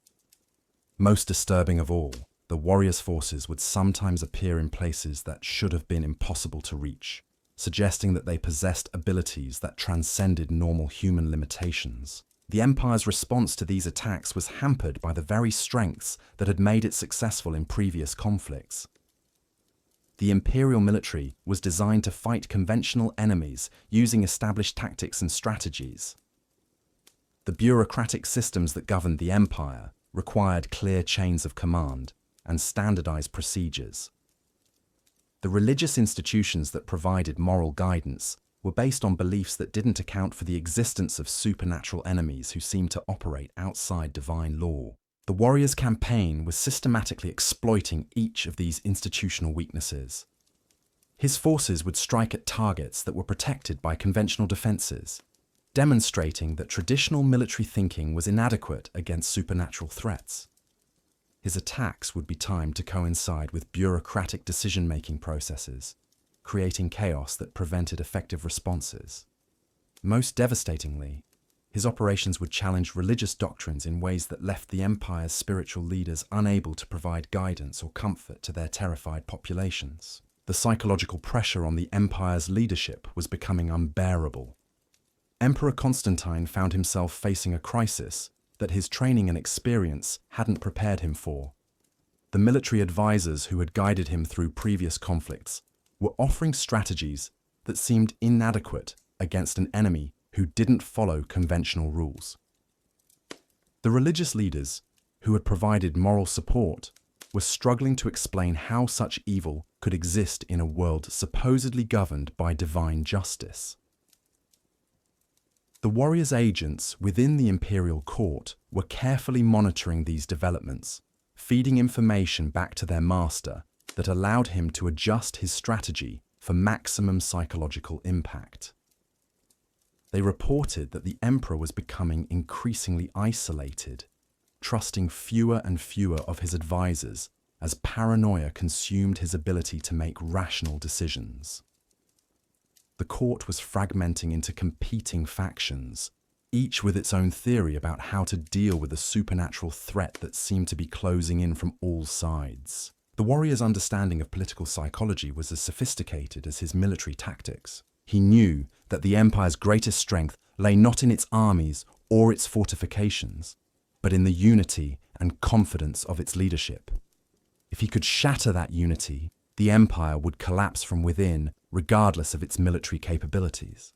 Most disturbing of all, the warriors' forces would sometimes appear in places that should have been impossible to reach, suggesting that they possessed abilities that transcended normal human limitations. The Empire's response to these attacks was hampered by the very strengths that had made it successful in previous conflicts. The imperial military was designed to fight conventional enemies using established tactics and strategies. The bureaucratic systems that governed the empire required clear chains of command and standardized procedures. The religious institutions that provided moral guidance were based on beliefs that didn't account for the existence of supernatural enemies who seemed to operate outside divine law. The warrior's campaign was systematically exploiting each of these institutional weaknesses. His forces would strike at targets that were protected by conventional defenses, demonstrating that traditional military thinking was inadequate against supernatural threats. His attacks would be timed to coincide with bureaucratic decision-making processes, creating chaos that prevented effective responses. Most devastatingly, his operations would challenge religious doctrines in ways that left the empire's spiritual leaders unable to provide guidance or comfort to their terrified populations. The psychological pressure on the empire's leadership was becoming unbearable. Emperor Constantine found himself facing a crisis that his training and experience hadn't prepared him for. The military advisors who had guided him through previous conflicts were offering strategies that seemed inadequate against an enemy who didn't follow conventional rules. The religious leaders, who had provided moral support, were struggling to explain how such evil could exist in a world supposedly governed by divine justice. The warriors' agents within the imperial court were carefully monitoring these developments, feeding information back to their master that allowed him to adjust his strategy for maximum psychological impact. They reported that the emperor was becoming increasingly isolated, trusting fewer and fewer of his advisors as paranoia consumed his ability to make rational decisions. The court was fragmenting into competing factions, each with its own theory about how to deal with the supernatural threat that seemed to be closing in from all sides. The warrior's understanding of political psychology was as sophisticated as his military tactics. He knew that the empire's greatest strength lay not in its armies or its fortifications, but in the unity and confidence of its leadership. If he could shatter that unity, the empire would collapse from within, regardless of its military capabilities.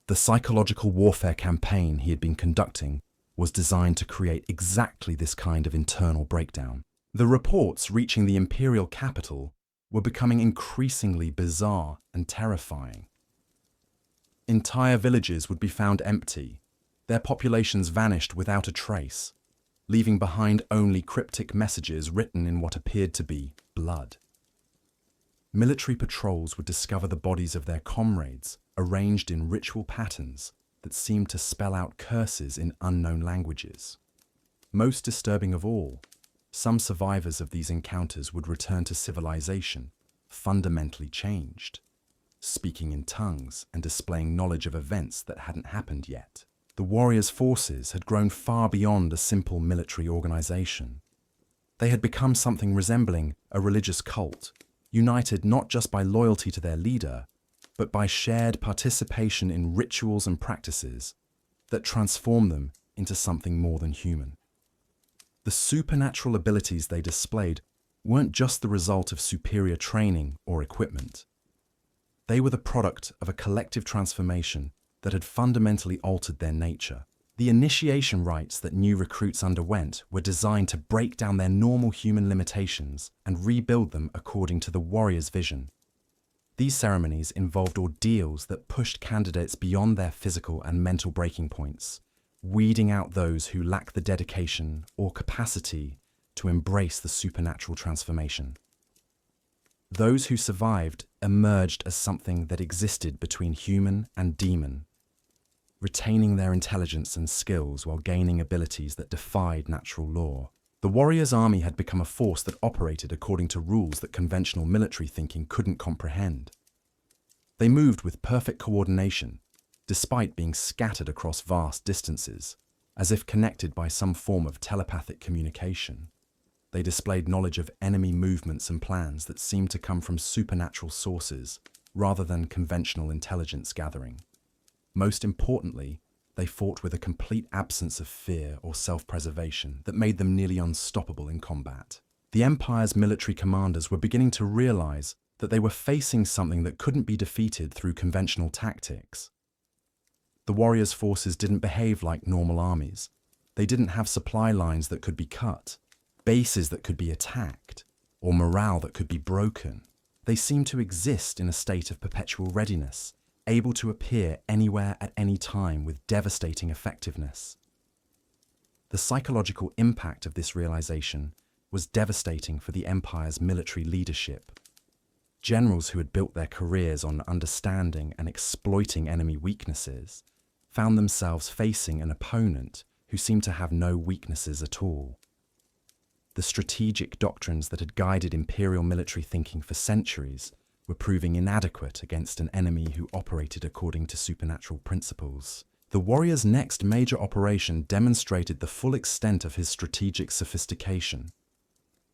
The psychological warfare campaign he had been conducting was designed to create exactly this kind of internal breakdown. The reports reaching the imperial capital were becoming increasingly bizarre and terrifying. Entire villages would be found empty, their populations vanished without a trace, leaving behind only cryptic messages written in what appeared to be blood. Military patrols would discover the bodies of their comrades arranged in ritual patterns that seemed to spell out curses in unknown languages. Most disturbing of all, some survivors of these encounters would return to civilization, fundamentally changed, speaking in tongues and displaying knowledge of events that hadn't happened yet. The warriors' forces had grown far beyond a simple military organization. They had become something resembling a religious cult, united not just by loyalty to their leader, but by shared participation in rituals and practices that transformed them into something more than human. The supernatural abilities they displayed weren't just the result of superior training or equipment. They were the product of a collective transformation that had fundamentally altered their nature. The initiation rites that new recruits underwent were designed to break down their normal human limitations and rebuild them according to the warrior's vision. These ceremonies involved ordeals that pushed candidates beyond their physical and mental breaking points, weeding out those who lacked the dedication or capacity to embrace the supernatural transformation. Those who survived emerged as something that existed between human and demon, retaining their intelligence and skills while gaining abilities that defied natural law. The warrior's army had become a force that operated according to rules that conventional military thinking couldn't comprehend. They moved with perfect coordination, despite being scattered across vast distances, as if connected by some form of telepathic communication. They displayed knowledge of enemy movements and plans that seemed to come from supernatural sources rather than conventional intelligence gathering. Most importantly, they fought with a complete absence of fear or self-preservation that made them nearly unstoppable in combat. The Empire's military commanders were beginning to realize that they were facing something that couldn't be defeated through conventional tactics. The warriors' forces didn't behave like normal armies. They didn't have supply lines that could be cut, bases that could be attacked, or morale that could be broken. They seemed to exist in a state of perpetual readiness, able to appear anywhere at any time with devastating effectiveness. The psychological impact of this realization was devastating for the Empire's military leadership. Generals who had built their careers on understanding and exploiting enemy weaknesses found themselves facing an opponent who seemed to have no weaknesses at all. The strategic doctrines that had guided imperial military thinking for centuries were proving inadequate against an enemy who operated according to supernatural principles. The warrior's next major operation demonstrated the full extent of his strategic sophistication.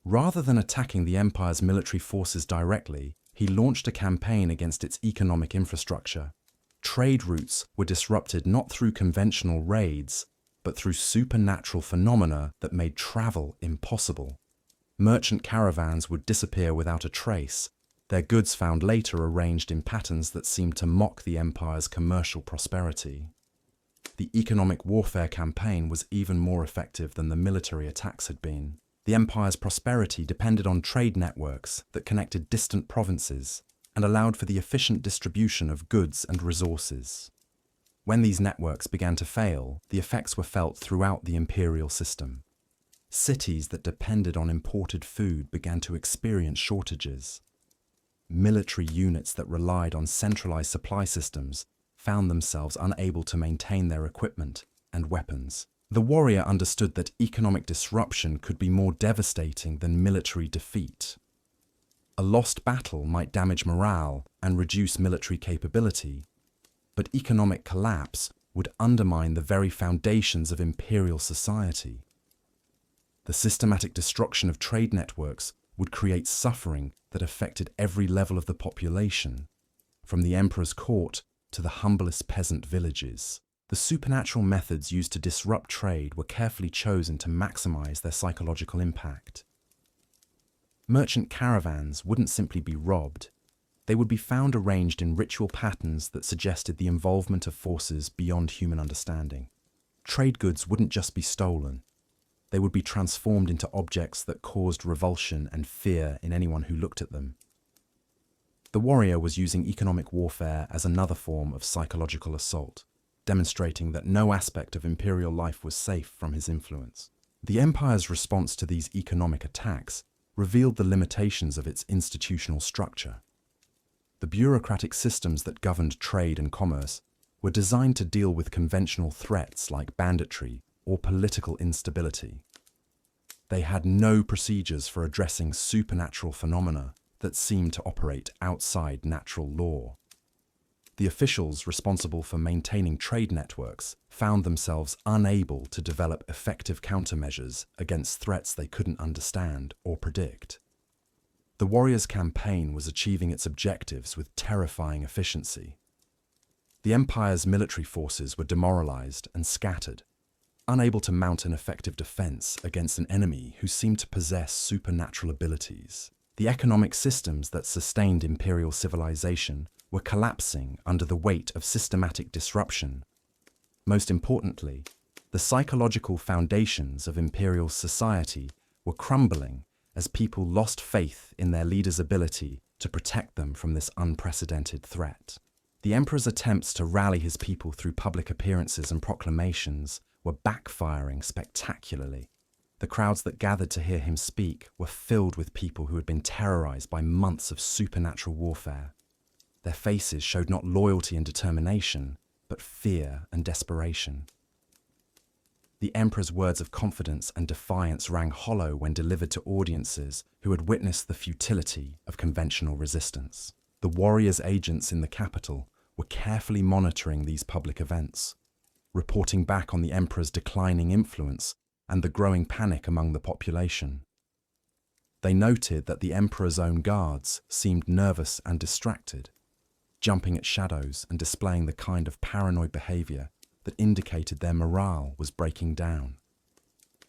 Rather than attacking the Empire's military forces directly, he launched a campaign against its economic infrastructure. Trade routes were disrupted not through conventional raids, but through supernatural phenomena that made travel impossible. Merchant caravans would disappear without a trace, their goods found later arranged in patterns that seemed to mock the Empire's commercial prosperity. The economic warfare campaign was even more effective than the military attacks had been. The Empire's prosperity depended on trade networks that connected distant provinces and allowed for the efficient distribution of goods and resources. When these networks began to fail, the effects were felt throughout the imperial system. Cities that depended on imported food began to experience shortages. Military units that relied on centralized supply systems found themselves unable to maintain their equipment and weapons. The warrior understood that economic disruption could be more devastating than military defeat. A lost battle might damage morale and reduce military capability, but economic collapse would undermine the very foundations of imperial society. The systematic destruction of trade networks would create suffering that affected every level of the population, from the emperor's court to the humblest peasant villages. The supernatural methods used to disrupt trade were carefully chosen to maximize their psychological impact. Merchant caravans wouldn't simply be robbed. They would be found arranged in ritual patterns that suggested the involvement of forces beyond human understanding. Trade goods wouldn't just be stolen. They would be transformed into objects that caused revulsion and fear in anyone who looked at them. The warrior was using economic warfare as another form of psychological assault, demonstrating that no aspect of imperial life was safe from his influence. The Empire's response to these economic attacks revealed the limitations of its institutional structure. The bureaucratic systems that governed trade and commerce were designed to deal with conventional threats like banditry or political instability. They had no procedures for addressing supernatural phenomena that seemed to operate outside natural law. The officials responsible for maintaining trade networks found themselves unable to develop effective countermeasures against threats they couldn't understand or predict. The warrior's campaign was achieving its objectives with terrifying efficiency. The Empire's military forces were demoralized and scattered, unable to mount an effective defense against an enemy who seemed to possess supernatural abilities. The economic systems that sustained imperial civilization were collapsing under the weight of systematic disruption. Most importantly, the psychological foundations of imperial society were crumbling as people lost faith in their leaders' ability to protect them from this unprecedented threat. The emperor's attempts to rally his people through public appearances and proclamations were backfiring spectacularly. The crowds that gathered to hear him speak were filled with people who had been terrorized by months of supernatural warfare. Their faces showed not loyalty and determination, but fear and desperation. The emperor's words of confidence and defiance rang hollow when delivered to audiences who had witnessed the futility of conventional resistance. The warriors' agents in the capital were carefully monitoring these public events, reporting back on the emperor's declining influence and the growing panic among the population. They noted that the emperor's own guards seemed nervous and distracted, jumping at shadows and displaying the kind of paranoid behavior that indicated their morale was breaking down.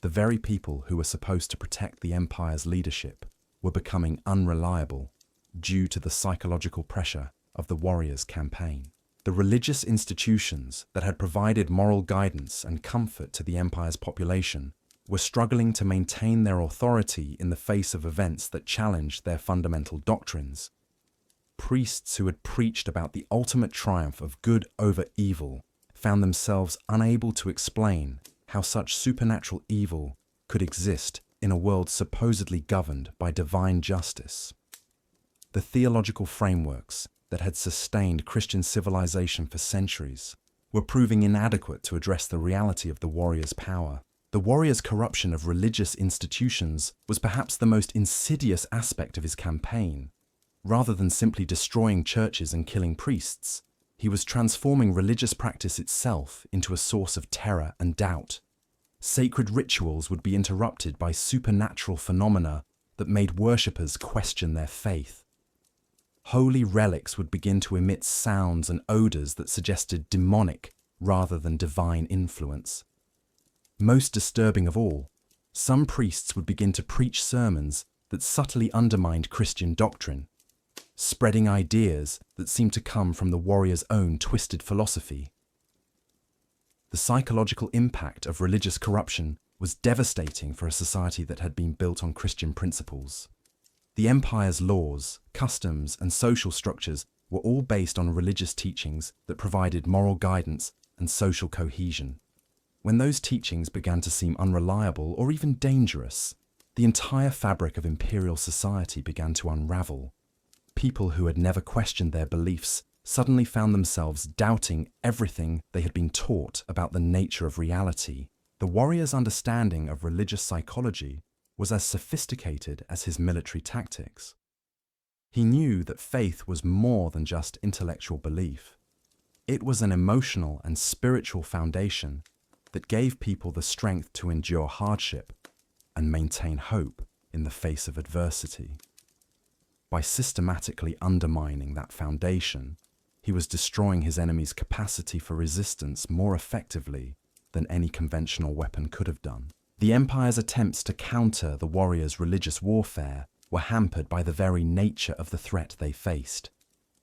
The very people who were supposed to protect the empire's leadership were becoming unreliable due to the psychological pressure of the warriors' campaign. The religious institutions that had provided moral guidance and comfort to the empire's population were struggling to maintain their authority in the face of events that challenged their fundamental doctrines. Priests who had preached about the ultimate triumph of good over evil found themselves unable to explain how such supernatural evil could exist in a world supposedly governed by divine justice. The theological frameworks that had sustained Christian civilization for centuries were proving inadequate to address the reality of the warrior's power. The warrior's corruption of religious institutions was perhaps the most insidious aspect of his campaign. Rather than simply destroying churches and killing priests, he was transforming religious practice itself into a source of terror and doubt. Sacred rituals would be interrupted by supernatural phenomena that made worshippers question their faith. Holy relics would begin to emit sounds and odors that suggested demonic rather than divine influence. Most disturbing of all, some priests would begin to preach sermons that subtly undermined Christian doctrine, spreading ideas that seemed to come from the warrior's own twisted philosophy. The psychological impact of religious corruption was devastating for a society that had been built on Christian principles. The empire's laws, customs, and social structures were all based on religious teachings that provided moral guidance and social cohesion. When those teachings began to seem unreliable or even dangerous, the entire fabric of imperial society began to unravel. People who had never questioned their beliefs suddenly found themselves doubting everything they had been taught about the nature of reality. The warrior's understanding of religious psychology was as sophisticated as his military tactics. He knew that faith was more than just intellectual belief. It was an emotional and spiritual foundation that gave people the strength to endure hardship and maintain hope in the face of adversity. By systematically undermining that foundation, he was destroying his enemy's capacity for resistance more effectively than any conventional weapon could have done. The empire's attempts to counter the warriors' religious warfare were hampered by the very nature of the threat they faced.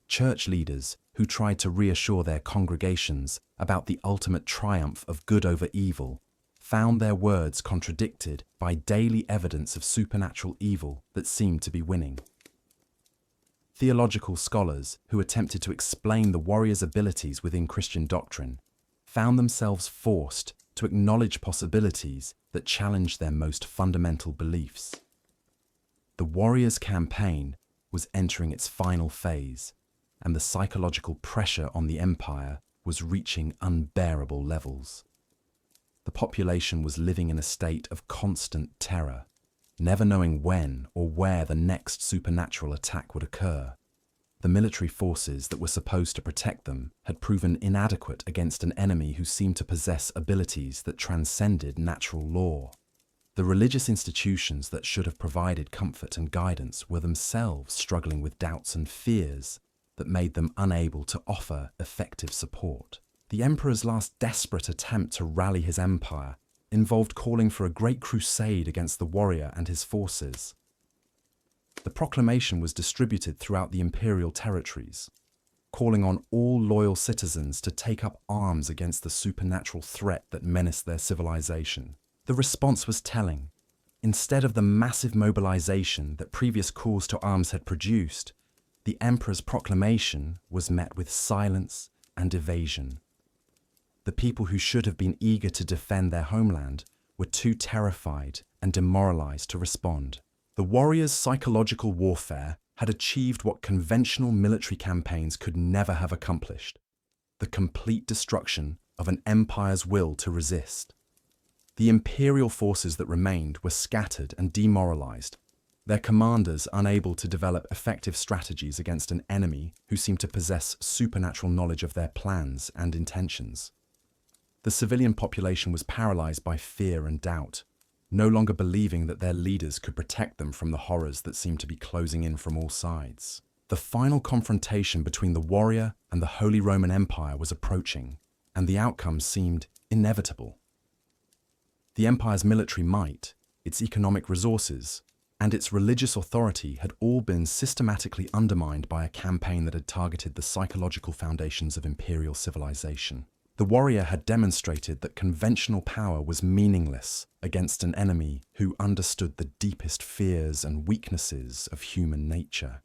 Church leaders who tried to reassure their congregations about the ultimate triumph of good over evil found their words contradicted by daily evidence of supernatural evil that seemed to be winning. Theological scholars who attempted to explain the warrior's abilities within Christian doctrine found themselves forced to acknowledge possibilities that challenged their most fundamental beliefs. The warrior's campaign was entering its final phase, and the psychological pressure on the empire was reaching unbearable levels. The population was living in a state of constant terror, never knowing when or where the next supernatural attack would occur. The military forces that were supposed to protect them had proven inadequate against an enemy who seemed to possess abilities that transcended natural law. The religious institutions that should have provided comfort and guidance were themselves struggling with doubts and fears that made them unable to offer effective support. The emperor's last desperate attempt to rally his empire involved calling for a great crusade against the warrior and his forces. The proclamation was distributed throughout the imperial territories, calling on all loyal citizens to take up arms against the supernatural threat that menaced their civilization. The response was telling. Instead of the massive mobilization that previous calls to arms had produced, the emperor's proclamation was met with silence and evasion. The people who should have been eager to defend their homeland were too terrified and demoralized to respond. The warrior's psychological warfare had achieved what conventional military campaigns could never have accomplished: the complete destruction of an empire's will to resist. The imperial forces that remained were scattered and demoralized, their commanders unable to develop effective strategies against an enemy who seemed to possess supernatural knowledge of their plans and intentions. The civilian population was paralyzed by fear and doubt, no longer believing that their leaders could protect them from the horrors that seemed to be closing in from all sides. The final confrontation between the warrior and the Holy Roman Empire was approaching. and the outcome seemed inevitable. The empire's military might, its economic resources, and its religious authority had all been systematically undermined by a campaign that had targeted the psychological foundations of imperial civilization. The warrior had demonstrated that conventional power was meaningless against an enemy who understood the deepest fears and weaknesses of human nature.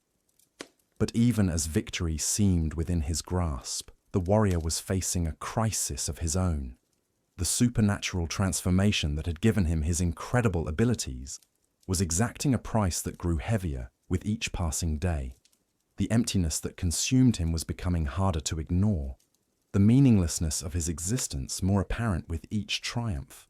But even as victory seemed within his grasp, the warrior was facing a crisis of his own. The supernatural transformation that had given him his incredible abilities was exacting a price that grew heavier with each passing day. The emptiness that consumed him was becoming harder to ignore, the meaninglessness of his existence more apparent with each triumph.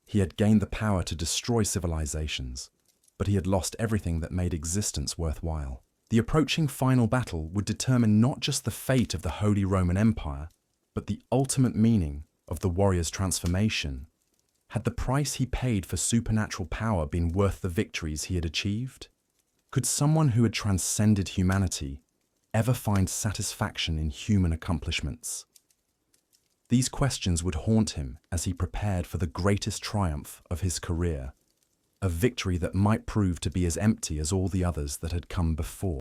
He had gained the power to destroy civilizations, but he had lost everything that made existence worthwhile. The approaching final battle would determine not just the fate of the Holy Roman Empire, but the ultimate meaning of the warrior's transformation. Had the price he paid for supernatural power been worth the victories he had achieved? Could someone who had transcended humanity ever find satisfaction in human accomplishments? These questions would haunt him as he prepared for the greatest triumph of his career, a victory that might prove to be as empty as all the others that had come before.